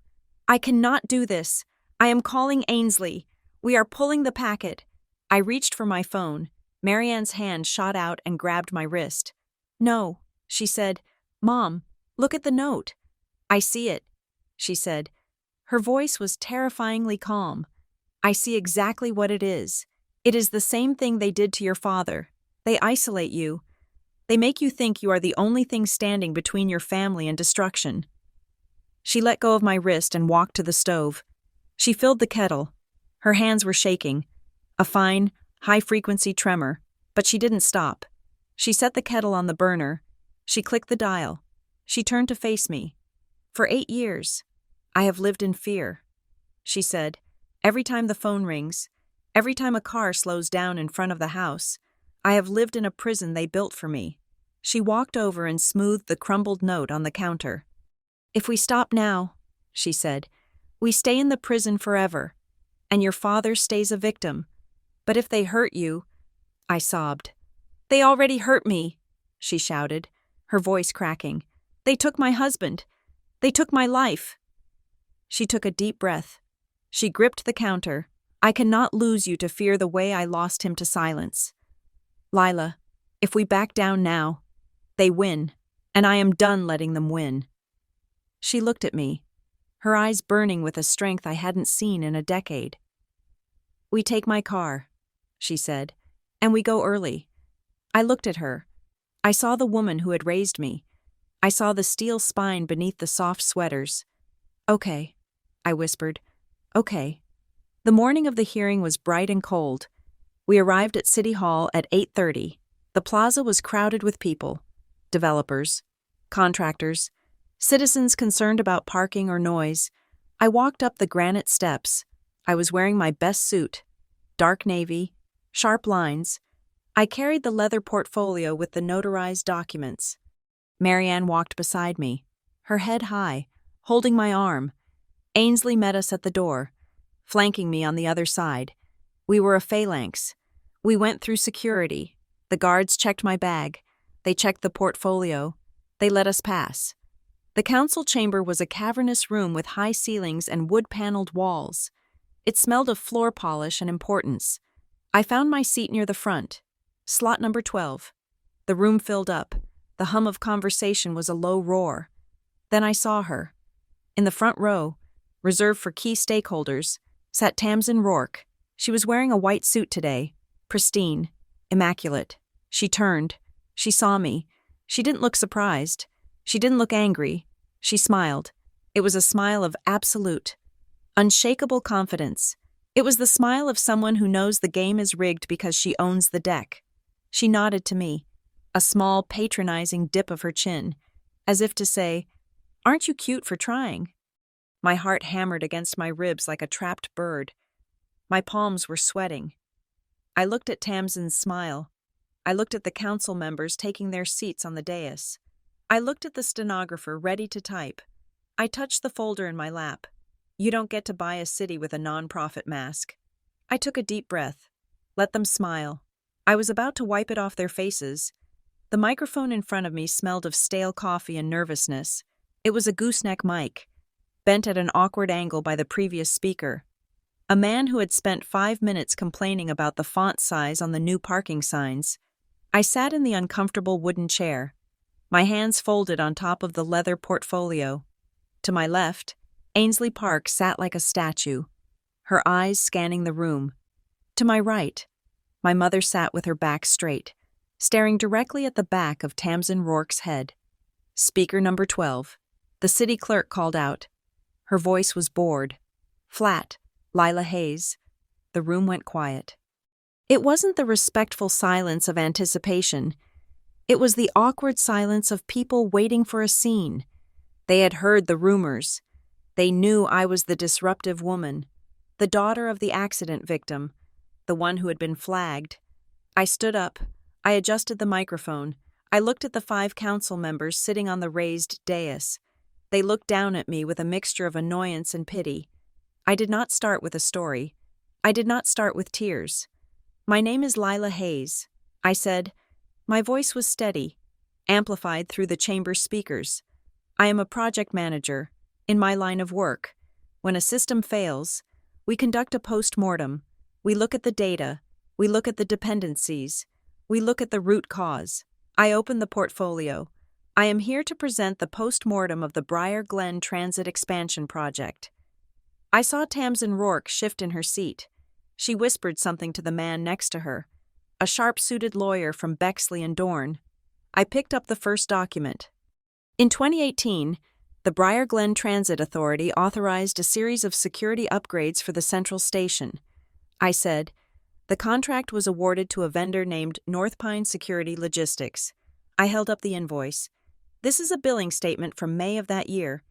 I cannot do this. I am calling Ainsley. We are pulling the packet." I reached for my phone. Marianne's hand shot out and grabbed my wrist. "No," she said. "Mom, look at the note." "I see it," she said. Her voice was terrifyingly calm. I see exactly what it is. It is the same thing they did to your father. They isolate you. They make you think you are the only thing standing between your family and destruction. She let go of my wrist and walked to the stove. She filled the kettle. Her hands were shaking, a fine, high-frequency tremor, but she didn't stop. She set the kettle on the burner. She clicked the dial. She turned to face me. For 8 years, I have lived in fear, she said. Every time the phone rings, every time a car slows down in front of the house, I have lived in a prison they built for me. She walked over and smoothed the crumbled note on the counter. If we stop now, she said, we stay in the prison forever, and your father stays a victim. But if they hurt you, I sobbed. They already hurt me, she shouted, her voice cracking. They took my husband. They took my life. She took a deep breath. She gripped the counter. I cannot lose you to fear the way I lost him to silence. Lila, if we back down now, they win, and I am done letting them win. She looked at me, her eyes burning with a strength I hadn't seen in a decade. We take my car, she said, and we go early. I looked at her. I saw the woman who had raised me. I saw the steel spine beneath the soft sweaters. Okay, I whispered. Okay. The morning of the hearing was bright and cold. We arrived at City Hall at 8:30. The plaza was crowded with people. Developers, contractors, citizens concerned about parking or noise. I walked up the granite steps. I was wearing my best suit, dark navy, sharp lines. I carried the leather portfolio with the notarized documents. Marianne walked beside me, her head high, holding my arm. Ainsley met us at the door, flanking me on the other side. We were a phalanx. We went through security. The guards checked my bag. They checked the portfolio. They let us pass. The council chamber was a cavernous room with high ceilings and wood-paneled walls. It smelled of floor polish and importance. I found my seat near the front, slot number 12. The room filled up. The hum of conversation was a low roar. Then I saw her. In the front row, reserved for key stakeholders, sat Tamsin Rourke. She was wearing a white suit today, pristine, immaculate. She turned. She saw me. She didn't look surprised. She didn't look angry. She smiled. It was a smile of absolute, unshakable confidence. It was the smile of someone who knows the game is rigged because she owns the deck. She nodded to me, a small, patronizing dip of her chin, as if to say, "Aren't you cute for trying?" My heart hammered against my ribs like a trapped bird. My palms were sweating. I looked at Tamsin's smile. I looked at the council members taking their seats on the dais. I looked at the stenographer ready to type. I touched the folder in my lap. You don't get to buy a city with a non-profit mask. I took a deep breath. Let them smile. I was about to wipe it off their faces. The microphone in front of me smelled of stale coffee and nervousness. It was a gooseneck mic, bent at an awkward angle by the previous speaker. A man who had spent 5 minutes complaining about the font size on the new parking signs. I sat in the uncomfortable wooden chair, my hands folded on top of the leather portfolio. To my left, Ainsley Park sat like a statue, her eyes scanning the room. To my right, my mother sat with her back straight, staring directly at the back of Tamsin Rourke's head. Speaker number 12. The city clerk called out. Her voice was bored, flat, Lila Hayes. The room went quiet. It wasn't the respectful silence of anticipation. It was the awkward silence of people waiting for a scene. They had heard the rumors. They knew I was the disruptive woman, the daughter of the accident victim, the one who had been flagged. I stood up. I adjusted the microphone. I looked at the 5 council members sitting on the raised dais. They looked down at me with a mixture of annoyance and pity. I did not start with a story. I did not start with tears. My name is Lila Hayes, I said. My voice was steady, amplified through the chamber speakers. I am a project manager, in my line of work. When a system fails, we conduct a post-mortem. We look at the data. We look at the dependencies. We look at the root cause. I open the portfolio. I am here to present the post-mortem of the Briar Glen Transit Expansion Project. I saw Tamsin Rourke shift in her seat. She whispered something to the man next to her, a sharp-suited lawyer from Bexley and Dorn. I picked up the first document. In 2018, the Briar Glen Transit Authority authorized a series of security upgrades for the central station. I said, the contract was awarded to a vendor named North Pine Security Logistics. I held up the invoice. This is a billing statement from May of that year.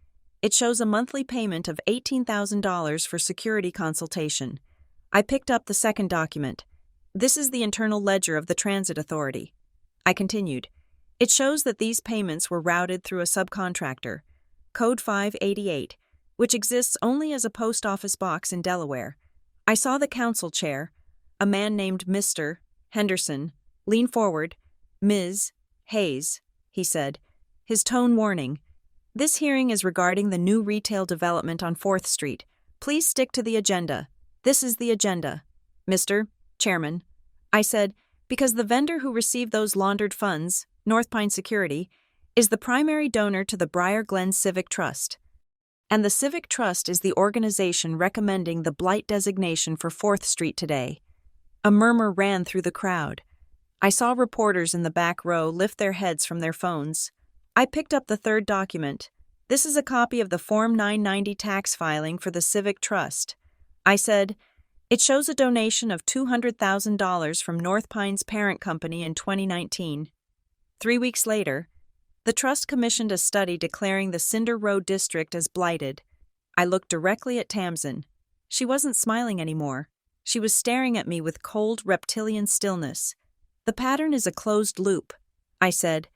It shows a monthly payment of $18,000 for security consultation. I picked up the second document. This is the internal ledger of the Transit Authority. I continued. It shows that these payments were routed through a subcontractor, Code 588, which exists only as a post office box in Delaware. I saw the council chair, a man named Mr. Henderson, lean forward. Ms. Hayes, he said, his tone warning. This hearing is regarding the new retail development on 4th Street. Please stick to the agenda. This is the agenda. Mr. Chairman, I said, because the vendor who received those laundered funds, North Pine Security, is the primary donor to the Briar Glen Civic Trust. And the Civic Trust is the organization recommending the blight designation for 4th Street today. A murmur ran through the crowd. I saw reporters in the back row lift their heads from their phones. I picked up the third document. This is a copy of the Form 990 tax filing for the Civic Trust. I said, it shows a donation of $200,000 from North Pine's parent company in 2019. 3 weeks later, the trust commissioned a study declaring the Cinder Road district as blighted. I looked directly at Tamsin. She wasn't smiling anymore. She was staring at me with cold, reptilian stillness. The pattern is a closed loop. I said,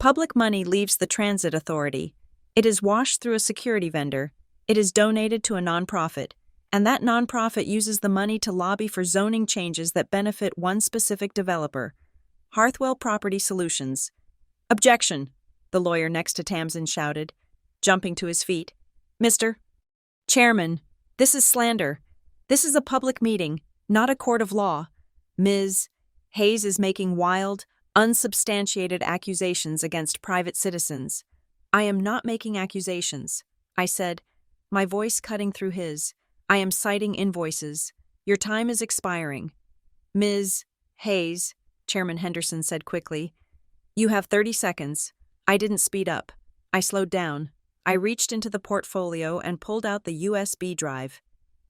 public money leaves the transit authority. It is washed through a security vendor. It is donated to a nonprofit. And that nonprofit uses the money to lobby for zoning changes that benefit one specific developer, Hearthwell Property Solutions. Objection, the lawyer next to Tamsin shouted, jumping to his feet. Mr. Chairman, this is slander. This is a public meeting, not a court of law. Ms. Hayes is making wild, unsubstantiated accusations against private citizens. I am not making accusations, I said, my voice cutting through his. I am citing invoices. Your time is expiring. Ms. Hayes, Chairman Henderson said quickly, you have 30 seconds. I didn't speed up. I slowed down. I reached into the portfolio and pulled out the USB drive.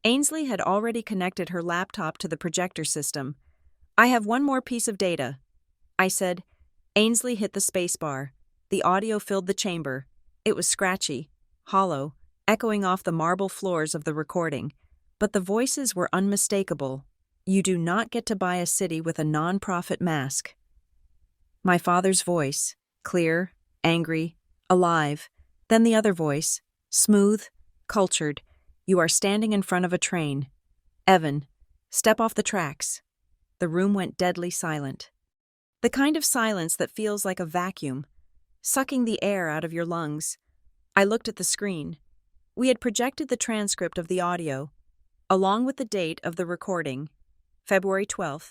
Ainsley had already connected her laptop to the projector system. I have one more piece of data, I said. Ainsley hit the spacebar. The audio filled the chamber. It was scratchy, hollow, echoing off the marble floors of the recording. But the voices were unmistakable. You do not get to buy a city with a non-profit mask. My father's voice, clear, angry, alive. Then the other voice, smooth, cultured. You are standing in front of a train. Evan, step off the tracks. The room went deadly silent. The kind of silence that feels like a vacuum, sucking the air out of your lungs. I looked at the screen. We had projected the transcript of the audio, along with the date of the recording, February 12th,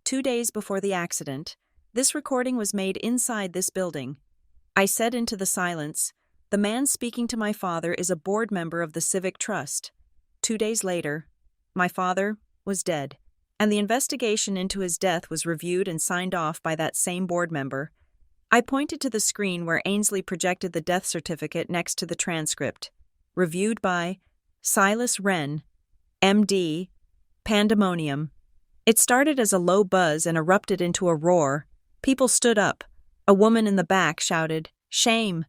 2 days before the accident. This recording was made inside this building. I said into the silence, the man speaking to my father is a board member of the Civic Trust. 2 days later, my father was dead, and the investigation into his death was reviewed and signed off by that same board member. I pointed to the screen where Ainsley projected the death certificate next to the transcript. Reviewed by Silas Wren, M.D., Pandemonium. It started as a low buzz and erupted into a roar. People stood up. A woman in the back shouted, "Shame!"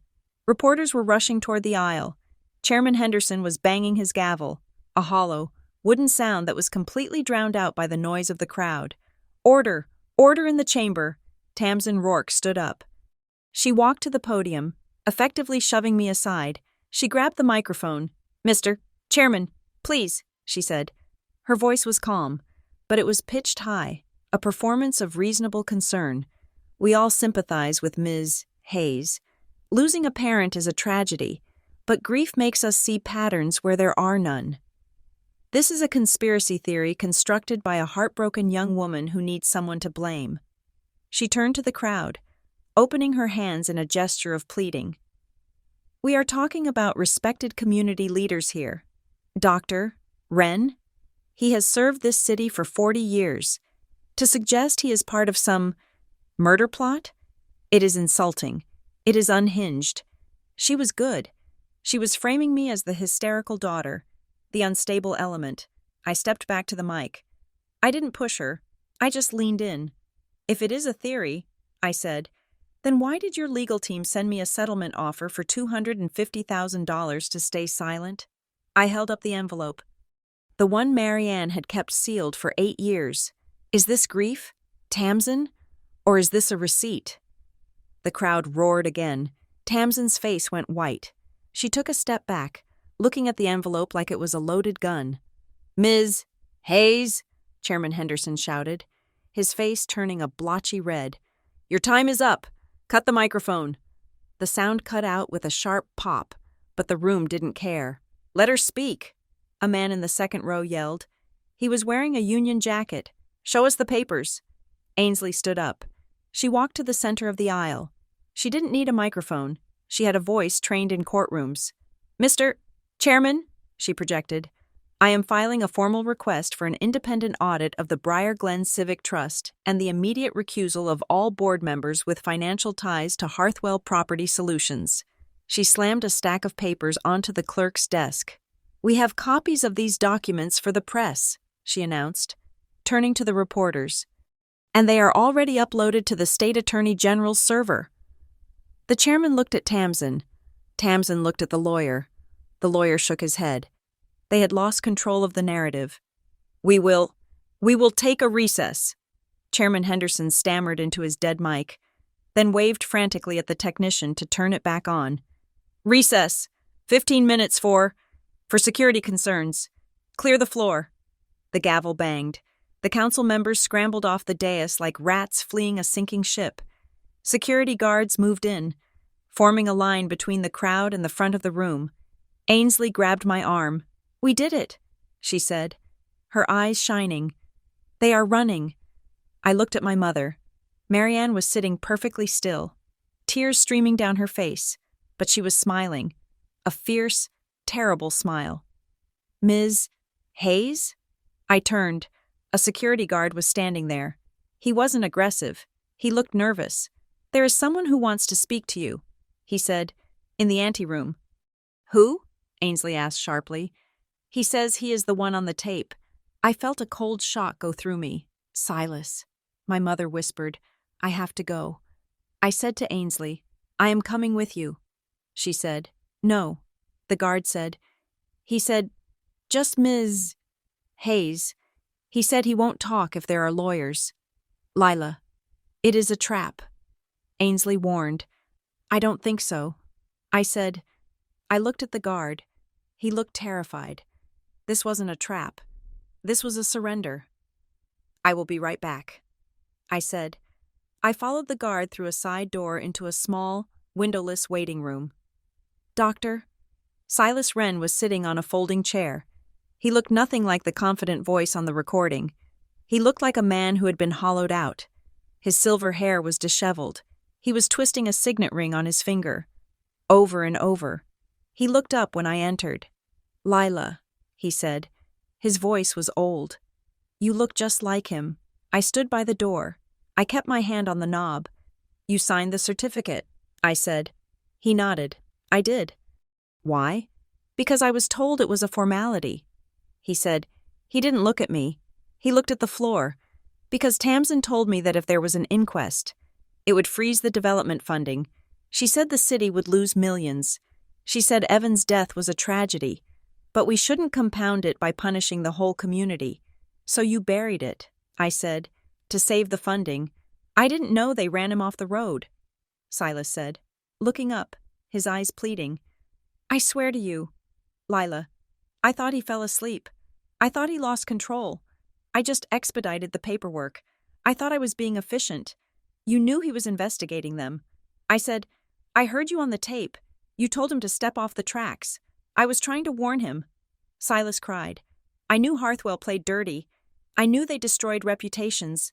Reporters were rushing toward the aisle. Chairman Henderson was banging his gavel, a hollow, wooden sound that was completely drowned out by the noise of the crowd. "Order! Order in the chamber!" Tamsin Rourke stood up. She walked to the podium, effectively shoving me aside. She grabbed the microphone. "Mr. Chairman, please," she said. Her voice was calm, but it was pitched high, a performance of reasonable concern. We all sympathize with Ms. Hayes. Losing a parent is a tragedy, but grief makes us see patterns where there are none. This is a conspiracy theory constructed by a heartbroken young woman who needs someone to blame. She turned to the crowd, opening her hands in a gesture of pleading. We are talking about respected community leaders here. Dr. Wren? He has served this city for 40 years. To suggest he is part of some murder plot? It is insulting. It is unhinged. She was good. She was framing me as the hysterical daughter, the unstable element. I stepped back to the mic. I didn't push her. I just leaned in. If it is a theory, I said, then why did your legal team send me a settlement offer for $250,000 to stay silent? I held up the envelope. The one Marianne had kept sealed for 8 years. Is this grief? Tamsin? Or is this a receipt? The crowd roared again. Tamsin's face went white. She took a step back, looking at the envelope like it was a loaded gun. Ms. Hayes, Chairman Henderson shouted, his face turning a blotchy red. Your time is up. Cut the microphone. The sound cut out with a sharp pop, but the room didn't care. Let her speak, a man in the second row yelled. He was wearing a Union jacket. Show us the papers. Ainsley stood up. She walked to the center of the aisle. She didn't need a microphone. She had a voice trained in courtrooms. Mr. Chairman, she projected, I am filing a formal request for an independent audit of the Briar Glen Civic Trust and the immediate recusal of all board members with financial ties to Hearthwell Property Solutions. She slammed a stack of papers onto the clerk's desk. We have copies of these documents for the press, she announced, turning to the reporters. And they are already uploaded to the State Attorney General's server. The chairman looked at Tamsin. Tamsin looked at the lawyer. The lawyer shook his head. They had lost control of the narrative. We will take a recess. Chairman Henderson stammered into his dead mic, then waved frantically at the technician to turn it back on. Recess. 15 minutes for security concerns. Clear the floor. The gavel banged. The council members scrambled off the dais like rats fleeing a sinking ship. Security guards moved in, forming a line between the crowd and the front of the room. Ainsley grabbed my arm. We did it, she said, her eyes shining. They are running. I looked at my mother. Marianne was sitting perfectly still, tears streaming down her face, but she was smiling, a fierce, terrible smile. Ms. Hayes? I turned. A security guard was standing there. He wasn't aggressive. He looked nervous. There is someone who wants to speak to you, he said, in the anteroom. Who? Ainsley asked sharply. He says he is the one on the tape. I felt a cold shock go through me. Silas. My mother whispered, I have to go. I said to Ainsley, I am coming with you. She said, no. The guard said, he said, just Ms. Hayes. He said he won't talk if there are lawyers. Lila, it is a trap. Ainsley warned. I don't think so. I said, I looked at the guard. He looked terrified. This wasn't a trap. This was a surrender. I will be right back, I said. I followed the guard through a side door into a small, windowless waiting room. Doctor? Silas Wren was sitting on a folding chair. He looked nothing like the confident voice on the recording. He looked like a man who had been hollowed out. His silver hair was disheveled. He was twisting a signet ring on his finger. Over and over. He looked up when I entered. Lila, he said. His voice was old. You look just like him. I stood by the door. I kept my hand on the knob. You signed the certificate, I said. He nodded. I did. Why? Because I was told it was a formality. He said. He didn't look at me. He looked at the floor. Because Tamsin told me that if there was an inquest, it would freeze the development funding. She said the city would lose millions. She said Evan's death was a tragedy, but we shouldn't compound it by punishing the whole community. So you buried it, I said, to save the funding. I didn't know they ran him off the road, Silas said, looking up, his eyes pleading. I swear to you, Lila, I thought he fell asleep. I thought he lost control. I just expedited the paperwork. I thought I was being efficient. You knew he was investigating them. I said, I heard you on the tape. You told him to step off the tracks. I was trying to warn him. Silas cried. I knew Hearthwell played dirty. I knew they destroyed reputations.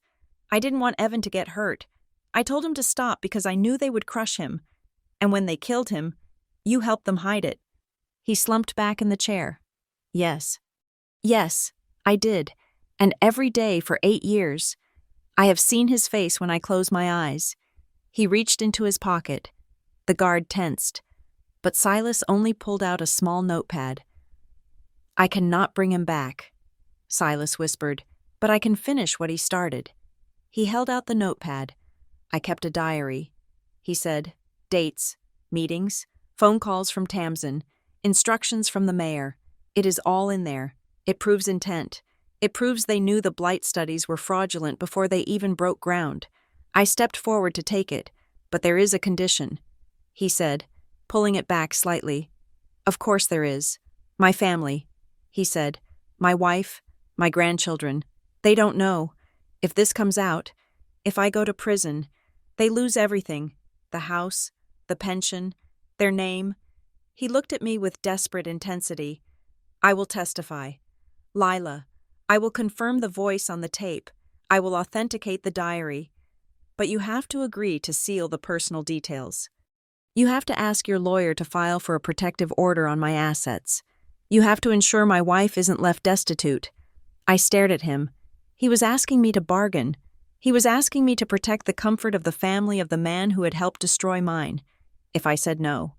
I didn't want Evan to get hurt. I told him to stop because I knew they would crush him. And when they killed him, you helped them hide it. He slumped back in the chair. Yes. Yes, I did, and every day for 8 years. I have seen his face when I close my eyes. He reached into his pocket. The guard tensed, but Silas only pulled out a small notepad. I cannot bring him back, Silas whispered, but I can finish what he started. He held out the notepad. I kept a diary. He said, dates, meetings, phone calls from Tamsin, instructions from the mayor. It is all in there. It proves intent. It proves they knew the blight studies were fraudulent before they even broke ground. I stepped forward to take it, but there is a condition, he said, pulling it back slightly. Of course there is. My family, he said. My wife, my grandchildren. They don't know. If this comes out, if I go to prison, they lose everything. The house, the pension, their name. He looked at me with desperate intensity. I will testify. Lila, I will confirm the voice on the tape. I will authenticate the diary. But you have to agree to seal the personal details. You have to ask your lawyer to file for a protective order on my assets. You have to ensure my wife isn't left destitute. I stared at him. He was asking me to bargain. He was asking me to protect the comfort of the family of the man who had helped destroy mine. If I said no,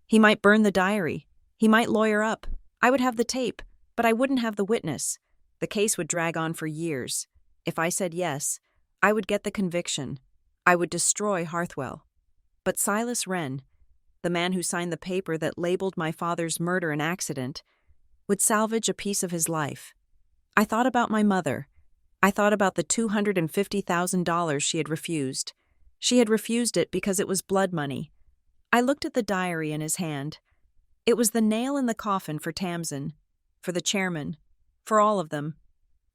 he might burn the diary. He might lawyer up. I would have the tape, but I wouldn't have the witness. The case would drag on for years. If I said yes, I would get the conviction. I would destroy Harthwell. But Silas Wren, the man who signed the paper that labeled my father's murder an accident, would salvage a piece of his life. I thought about my mother. I thought about the $250,000 she had refused. She had refused it because it was blood money. I looked at the diary in his hand. It was the nail in the coffin for Tamsin, for the chairman, for all of them.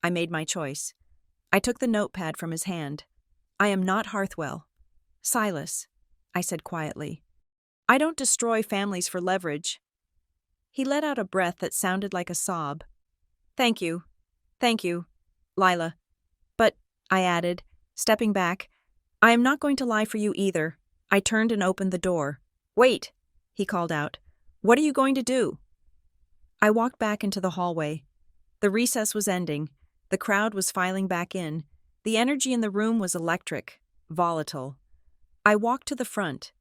I made my choice. I took the notepad from his hand. I am not Harthwell. Silas, I said quietly. I don't destroy families for leverage. He let out a breath that sounded like a sob. Thank you, Lila. But, I added, stepping back, I am not going to lie for you either. I turned and opened the door. Wait, he called out. What are you going to do? I walked back into the hallway. The recess was ending. The crowd was filing back in. The energy in the room was electric, volatile. I walked to the front.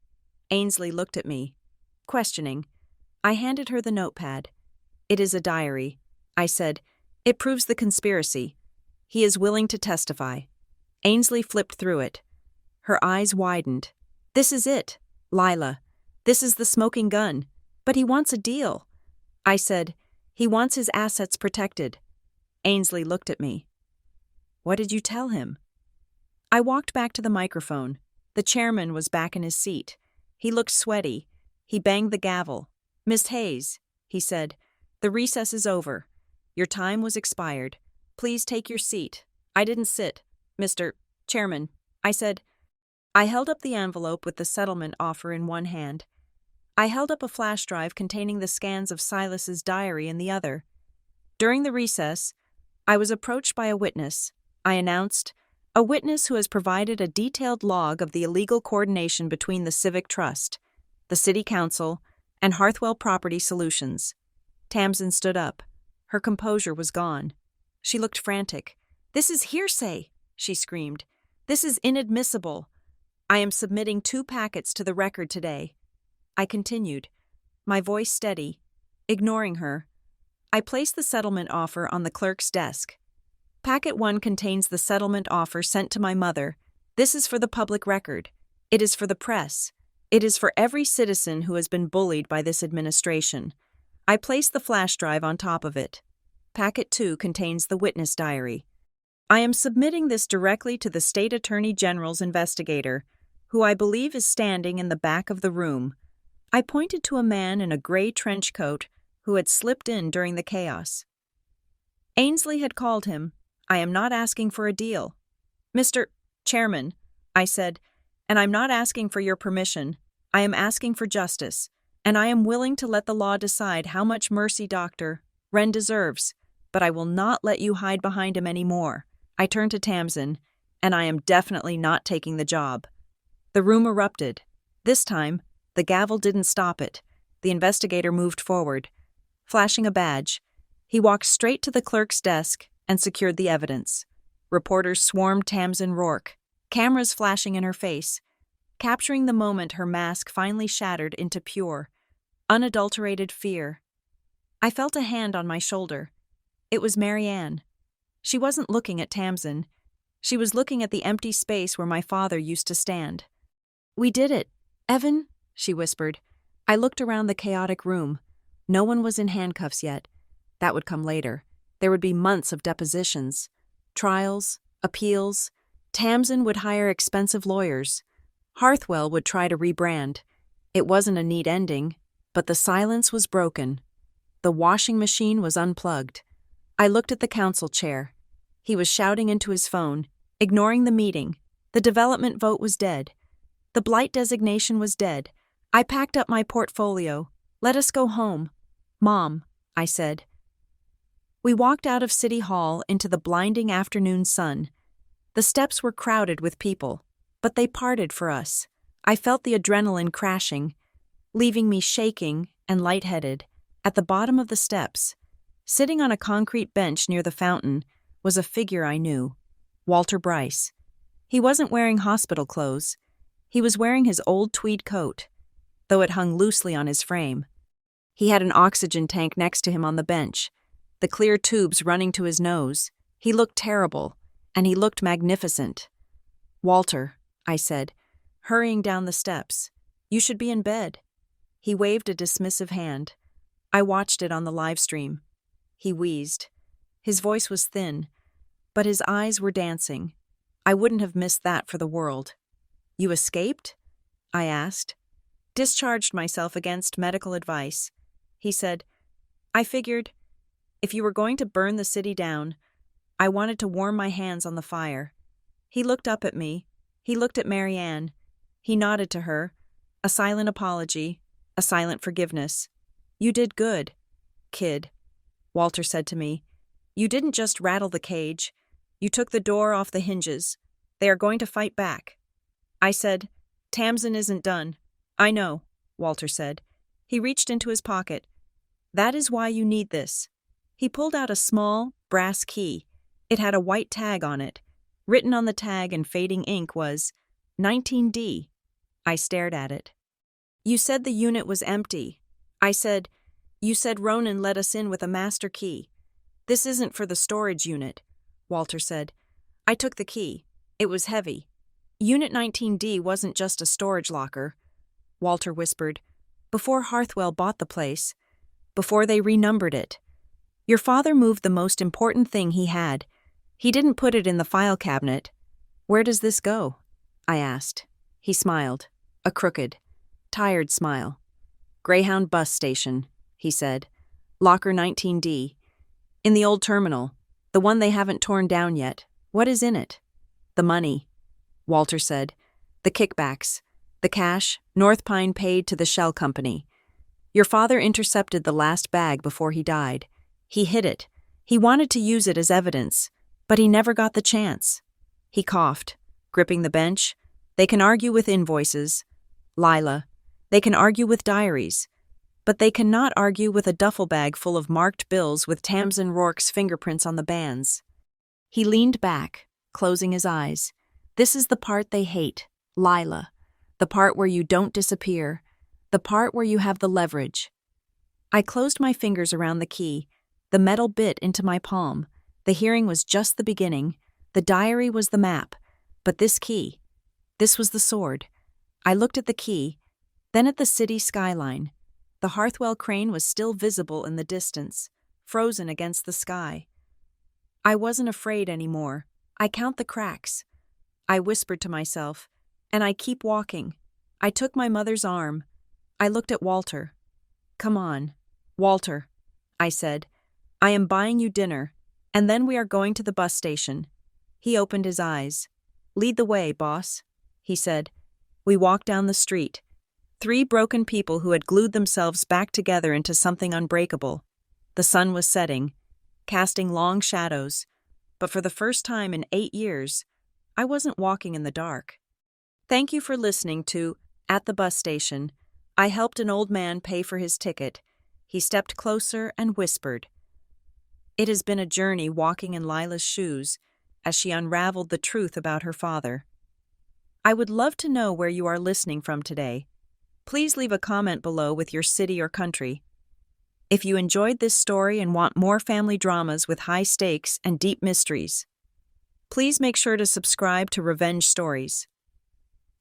Ainsley looked at me, questioning. I handed her the notepad. It is a diary, I said. It proves the conspiracy. He is willing to testify. Ainsley flipped through it. Her eyes widened. This is it, Lila. This is the smoking gun. But he wants a deal. I said, he wants his assets protected. Ainsley looked at me. What did you tell him? I walked back to the microphone. The chairman was back in his seat. He looked sweaty. He banged the gavel. Miss Hayes, he said, the recess is over. Your time was expired. Please take your seat. I didn't sit, Mr. Chairman, I said. I held up the envelope with the settlement offer in one hand. I held up a flash drive containing the scans of Silas's diary in the other. During the recess, I was approached by a witness. I announced, a witness who has provided a detailed log of the illegal coordination between the Civic Trust, the City Council, and Harthwell Property Solutions. Tamsin stood up. Her composure was gone. She looked frantic. This is hearsay, she screamed. This is inadmissible. I am submitting 2 packets to the record today. I continued, my voice steady. Ignoring her, I placed the settlement offer on the clerk's desk. Packet 1 contains the settlement offer sent to my mother. This is for the public record. It is for the press. It is for every citizen who has been bullied by this administration. I placed the flash drive on top of it. Packet 2 contains the witness diary. I am submitting this directly to the State Attorney General's investigator, who I believe is standing in the back of the room. I pointed to a man in a gray trench coat who had slipped in during the chaos. Ainsley had called him. I am not asking for a deal. Mr. Chairman, I said, and I'm not asking for your permission. I am asking for justice, and I am willing to let the law decide how much mercy Dr. Wren deserves, but I will not let you hide behind him anymore. I turned to Tamsin, and I am definitely not taking the job. The room erupted. This time, the gavel didn't stop it. The investigator moved forward. Flashing a badge, he walked straight to the clerk's desk and secured the evidence. Reporters swarmed Tamsin Rourke, cameras flashing in her face, capturing the moment her mask finally shattered into pure, unadulterated fear. I felt a hand on my shoulder. It was Marianne. She wasn't looking at Tamsin. She was looking at the empty space where my father used to stand. "We did it, Evan," she whispered. I looked around the chaotic room. No one was in handcuffs yet. That would come later. There would be months of depositions, trials, appeals. Tamsin would hire expensive lawyers. Harthwell would try to rebrand. It wasn't a neat ending, but the silence was broken. The washing machine was unplugged. I looked at the counsel chair. He was shouting into his phone, ignoring the meeting. The development vote was dead. The blight designation was dead. I packed up my portfolio. "Let us go home." "Mom," I said. We walked out of City Hall into the blinding afternoon sun. The steps were crowded with people, but they parted for us. I felt the adrenaline crashing, leaving me shaking and lightheaded. At the bottom of the steps, sitting on a concrete bench near the fountain, was a figure I knew, Walter Bryce. He wasn't wearing hospital clothes. He was wearing his old tweed coat, though it hung loosely on his frame. He had an oxygen tank next to him on the bench, the clear tubes running to his nose. He looked terrible, and he looked magnificent. "Walter," I said, hurrying down the steps, "you should be in bed." He waved a dismissive hand. I watched it on the live stream. He wheezed. His voice was thin, but his eyes were dancing. I wouldn't have missed that for the world. "You escaped?" I asked. "Discharged myself against medical advice." He said, "I figured, if you were going to burn the city down, I wanted to warm my hands on the fire." He looked up at me. He looked at Marianne. He nodded to her. A silent apology, a silent forgiveness. "You did good, kid," Walter said to me. "You didn't just rattle the cage. You took the door off the hinges. They are going to fight back." I said, "Tamsin isn't done." "I know," Walter said. He reached into his pocket. "That is why you need this." He pulled out a small, brass key. It had a white tag on it. Written on the tag in fading ink was 19D. I stared at it. "You said the unit was empty." I said, "You said Ronan let us in with a master key." "This isn't for the storage unit," Walter said. I took the key. It was heavy. "Unit 19D wasn't just a storage locker," Walter whispered. "Before Harthwell bought the place, before they renumbered it, your father moved the most important thing he had. He didn't put it in the file cabinet." "Where does this go?" I asked. He smiled, a crooked, tired smile. "Greyhound bus station," he said. "Locker 19D. In the old terminal, the one they haven't torn down yet. What is in it?" "The money," Walter said. "The kickbacks, the cash North Pine paid to the shell company. Your father intercepted the last bag before he died. He hid it. He wanted to use it as evidence, but he never got the chance." He coughed, gripping the bench. "They can argue with invoices, Lila. They can argue with diaries, but they cannot argue with a duffel bag full of marked bills with Tamsin Rourke's fingerprints on the bands." He leaned back, closing his eyes. "This is the part they hate, Lila. The part where you don't disappear. The part where you have the leverage." I closed my fingers around the key. The metal bit into my palm. The hearing was just the beginning. The diary was the map. But this key, this was the sword. I looked at the key, then at the city skyline. The Harthwell crane was still visible in the distance, frozen against the sky. I wasn't afraid anymore. "I count the cracks," I whispered to myself, "and I keep walking." I took my mother's arm. I looked at Walter. "Come on, Walter," I said. "I am buying you dinner, and then we are going to the bus station." He opened his eyes. "Lead the way, boss," he said. We walked down the street. 3 broken people who had glued themselves back together into something unbreakable. The sun was setting, casting long shadows, but for the first time in 8 years, I wasn't walking in the dark. Thank you for listening to At the Bus Station. I helped an old man pay for his ticket. He stepped closer and whispered, It has been a journey walking in Lila's shoes as she unraveled the truth about her father. I would love to know where you are listening from today. Please leave a comment below with your city or country. If you enjoyed this story and want more family dramas with high stakes and deep mysteries, please make sure to subscribe to Revenge Stories.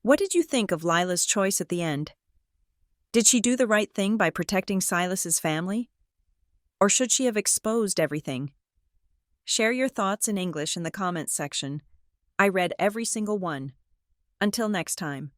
What did you think of Lila's choice at the end? Did she do the right thing by protecting Silas's family? Or should she have exposed everything? Share your thoughts in English in the comments section. I read every single one. Until next time.